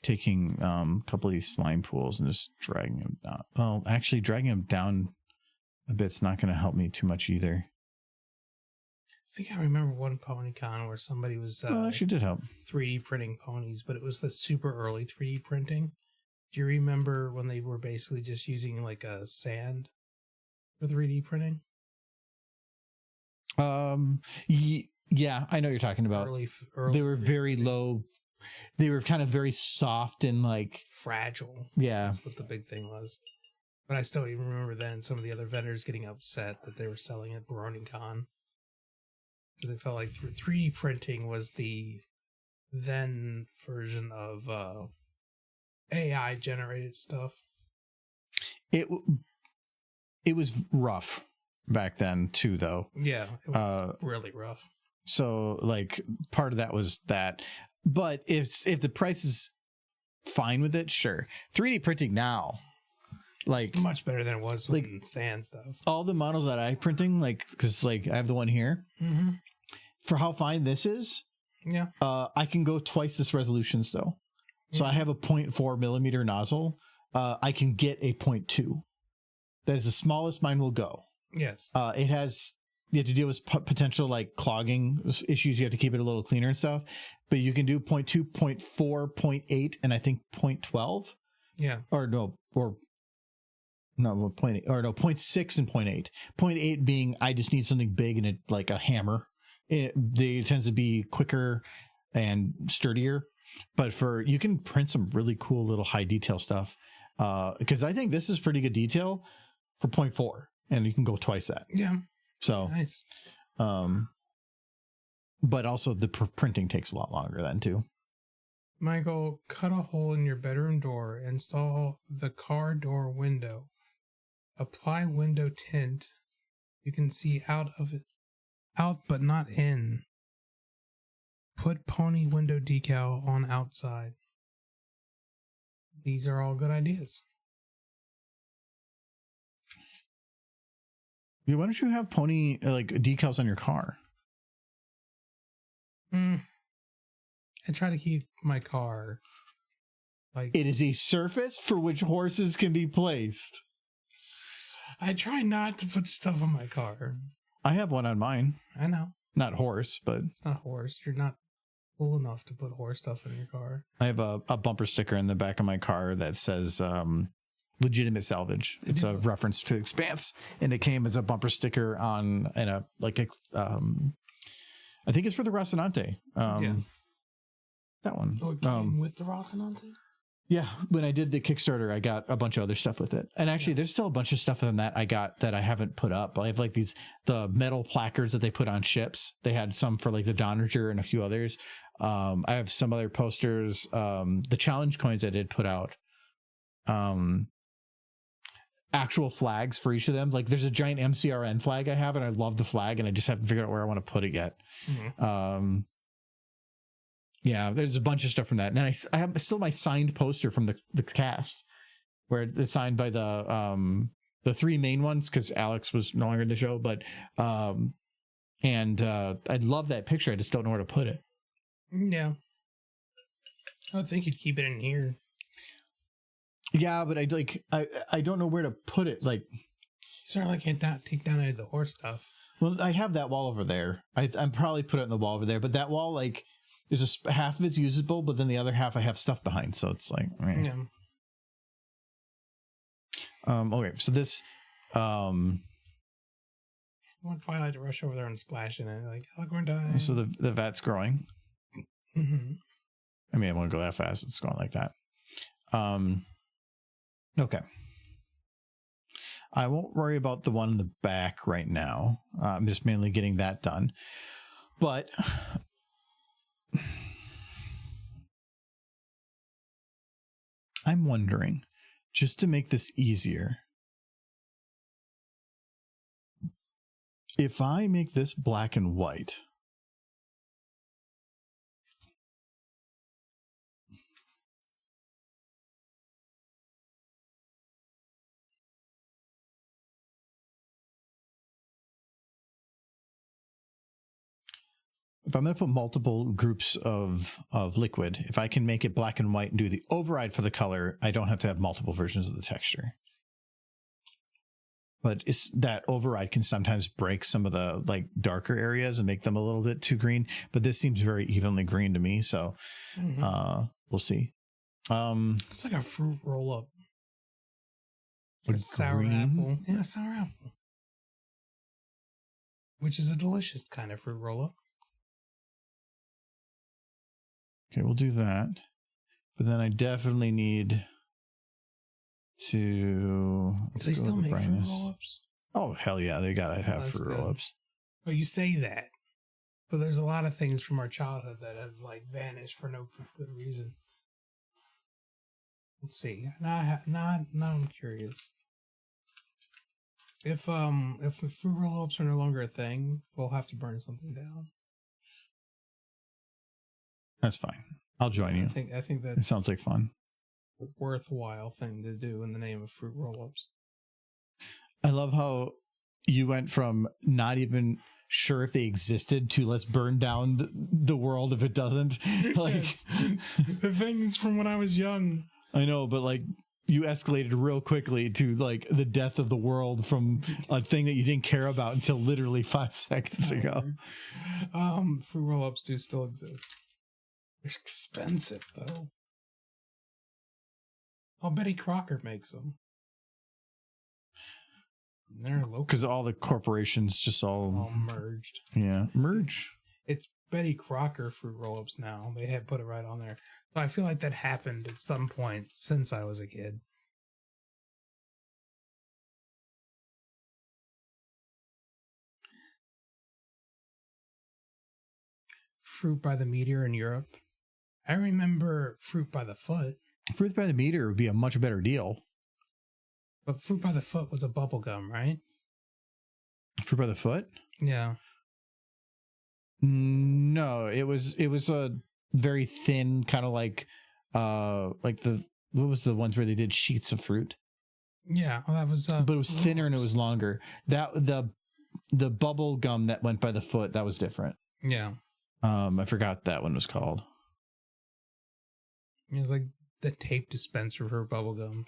taking a couple of these slime pools and just dragging them down. Well, actually dragging them down a bit's not going to help me too much either. I think I remember one PonyCon where somebody was well, actually did help 3D printing ponies, but it was the super early 3D printing. Do you remember when they were basically just using like a sand for 3D printing? Yeah, I know what you're talking about. Early they were very low. They were kind of very soft and like fragile. Yeah, that's what the big thing was. But I still even remember then some of the other vendors getting upset that they were selling at BronyCon because it felt like 3D printing was the then version of AI generated stuff. It was rough back then too, though. Yeah, it was really rough. So like part of that was that, but if the price is fine with it, sure. 3D printing now, like it's much better than it was with like, sand stuff. All the models that I'm printing, like because like I have the one here, mm-hmm. for how fine this is. Yeah, I can go twice this resolution still. So I have a 0.4 millimeter nozzle. I can get a 0.2. That is the smallest mine will go. Yes. You have to deal with potential like clogging issues. You have to keep it a little cleaner and stuff, but you can do 0.2, 0.4, 0.8, and I think 0.12. Yeah. Or no, 0.8 or no, 0.6 and 0.8. 0.8 being I just need something big and it like a hammer. They tends to be quicker and sturdier, but you can print some really cool little high detail stuff. Because I think this is pretty good detail for 0.4. And you can go twice that. Yeah. So nice. But also the printing takes a lot longer then too. Michael, cut a hole in your bedroom door, install the car door window, apply window tint. You can see out but not in. Put pony window decal on outside. these are all good ideas. Yeah, why don't you have pony like decals on your car? I try to keep my car like It is a surface for which horses can be placed. I try not to put stuff on my car. I have one on mine. I know. Not horse, but It's not horse. You're not cool enough to put horse stuff in your car. I have a bumper sticker in the back of my car that says legitimate salvage. It's a reference to Expanse, and it came as a bumper sticker on and a like I think it's for the Rocinante. Yeah. That one. Oh, it came with the Rocinante? Yeah, when I did the Kickstarter, I got a bunch of other stuff with it. And actually, there's still a bunch of stuff on that I got that I haven't put up. I have like the metal placards that they put on ships. They had some for like the Donnerger and a few others. I have some other posters. The challenge coins I did put out. Actual flags for each of them. Like there's a giant MCRN flag I have, and I love the flag, and I just haven't figured out where I want to put it yet. Mm-hmm. Yeah, there's a bunch of stuff from that. And I have still my signed poster from the cast, where it's signed by the three main ones, because Alex was no longer in the show. But I love that picture. I just don't know where to put it. Yeah. I would think you'd keep it in here. Yeah, but I don't know where to put it. Like, Certainly can't take down any of the horse stuff. Well, I have that wall over there. I'm probably put it on the wall over there, but that wall, like, there's half of it's usable, but then the other half I have stuff behind, so it's like, Yeah. Okay, so this, I want Twilight to rush over there and splash in it, like, look, we're dying. so the vat's growing. Mm-hmm. I mean, I won't go that fast. It's going like that. Okay. I won't worry about the one in the back right now. I'm just mainly getting that done. But I'm wondering, just to make this easier, if I make this black and white, if I'm going to put multiple groups of liquid, if I can make it black and white and do the override for the color, I don't have to have multiple versions of the texture. But it's that override can sometimes break some of the like darker areas and make them a little bit too green. But this seems very evenly green to me, so we'll see. It's like a fruit roll up. With sour green? apple. Yeah, sour apple. Which is a delicious kind of fruit roll up. Okay, we'll do that. But then I definitely need to... Do they still make fruit roll-ups? Oh, hell yeah. They gotta have fruit good. roll-ups. Well, you say that. But there's a lot of things from our childhood that have, like, vanished for no good reason. Let's see. Now I'm curious. If the fruit roll-ups are no longer a thing, we'll have to burn something down. That's fine. I'll join you. I think that It sounds like fun. a worthwhile thing to do in the name of fruit roll-ups. I love how you went from not even sure if they existed to let's burn down the world if it doesn't. Like the things from when I was young. I know, but like you escalated real quickly to like the death of the world from a thing that you didn't care about until literally 5 seconds ago. Fruit roll-ups do still exist. They're expensive, though. Oh, Betty Crocker makes them. And they're local. Because all the corporations just all merged. Yeah, merge. It's Betty Crocker fruit roll-ups now. They had put it right on there. So I feel like that happened at some point since I was a kid. Fruit by the meter in Europe. I remember Fruit by the Foot. Fruit by the meter would be a much better deal. But Fruit by the Foot was a bubble gum, right? Fruit by the Foot? Yeah. No, it was a very thin kind of like the What was the ones where they did sheets of fruit? Yeah, well, that was. But it was thinner and it was longer. That the bubble gum that went by the foot, that was different. Yeah. I forgot that one was called. It was like the tape dispenser for bubblegum.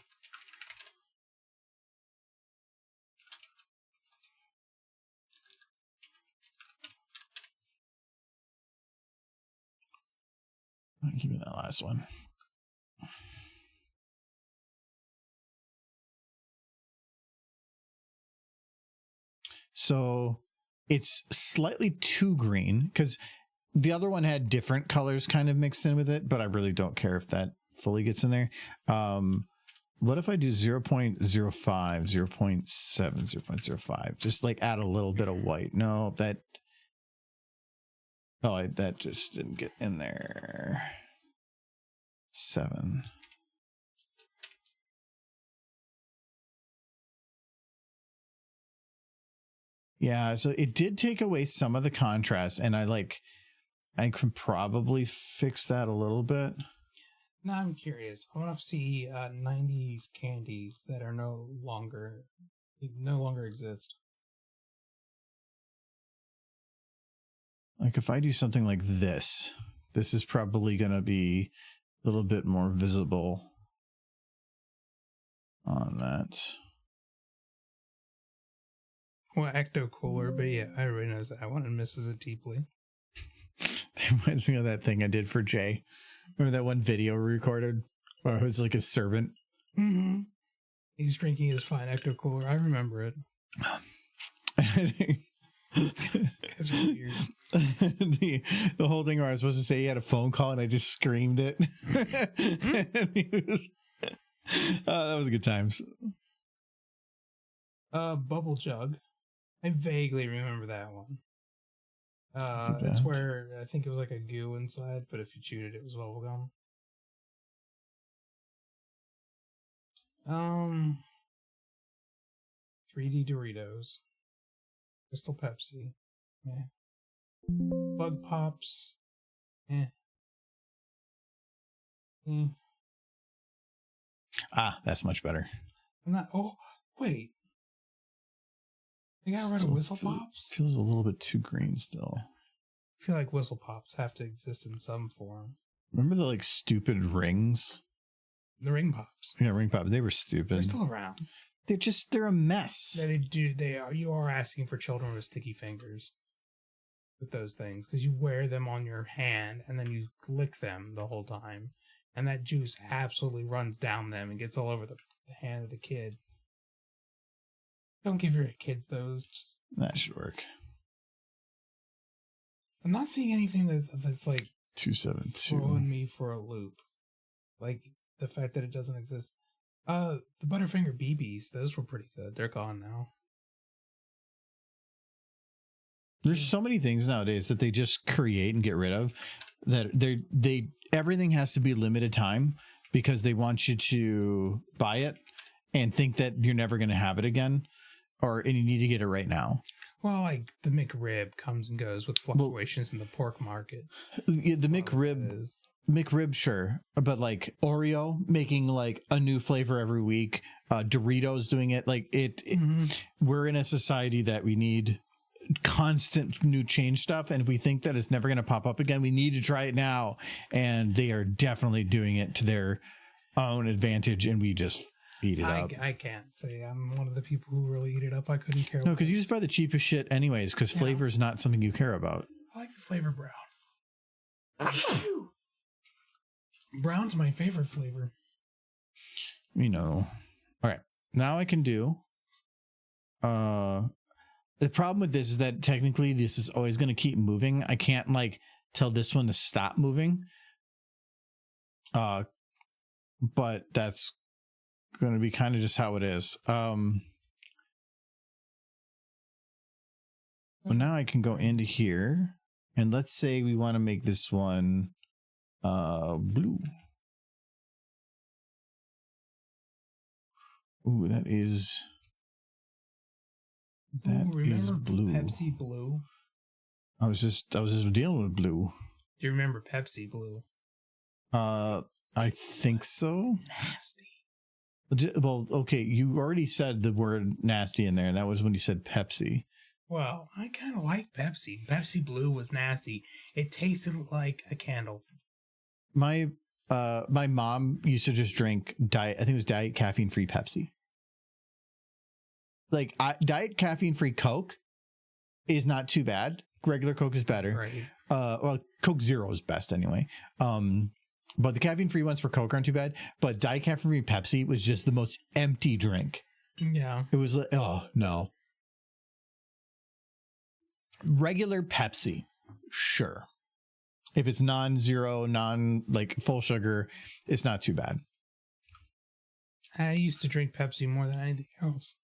Give me that last one. So it's slightly too green because the other one had different colors kind of mixed in with it, but I really don't care if that fully gets in there. What if I do 0.05, 0.7, 0.05? Just like add a little bit of white. No, that... Oh, that just didn't get in there. 7. Yeah, so it did take away some of the contrast, and I can probably fix that a little bit. Now I'm curious. I want to see 90s candies that are no longer exist. Like if I do something like this is probably going to be a little bit more visible on that. Well, Ecto Cooler, but yeah, everybody knows that one and misses it deeply. It reminds me of that thing I did for Jay. Remember that one video we recorded where I was like a servant? Mm-hmm. He's drinking his fine Ecto Cooler. I remember it. That's weird. the whole thing where I was supposed to say he had a phone call and I just screamed it. That was good times. Bubble Jug. I vaguely remember that one. That's where I think it was like a goo inside, but if you chewed it, it was bubblegum. 3D Doritos. Crystal Pepsi. Yeah. Bug Pops. Eh. Ah, that's much better. I'm not. Oh, wait. They got rid of Whistle Pops? Feels a little bit too green still. I feel like Whistle Pops have to exist in some form. Remember the like stupid rings? The Ring Pops. Yeah, Ring Pops. They were stupid. They're still around. They're a mess. Yeah, they are. You are asking for children with sticky fingers with those things because you wear them on your hand and then you lick them the whole time, and that juice absolutely runs down them and gets all over the hand of the kid. Don't give your kids those. Just, that should work. I'm not seeing anything that's like 272 throwing me for a loop, like the fact that it doesn't exist. The Butterfinger BBs, those were pretty good. They're gone now. There's so many things nowadays that they just create and get rid of that they everything has to be limited time because they want you to buy it and think that you're never going to have it again, and you need to get it right now. Well, like the McRib comes and goes with fluctuations in the pork market. Yeah, the McRib, sure, but like Oreo making like a new flavor every week, Doritos doing it, like it we're in a society that we need constant new change stuff, and if we think that it's never going to pop up again, we need to try it now, and they are definitely doing it to their own advantage, and we just eat it up. I can't say I'm one of the people who really eat it up. I couldn't care. No, because you just buy the cheapest shit anyways, because flavor is not something you care about. I like the flavor brown. Brown's my favorite flavor. You know. All right. Now I can do. The problem with this is that technically this is always going to keep moving. I can't like tell this one to stop moving. But that's going to be kind of just how it is. Well, now I can go into here and let's say we want to make this one blue. Ooh, that is blue. Pepsi Blue? I was just dealing with blue. Do you remember Pepsi Blue? I think so. Nasty. Well, okay, you already said the word nasty in there, and that was when you said Pepsi. Well, I kind of like Pepsi. Pepsi Blue was nasty. It tasted like a candle. My mom used to just drink diet. I think it was diet caffeine-free Pepsi. Like diet caffeine-free Coke is not too bad. Regular Coke is better. Right. Well, Coke Zero is best anyway. But the caffeine-free ones for Coke aren't too bad. But diet caffeine-free Pepsi was just the most empty drink. Yeah. It was like, oh no. Regular Pepsi, sure. If it's non-zero, like full sugar, it's not too bad. I used to drink Pepsi more than anything else.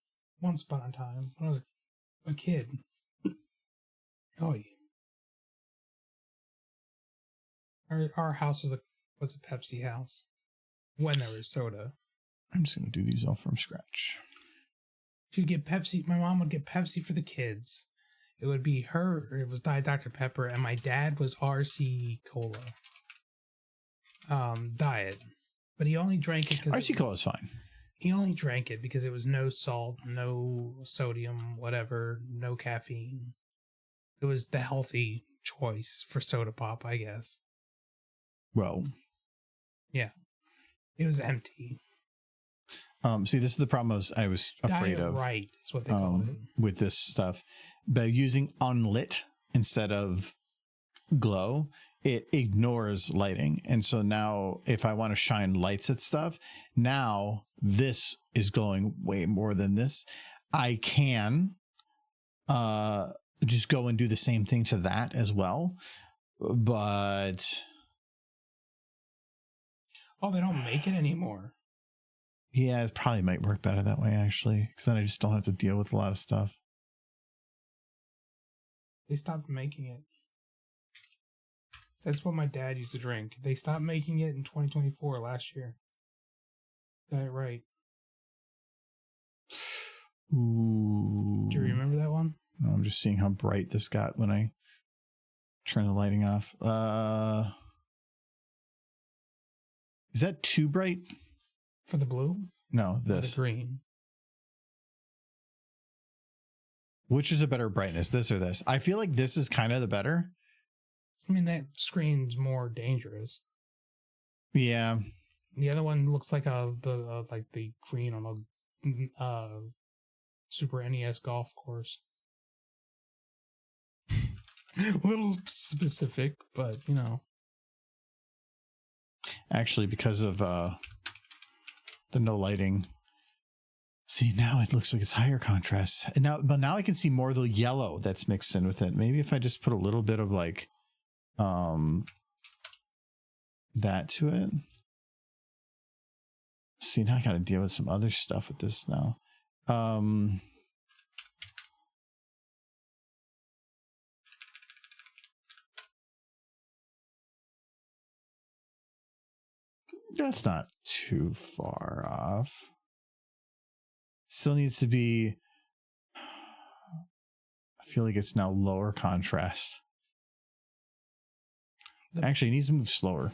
Once upon a time, when I was a kid. Oh yeah. Our house was a Pepsi house when there was soda. I'm just gonna do these all from scratch. She'd get Pepsi. My mom would get Pepsi for the kids. It would be her. It was Diet Dr. Pepper, and my dad was RC Cola. Diet, but he only drank it because RC Cola is fine. He only drank it because it was no salt, no sodium, whatever, no caffeine. It was the healthy choice for soda pop, I guess. Well, yeah, it was empty. See, this is the problem I was afraid Diet of. Right is what they call it. With this stuff. By using unlit instead of glow, it ignores lighting. And so now if I want to shine lights at stuff, now this is glowing way more than this. I can just go and do the same thing to that as well. But oh, they don't make it anymore. Yeah, it probably might work better that way, actually, because then I just don't have to deal with a lot of stuff. They stopped making it. That's what my dad used to drink. They stopped making it in 2024, last year. Diet Right. Ooh. Do you remember that one? No, I'm just seeing how bright this got when I turn the lighting off. Is that too bright? For the blue? No, Or this. the green. Which is a better brightness, this or this? I feel like this is kind of the better. I mean, that screen's more dangerous. Yeah. The other one looks like the green on a Super NES golf course. A little specific, but you know. Actually, because of the no lighting. See, now it looks like it's higher contrast. And now I can see more of the yellow that's mixed in with it. Maybe if I just put a little bit of like that to it. See, now I got to deal with some other stuff with this now. That's not too far off. Still needs to be, I feel like it's now lower contrast. Actually, it needs to move slower.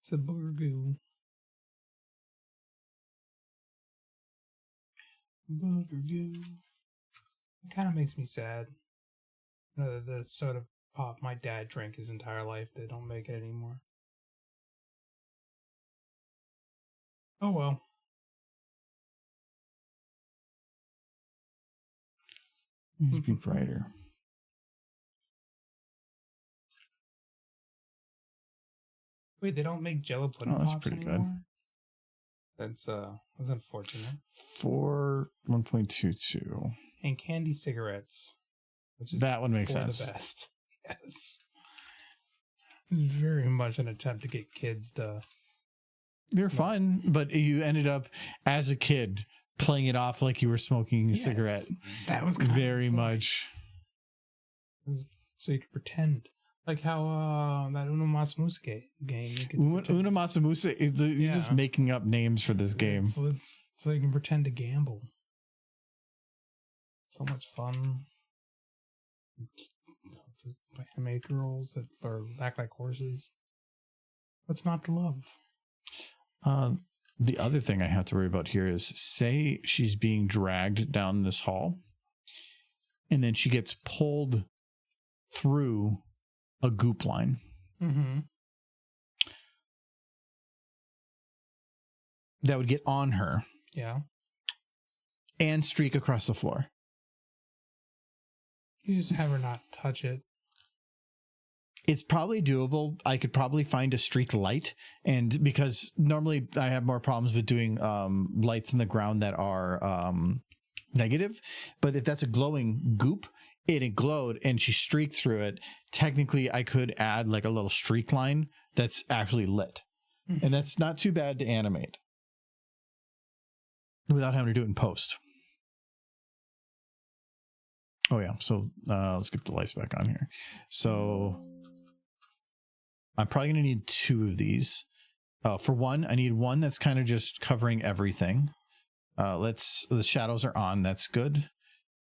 It's the booger goo. Booger goo. It kind of makes me sad. You know, the soda pop my dad drank his entire life, they don't make it anymore. Oh well. Needs to be brighter. Wait, they don't make Jello pudding that's pops pretty anymore? That's unfortunate. 1.22. And candy cigarettes, which is That one makes for sense. the best. Yes. Very much an attempt to get kids to. They're fun, but you ended up as a kid playing it off like you were smoking a cigarette. That was very much. So you could pretend. Like how that Uno Mas Musica game. Una Masamusa, you're just making up names for this game. It's so you can pretend to gamble. So much fun. Animate girls that act like horses. What's not to love? The other thing I have to worry about here is, say she's being dragged down this hall, and then she gets pulled through a goop line. Mm-hmm. That would get on her. Yeah. And streak across the floor. You just have her not touch it. It's probably doable. I could probably find a streak light, and because normally I have more problems with doing lights in the ground that are negative, but if that's a glowing goop, it glowed and she streaked through it, technically I could add like a little streak line that's actually lit. And that's not too bad to animate without having to do it in post. Oh yeah, so let's get the lights back on here. So I'm probably going to need 2 of these. For one, I need one that's kind of just covering everything. The shadows are on. That's good.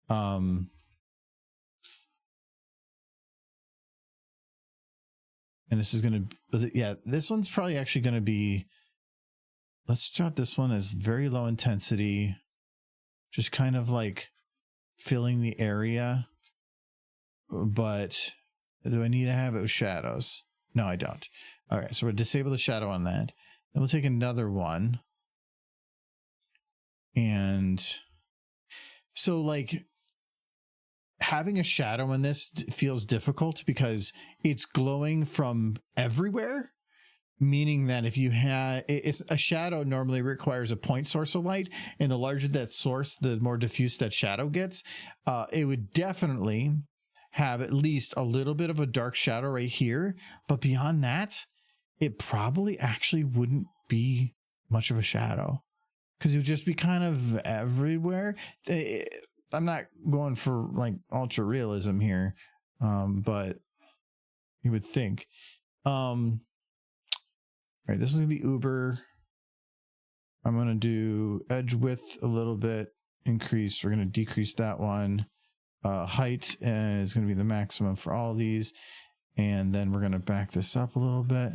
And this is going to, yeah, this one's probably actually going to be, let's drop this one as very low intensity. Just kind of like filling the area. But do I need to have it with shadows? No, I don't. All right, so we'll disable the shadow on that. Then we'll take another one. And so like having a shadow in this feels difficult because it's glowing from everywhere, meaning that if you had, it's a shadow normally requires a point source of light, and the larger that source, the more diffuse that shadow gets. It would definitely have at least a little bit of a dark shadow right here, but beyond that, it probably actually wouldn't be much of a shadow because it would just be kind of everywhere. I'm not going for like ultra realism here, but you would think. All right, this is gonna be Uber. I'm gonna do edge width a little bit, increase. We're gonna decrease that one. Height is gonna be the maximum for all these, and then we're gonna back this up a little bit.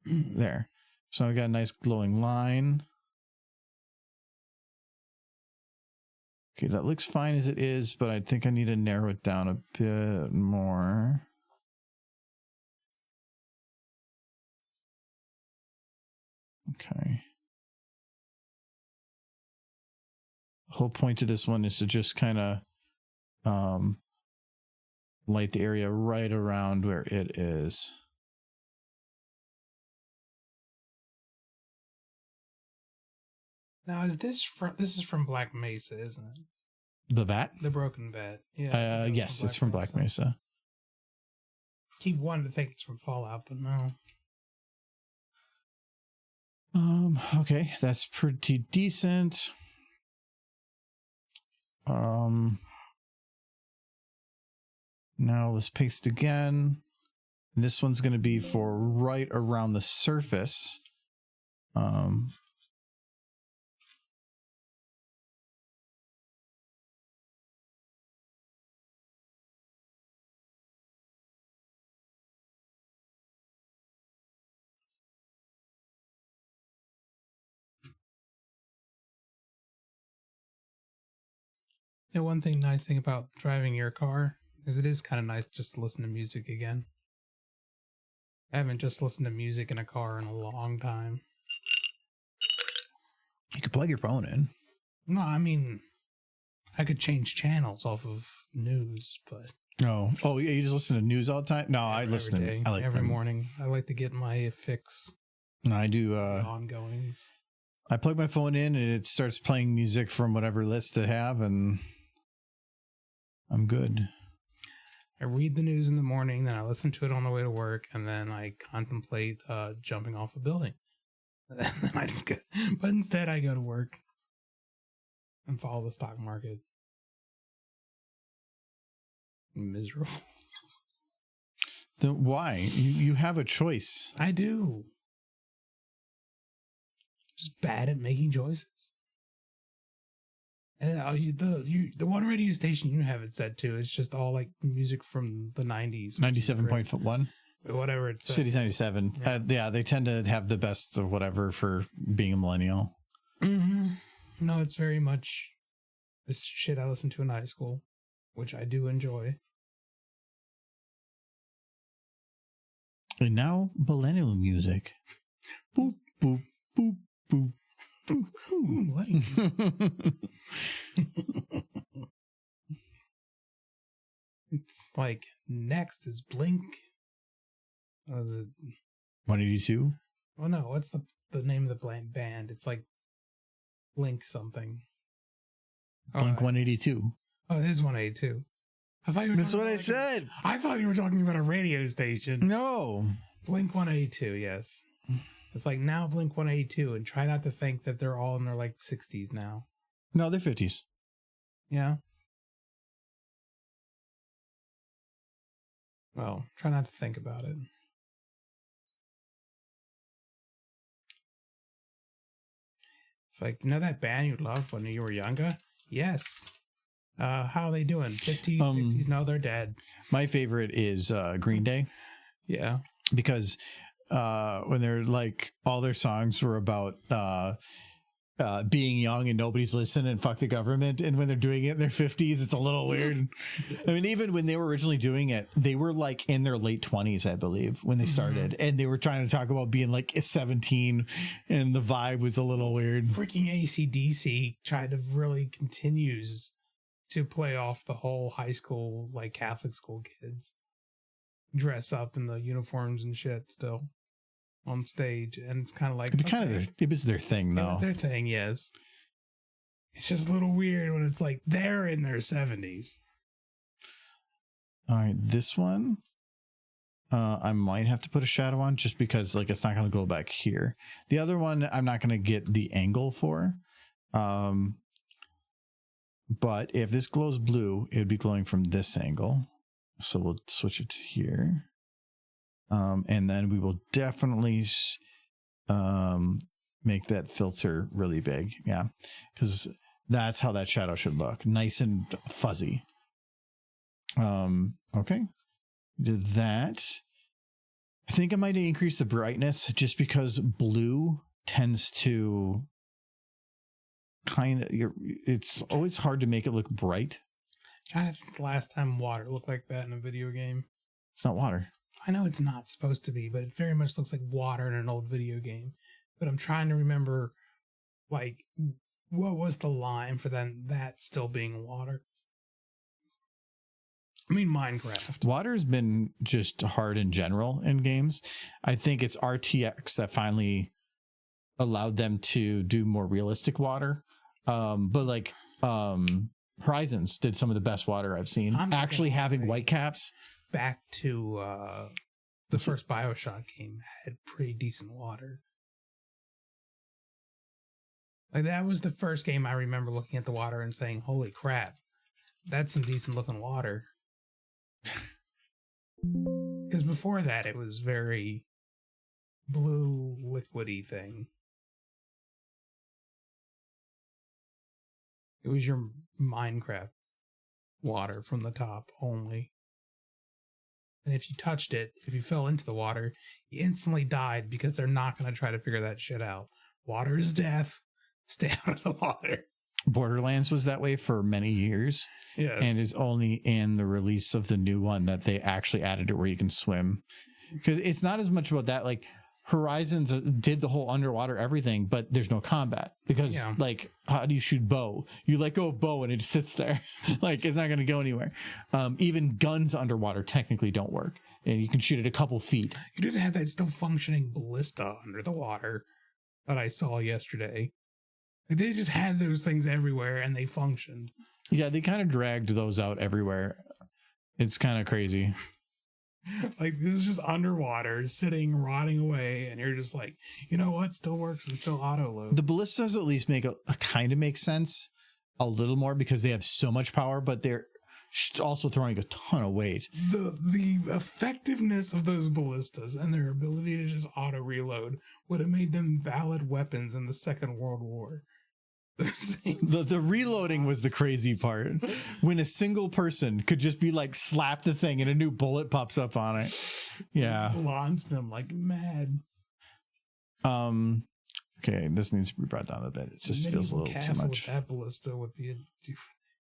There. So we got a nice glowing line. Okay, that looks fine as it is, but I think I need to narrow it down a bit more. Okay. The whole point of this one is to just kind of light the area right around where it is. Now, is this this is from Black Mesa, isn't it? The vat? The broken bed. Yeah. Yes, it's from Black Mesa. Keep wanting to think it's from Fallout, but no. Okay, that's pretty decent. Now let's paste again. This one's going to be for right around the surface. Yeah, one nice thing about driving your car is it is kind of nice just to listen to music again. I haven't just listened to music in a car in a long time. You could plug your phone in. No, I mean, I could change channels off of news, but... Oh, yeah, you just listen to news all the time? No, I listen every day, to... I like every them. morning. I like to get my fix. No, I do... ongoings. I plug my phone in and it starts playing music from whatever list I have, and I'm good. I read the news in the morning, then I listen to it on the way to work, and then I contemplate jumping off a building. But instead, I go to work and follow the stock market. Miserable. Then why? You have a choice. I do. Just bad at making choices. And the one radio station you have it set to is just all like music from the 90s. 97.1. Whatever it's City's 97. Yeah, they tend to have the best of whatever for being a millennial. Mm-hmm. No, it's very much this shit I listened to in high school, which I do enjoy. And now, millennial music. Boop, boop, boop, boop, boop, boop. It's like next is Blink. What is it? 182? Oh no, what's the name of the band? It's like Blink something. Blink 182. Oh, it is 182. I thought you were That's what I said. I thought you were talking about a radio station. No. Blink 182, yes. It's like now Blink 182, and try not to think that they're all in their like 60s now. No, they're 50s. Yeah. Well, try not to think about it. It's like, you know that band you loved when you were younger? Yes. How are they doing? 50s, 60s? No, they're dead. My favorite is Green Day. Yeah. Because when they're like, all their songs were about being young and nobody's listening and fuck the government. And when they're doing it in their 50s, it's a little weird. I mean, even when they were originally doing it, they were like in their late 20s, I believe, when they started. And they were trying to talk about being like 17, and the vibe was a little weird. Freaking AC/DC tried to really continues to play off the whole high school, like Catholic school kids. Dress up in the uniforms and shit still on stage, and it's kind of like It was their thing, though. It was their thing, yes. It's just a little weird when it's like they're in their 70s. All right, this one, I might have to put a shadow on just because, like, it's not going to go back here. The other one, I'm not going to get the angle for. But if this glows blue, it would be glowing from this angle. So we'll switch it to here. And then we will definitely make that filter really big. Yeah, because that's how that shadow should look. Nice and fuzzy. Okay. Did that. I think I might increase the brightness just because blue tends to it's always hard to make it look bright. I think the last time water looked like that in a video game. It's not water. I know it's not supposed to be, but it very much looks like water in an old video game. But I'm trying to remember, like, what was the line for that still being water? I mean, Minecraft. Water's been just hard in general in games. I think it's RTX that finally allowed them to do more realistic water. But like Horizons did some of the best water I've seen. Actually having white caps. Back to the first BioShock game had pretty decent water. Like, that was the first game I remember looking at the water and saying, holy crap, that's some decent looking water. Because before that, it was very blue, liquidy thing. It was your Minecraft water from the top only. And if you touched it, if you fell into the water, you instantly died because they're not going to try to figure that shit out. Water is death. Stay out of the water. Borderlands was that way for many years. Yes. And it's only in the release of the new one that they actually added it where you can swim. Because it's not as much about that. Like, Horizons did the whole underwater everything, but there's no combat. Because, like, how do you shoot bow? You let go of bow and it just sits there. Like, it's not going to go anywhere. Even guns underwater technically don't work. And you can shoot it a couple feet. You didn't have that still functioning ballista under the water that I saw yesterday. They just had those things everywhere and they functioned. Yeah, they kind of dragged those out everywhere. It's kind of crazy. Like, this is just underwater, sitting, rotting away, and you're just like, you know what? Still works and still auto load. The ballistas at least make a kind of make sense a little more because they have so much power, but they're also throwing a ton of weight. The effectiveness of those ballistas and their ability to just auto reload would have made them valid weapons in the Second World War. The reloading was the crazy part. When a single person could just be like slap the thing and a new bullet pops up on it. Yeah. Launch them like mad. Okay, this needs to be brought down a bit. It just feels a little too much. With that ballista would be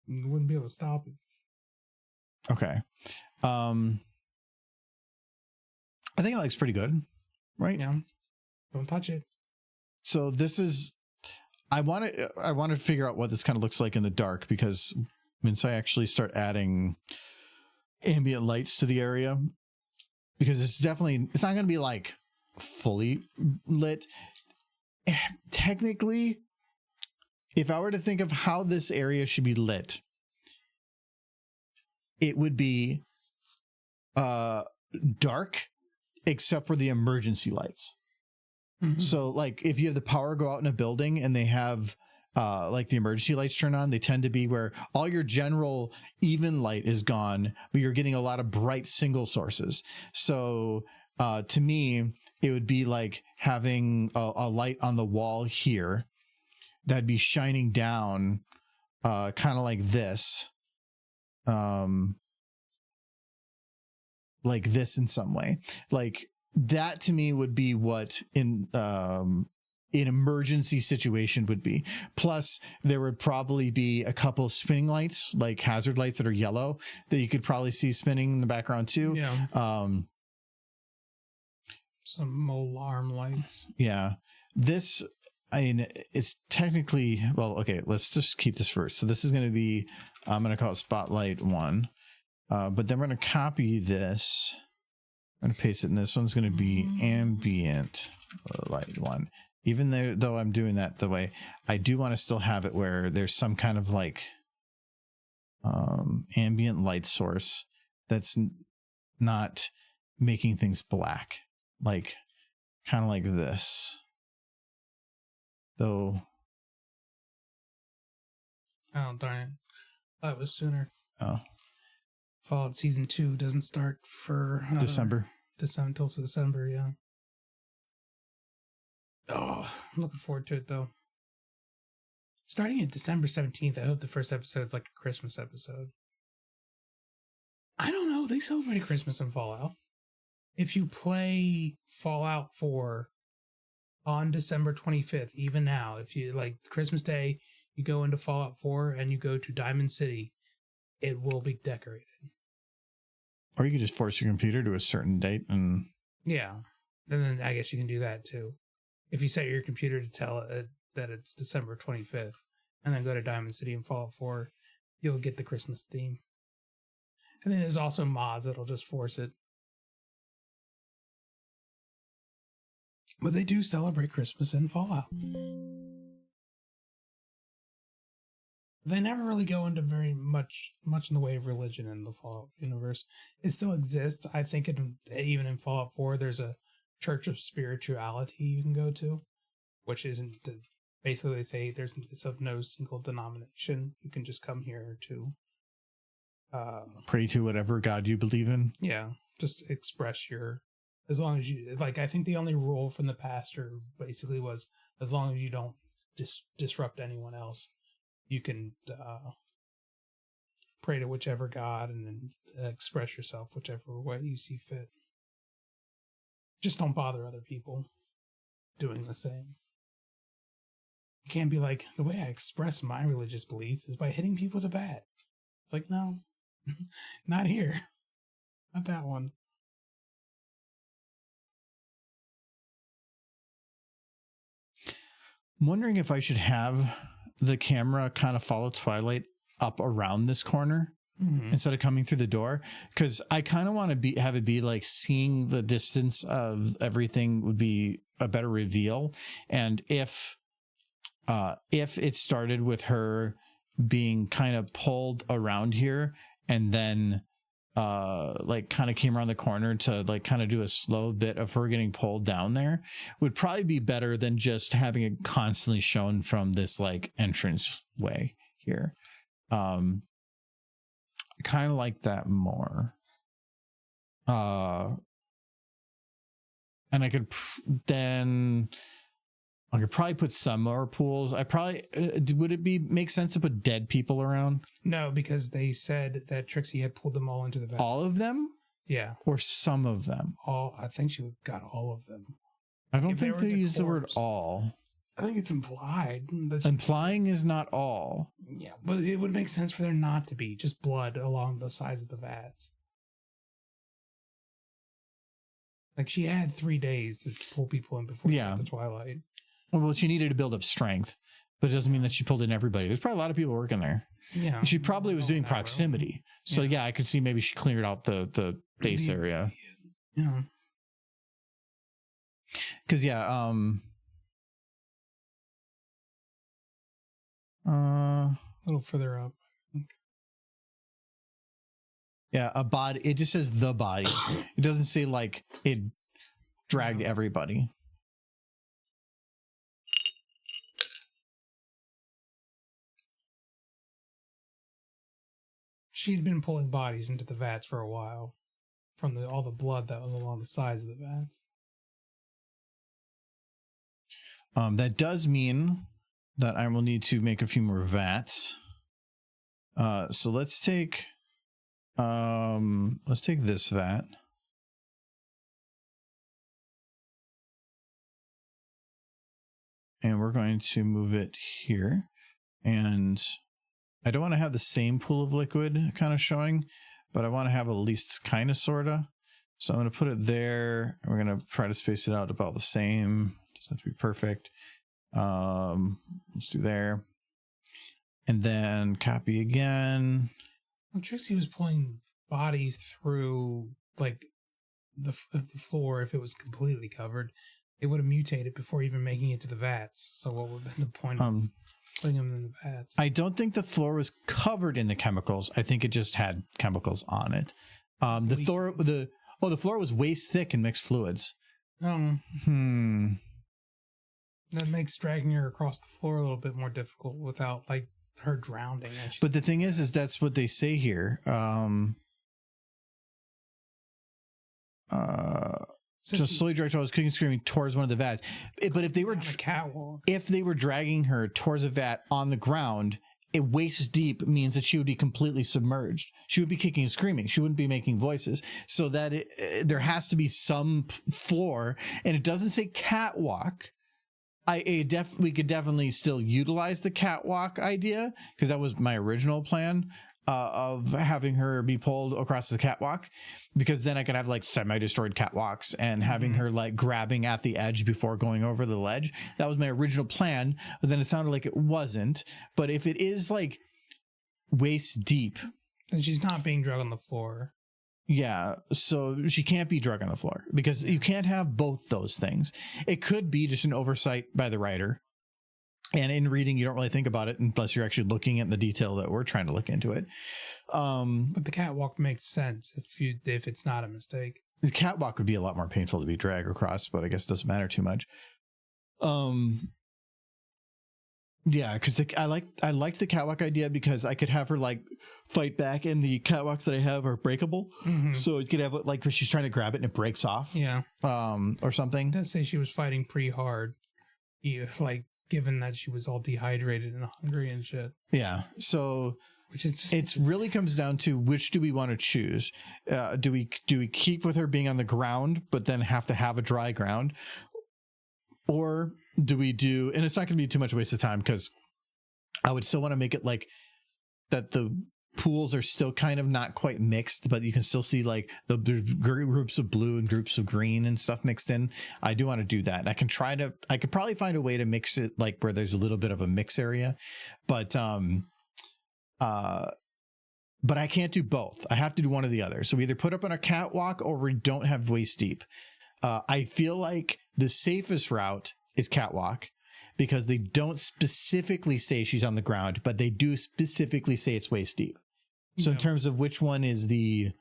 you wouldn't be able to stop it. Okay. I think it looks pretty good, right? Yeah. Don't touch it. So this is I want to figure out what this kind of looks like in the dark, because once I actually start adding ambient lights to the area, because it's not going to be like fully lit. Technically, if I were to think of how this area should be lit, it would be dark except for the emergency lights. Mm-hmm. So like if you have the power go out in a building and they have like the emergency lights turn on, they tend to be where all your general even light is gone, but you're getting a lot of bright single sources. So to me, it would be like having a light on the wall here that'd be shining down kind of like this. Like this in some way. Like that to me would be what in an emergency situation would be. Plus there would probably be a couple of spinning lights, like hazard lights that are yellow, that you could probably see spinning in the background too. Yeah. Some alarm lights. Yeah. This, I mean, it's technically, well, okay, let's just keep this first. So this is going to be, I'm going to call it Spotlight 1. But then we're going to copy this. I'm going to paste it, and this one's going to be Ambient Light 1. Even though I'm doing that the way, I do want to still have it where there's some kind of like ambient light source that's not making things black. Like, kind of like this. Though. Oh, darn it. That was sooner. Oh. Fallout Season 2 doesn't start for December until December, yeah. Oh, I'm looking forward to it, though. Starting at December 17th, I hope the first episode's like a Christmas episode. I don't know. They celebrate Christmas in Fallout. If you play Fallout 4 on December 25th, even now, if you like Christmas Day, you go into Fallout 4 and you go to Diamond City, it will be decorated. Or you could just force your computer to a certain date and... Yeah. And then I guess you can do that too. If you set your computer to tell it that it's December 25th and then go to Diamond City and Fallout 4, you'll get the Christmas theme. And then there's also mods that'll just force it. But they do celebrate Christmas in Fallout. They never really go into very much in the way of religion in the Fallout universe. It still exists. I think even in Fallout 4, there's a church of spirituality you can go to, which isn't basically they say it's of no single denomination. You can just come here to pray to whatever God you believe in. Yeah, just express your. As long as you like, I think the only rule from the pastor basically was as long as you don't disrupt anyone else, you can pray to whichever God and then express yourself whichever way you see fit. Just don't bother other people doing the same. You can't be like, the way I express my religious beliefs is by hitting people with a bat. It's like, no, not here. Not that one. I'm wondering if I should have the camera kind of follow Twilight up around this corner instead of coming through the door, because I kind of want to have it be like seeing the distance of everything would be a better reveal. And if it started with her being kind of pulled around here and then like kind of came around the corner to like kind of do a slow bit of her getting pulled down there, would probably be better than just having it constantly shown from this like entrance way here. I kind of like that more. And I could then I could probably put some more pools. I probably would it make sense to put dead people around? No, because they said that Trixie had pulled them all into the vats. All of them? Yeah. Or some of them? All. I think she got all of them. I don't If think there was they a use the word corpse- all. I think it's implied. That Implying is not all. yeah, but it would make sense for there not to be just blood along the sides of the vats. Like she had 3 days to pull people in before she Yeah. got the Twilight. Well, she needed to build up strength, but it doesn't mean that she pulled in everybody. There's probably a lot of people working there. Yeah. She probably was doing That room. proximity. So yeah, I could see maybe she cleared out the base area. Yeah. Because A little further up. I think. yeah, a body. It just says the body. It doesn't say like it dragged everybody. She'd been pulling bodies into the vats for a while from all the blood that was along the sides of the vats. That does mean that I will need to make a few more vats. So let's take this vat. And we're going to move it here. And I don't want to have the same pool of liquid kind of showing, but I want to have at least kind of sort of. So I'm going to put it there. We're going to try to space it out about the same. Doesn't have to be perfect. Let's do there. And then copy again. Well, Trixie was pulling bodies through like the floor. If it was completely covered, it would have mutated before even making it to the vats. So what would have been the point of putting them in the vats? I don't think the floor was covered in the chemicals. I think it just had chemicals on it. The floor was waist thick in mixed fluids. That makes dragging her across the floor a little bit more difficult without like her drowning. But the thing is that's what they say here. So slowly dragged while I was kicking and screaming towards one of the vats. But if they were catwalk, if they were dragging her towards a vat on the ground, it waist deep means that she would be completely submerged. She would be kicking and screaming. She wouldn't be making voices. So that there has to be some floor, and it doesn't say catwalk. We could definitely still utilize the catwalk idea because that was my original plan of having her be pulled across the catwalk, because then I could have like semi-destroyed catwalks and having her like grabbing at the edge before going over the ledge. That was my original plan, but then it sounded like it wasn't. But if it is like waist deep, then she's not being dragged on the floor. Yeah, so she can't be drug on the floor because you can't have both those things. It could be just an oversight by the writer. And in reading, you don't really think about it unless you're actually looking at the detail that we're trying to look into it. But the catwalk makes sense if it's not a mistake. The catwalk would be a lot more painful to be dragged across, but I guess it doesn't matter too much. Yeah, because I liked the catwalk idea because I could have her like fight back, and the catwalks that I have are breakable, so it could have like where she's trying to grab it and it breaks off. Yeah, or something. It does say she was fighting pretty hard, like given that she was all dehydrated and hungry and shit. Yeah, so which is just, it really comes down to which do we want to choose? Do we keep with her being on the ground but then have to have a dry ground, or do we do? And it's not going to be too much waste of time because I would still want to make it like that the pools are still kind of not quite mixed, but you can still see like the groups of blue and groups of green and stuff mixed in. I do want to do that. I could probably find a way to mix it like where there's a little bit of a mix area, but I can't do both. I have to do one or the other. So we either put up on a catwalk or we don't have waist deep. I feel like the safest route is catwalk, because they don't specifically say she's on the ground, but they do specifically say it's waist deep. So in terms of which one is the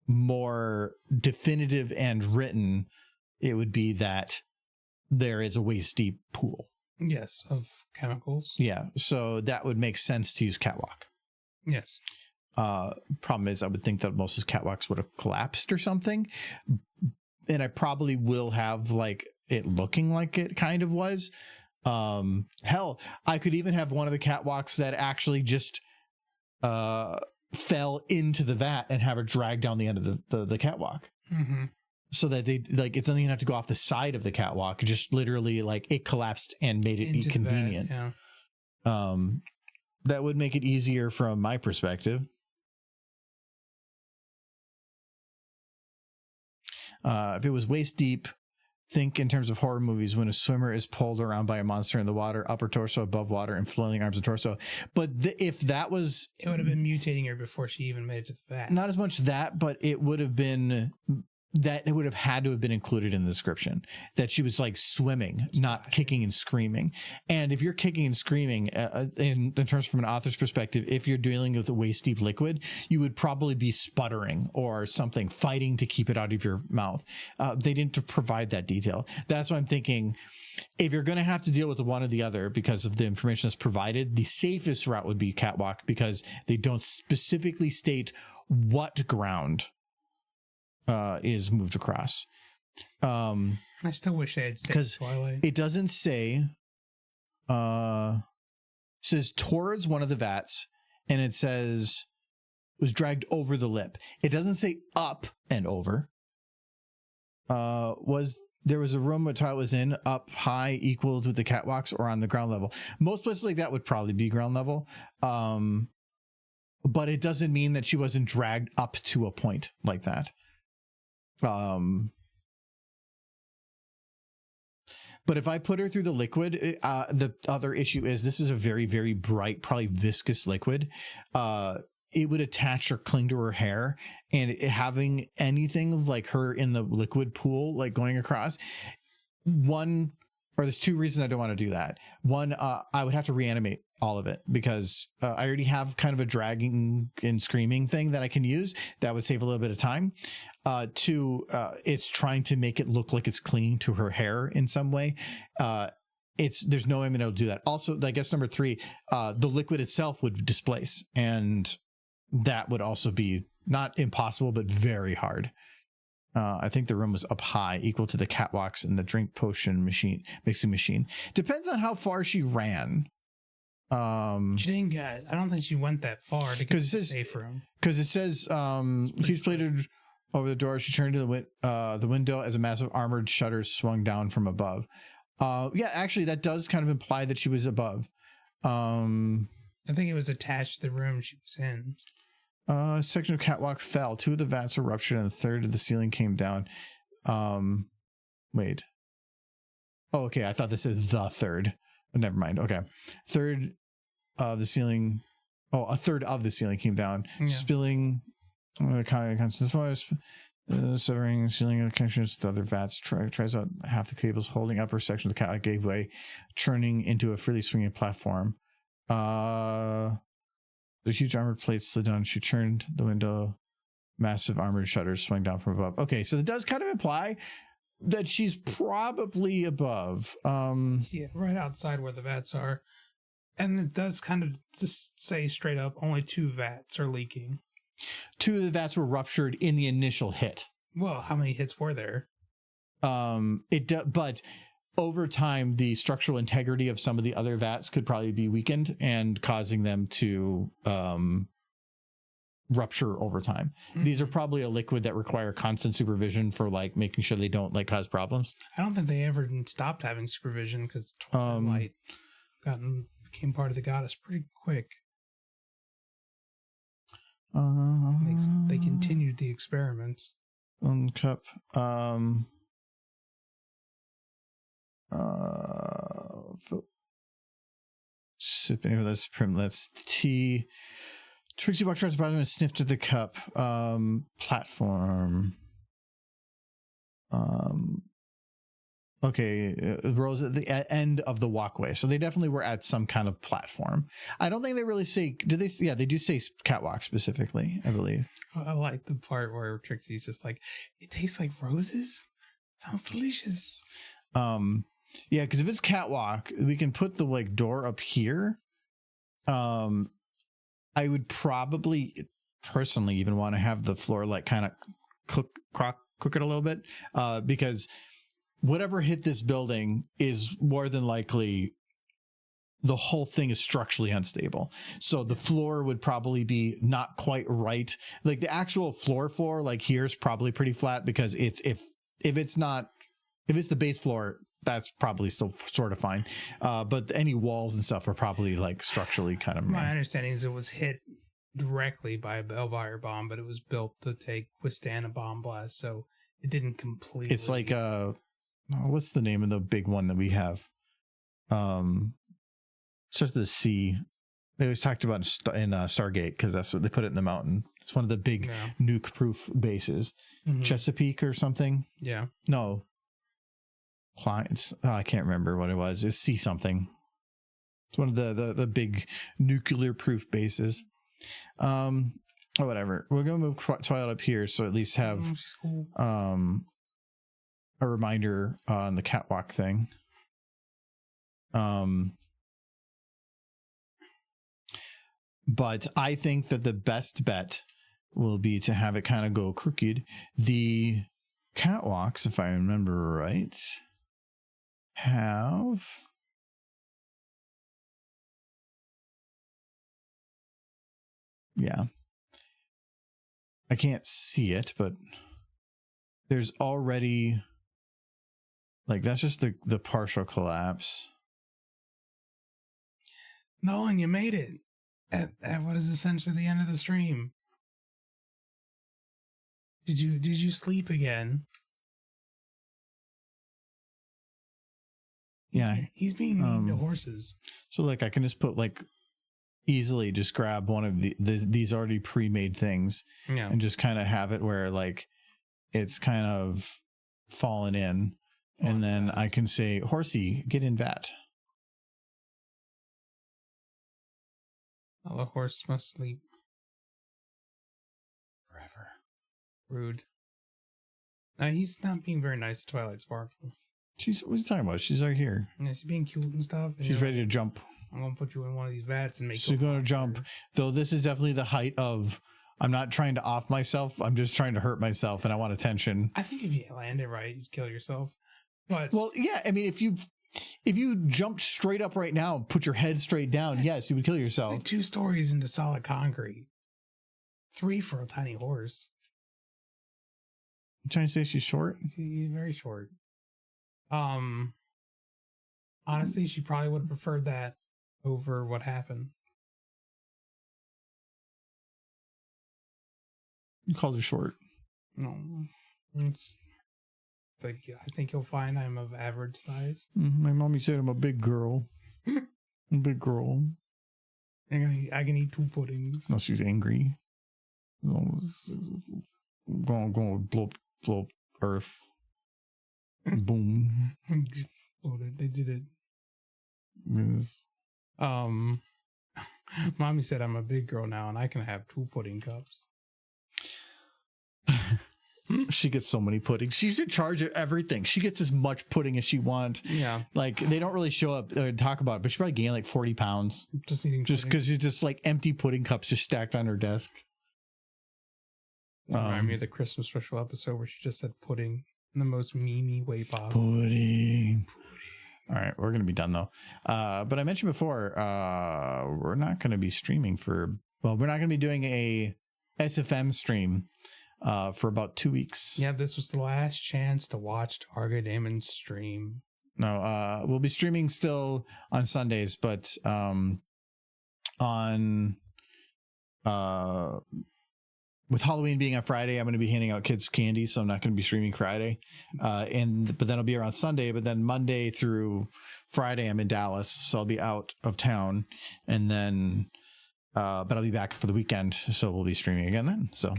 more definitive and written, it would be that there is a waist deep pool. Yes, of chemicals. Yeah, so that would make sense to use catwalk. Yes. Problem is, I would think that most of the catwalks would have collapsed or something. And I probably will have like it looking like it kind of was. Hell, I could even have one of the catwalks that actually just fell into the vat and have her drag down the end of the catwalk. Mm-hmm. So that they like it's only gonna have to go off the side of the catwalk, just literally like it collapsed and made it Into the inconvenient. vat, yeah. That would make it easier from my perspective. If it was waist deep, think in terms of horror movies when a swimmer is pulled around by a monster in the water, upper torso above water, and flailing arms and torso. But if that was, it would have been mutating her before she even made it to the vat. not as much that, but it would have been that it would have had to have been included in the description that she was like swimming, not kicking and screaming. And if you're kicking and screaming in terms from an author's perspective, if you're dealing with a waist deep liquid, you would probably be sputtering or something, fighting to keep it out of your mouth. They didn't provide that detail. That's why I'm thinking if you're going to have to deal with the one or the other because of the information that's provided, the safest route would be catwalk because they don't specifically state what ground is moved across. I still wish they had said Twilight. It doesn't say says towards one of the vats, and it says was dragged over the lip. It doesn't say up and over. There was a room where Twilight was in up high equal to the catwalks or on the ground level. Most places like that would probably be ground level. But it doesn't mean that she wasn't dragged up to a point like that. But if I put her through the liquid, the other issue is this is a very, very bright, probably viscous liquid. It would attach or cling to her hair, and having anything like her in the liquid pool, like going across there's two reasons I don't want to do that. One, I would have to reanimate all of it because I already have kind of a dragging and screaming thing that I can use that would save a little bit of time. Two, it's trying to make it look like it's clinging to her hair in some way. There's no way I'm going to do that. Also, I guess number three, the liquid itself would displace, and that would also be not impossible, but very hard. I think the room was up high, equal to the catwalks and the drink potion mixing machine. Depends on how far she ran. She didn't get. I don't think she went that far to get to the safe room. Because it says huge plated over the door. She turned to the window as a massive armored shutters swung down from above. Yeah, actually, that does kind of imply that she was above. I think it was attached to the room she was in. A section of catwalk fell. Two of the vats were ruptured, and a third of the ceiling came down. Wait. Oh, okay. I thought this is the third. But never mind. Okay. Third of the ceiling. Oh, a third of the ceiling came down, spilling. Severing ceiling connections to the other vats. Tries out half the cables holding upper section of the catwalk gave way, turning into a freely swinging platform. The huge armored plates slid down. She turned the window. Massive armored shutters swung down from above. Okay, so it does kind of imply that she's probably above. Yeah, right outside where the vats are. And it does kind of just say straight up, only 2 vats are leaking. 2 of the vats were ruptured in the initial hit. Well, how many hits were there? But over time, the structural integrity of some of the other vats could probably be weakened and causing them to rupture over time. Mm-hmm. These are probably a liquid that require constant supervision for like making sure they don't like cause problems. I don't think they ever stopped having supervision because Twilight became part of the goddess pretty quick. They continued the experiments. Cup. Sipping. That's tea. Trixie walked towards the bottom and sniffed at the cup. Platform. Okay, Rose at the end of the walkway. So they definitely were at some kind of platform. I don't think they really say, do they? Yeah, they do say catwalk specifically, I believe. I like the part where Trixie's just like, it tastes like roses? Sounds delicious. Yeah, because if it's catwalk, we can put the like door up here. I would probably personally even want to have the floor like kind of cook it a little bit, because whatever hit this building is more than likely the whole thing is structurally unstable. So the floor would probably be not quite right. Like the actual floor, like here is probably pretty flat because it's, if it's the base floor, that's probably still sort of fine. But any walls and stuff are probably like structurally kind of. My understanding is it was hit directly by a Bellfire bomb, but it was built to withstand a bomb blast. So it didn't completely. It's like, what's the name of the big one that we have? Starts with a C. They always talked about in Stargate because that's what they put it in the mountain. It's one of the big nuke-proof bases. Mm-hmm. Chesapeake or something. Yeah. No. Clients. I can't remember what it was. It's C something. It's one of the big nuclear-proof bases. Whatever. We're gonna move Twilight up here, so at least have cool. A reminder on the catwalk thing. But I think that the best bet will be to have it kind of go crooked. The catwalks, if I remember right, have I can't see it, but there's already like that's just the partial collapse. Nolan, you made it at what is essentially the end of the stream. Did you sleep again? Yeah, he's being mean to horses. So like I can just put like easily just grab one of these already pre-made things and just kind of have it where like it's kind of fallen in, and then I can say, horsey, get in vat. Oh, the horse must sleep forever. Rude. No, he's not being very nice to Twilight Sparkle. What are you talking about? She's right here. Yeah, she's being cute and stuff. And she's ready to jump. I'm going to put you in one of these vats and make She's going to jump. Though this is definitely the height of, I'm not trying to off myself. I'm just trying to hurt myself and I want attention. I think if you land it right, you'd kill yourself. But well, yeah. I mean, if you jumped straight up right now and put your head straight down, yes, you would kill yourself. It's like 2 stories into solid concrete. 3 for a tiny horse. I'm trying to say she's short. He's very short. Honestly, she probably would have preferred that over what happened. You called her short. No. It's like, I think you'll find I'm of average size. My mommy said I'm a big girl. I'm a big girl. I can eat 2 puddings. No, she's angry. Going to blow up Earth. Boom. Exploded. They did it. Yes. Mommy said I'm a big girl now and I can have 2 pudding cups. She gets so many puddings. She's in charge of everything. She gets as much pudding as she wants. Yeah. Like they don't really show up or talk about it, but she probably gained like 40 pounds. Just eating just because she's just like empty pudding cups just stacked on her desk. Remind me of the Christmas special episode where she just said pudding in the most memey way possible. Pudding. All right, we're going to be done though. But I mentioned before, we're not going to be streaming we're not going to be doing a SFM stream for about 2 weeks. Yeah, this was the last chance to watch Target Damon's stream. No, we'll be streaming still on Sundays, but with Halloween being on Friday, I'm going to be handing out kids candy, so I'm not going to be streaming Friday. But then I'll be around Sunday, but then Monday through Friday I'm in Dallas, so I'll be out of town, and then but I'll be back for the weekend, so we'll be streaming again then. So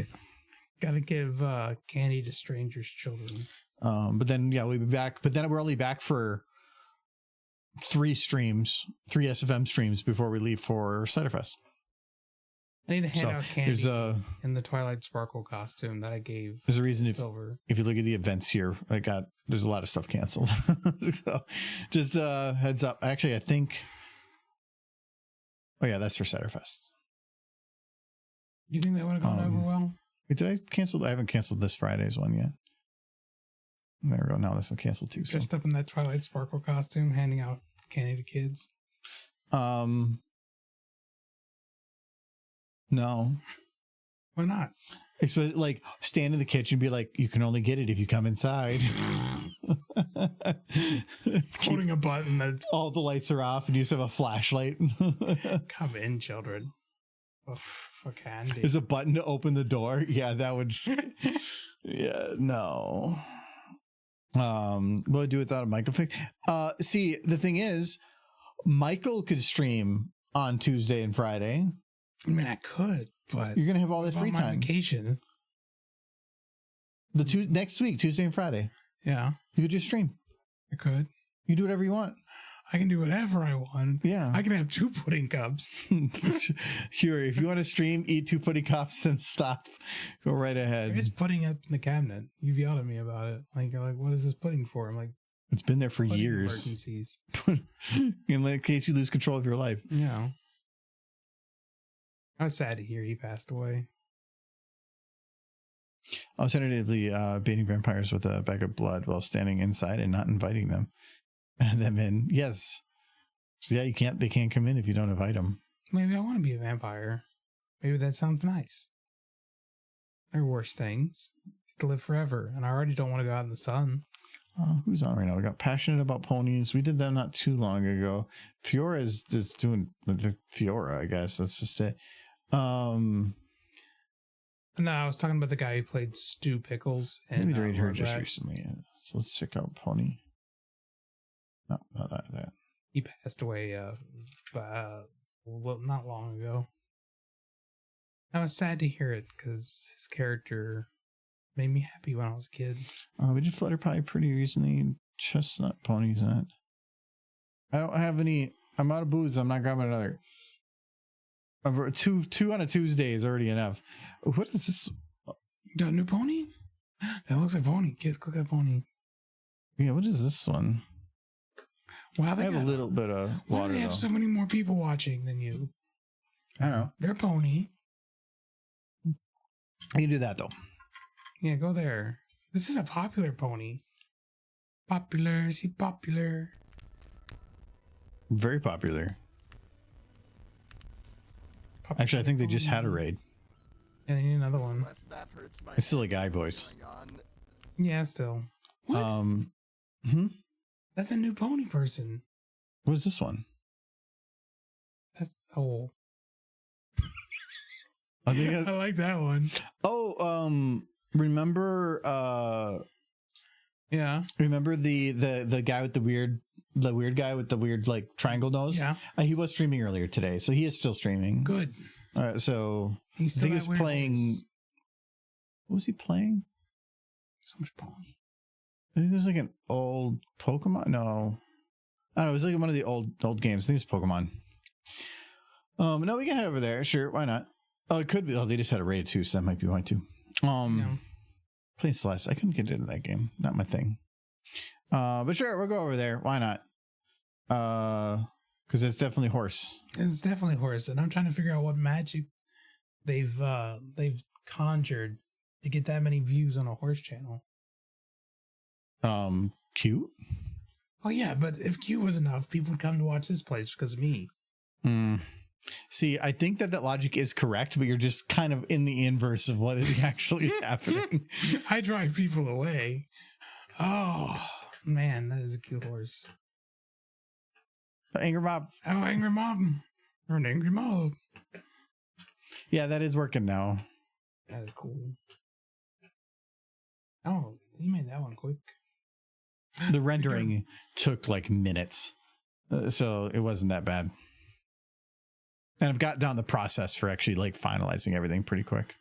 gotta give candy to strangers' children. But then we'll be back. But then we're only back for 3 SFM streams before we leave for Ciderfest. I need to hand out candy in the Twilight Sparkle costume that I gave. There's a reason Silver. If you look at the events here, there's a lot of stuff canceled. So just heads up. Actually, I think. Oh yeah, that's for Ciderfest. You think that would have gone over well? Wait, did I cancel? I haven't canceled this Friday's one yet. There we go. Now this will cancel too. So. Dressed up in that Twilight Sparkle costume, handing out candy to kids. No. Why not? It's like stand in the kitchen and be like, you can only get it if you come inside. Holding a button that's all the lights are off and you just have a flashlight. come in, children. Oh, for candy. There's a button to open the door. Yeah, that would. Yeah, no. What would I do without a microphone? See, the thing is, Michael could stream on Tuesday and Friday. I mean, I could, but you're gonna have all that free time. Vacation. Next week, Tuesday and Friday. Yeah, you could just stream. I could. You do whatever you want. I can do whatever I want. Yeah, I can have 2 pudding cups. Sure, if you want to stream, eat 2 pudding cups, then stop. Go right ahead. There's pudding up in the cabinet. You've yelled at me about it. Like you're like, what is this pudding for? I'm like, it's been there for years. Emergencies. In case you lose control of your life. Yeah. I was sad to hear he passed away. Alternatively, baiting vampires with a bag of blood while standing inside and not inviting them. In. Yes. So yeah, they can't come in if you don't invite them. Maybe I want to be a vampire. Maybe that sounds nice. There are worse things. To live forever, and I already don't want to go out in the sun. Who's on right now? We got Passionate About Ponies. We did them not too long ago. Fiora is just doing the Fiora, I guess. That's just it. No, I was talking about the guy who played Stu Pickles. And we rated her just recently. So let's check out Pony. No, not that. He passed away not long ago. I was sad to hear it because his character made me happy when I was a kid. We did Flutter Pie pretty recently. Chestnut Ponies in it. I don't have any. I'm out of booze. I'm not grabbing another. Two on a Tuesday is already enough. What is this? You got a new pony? That looks like pony. Kids, click that pony. Yeah, what is this one? Wow, I have a little bit of water. Why do they have so many more people watching than you? I don't know. They're pony. You can do that though. Yeah, go there. This is a popular pony. Popular, is he popular? Very popular. Actually, I think they just had a raid. Yeah, they need another one. It's still a guy voice. Yeah, still. What? That's a new pony person. What is this one? That's I like that one. Oh, remember yeah. Remember the guy with the weird guy with the weird like triangle nose? Yeah. He was streaming earlier today, so he is still streaming. Good. So He's still I think he was playing voice. What was he playing? So much pony. I think it was like an old Pokemon. No. I don't know, it was like one of the old games. I think it was Pokemon. No, we can head over there. Sure, why not? Oh, it could be. Oh, they just had a raid too, so that might be why too. No. Playing Celeste. I couldn't get into that game. Not my thing. But sure, we'll go over there. Why not? Because it's definitely horse. It's definitely horse, and I'm trying to figure out what magic they've conjured to get that many views on a horse channel. Cute. Oh yeah, but if Q was enough, people would come to watch this place because of me. See, I think that logic is correct, but you're just kind of in the inverse of what actually is happening. I drive people away. Oh man, that is a cute horse. Angry mob. Oh, angry mob. Or an angry mob. Yeah, that is working now. That is cool. Oh, you made that one quick. The rendering took like minutes, so it wasn't that bad. And I've got down the process for actually like finalizing everything pretty quick.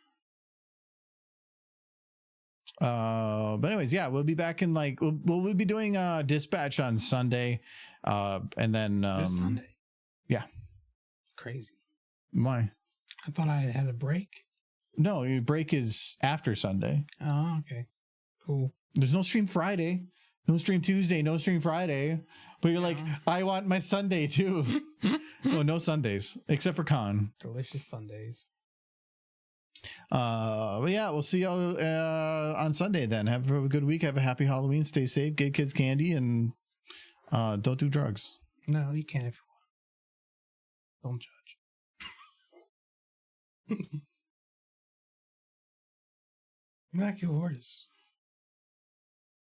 But anyways, yeah, we'll be back in like we'll be doing dispatch on Sunday, and then this Sunday. Yeah, crazy. Why? I thought I had a break. No, your break is after Sunday. Oh, okay, cool. There's no stream Friday, no stream Tuesday, no stream Friday. But you're like, I want my Sunday too. No Sundays except for Con. Delicious Sundays. But yeah, we'll see y'all on Sunday then. Have a good week. Have a happy Halloween. Stay safe. Get kids candy and don't do drugs. No, you can if you want. Don't judge. Not yours.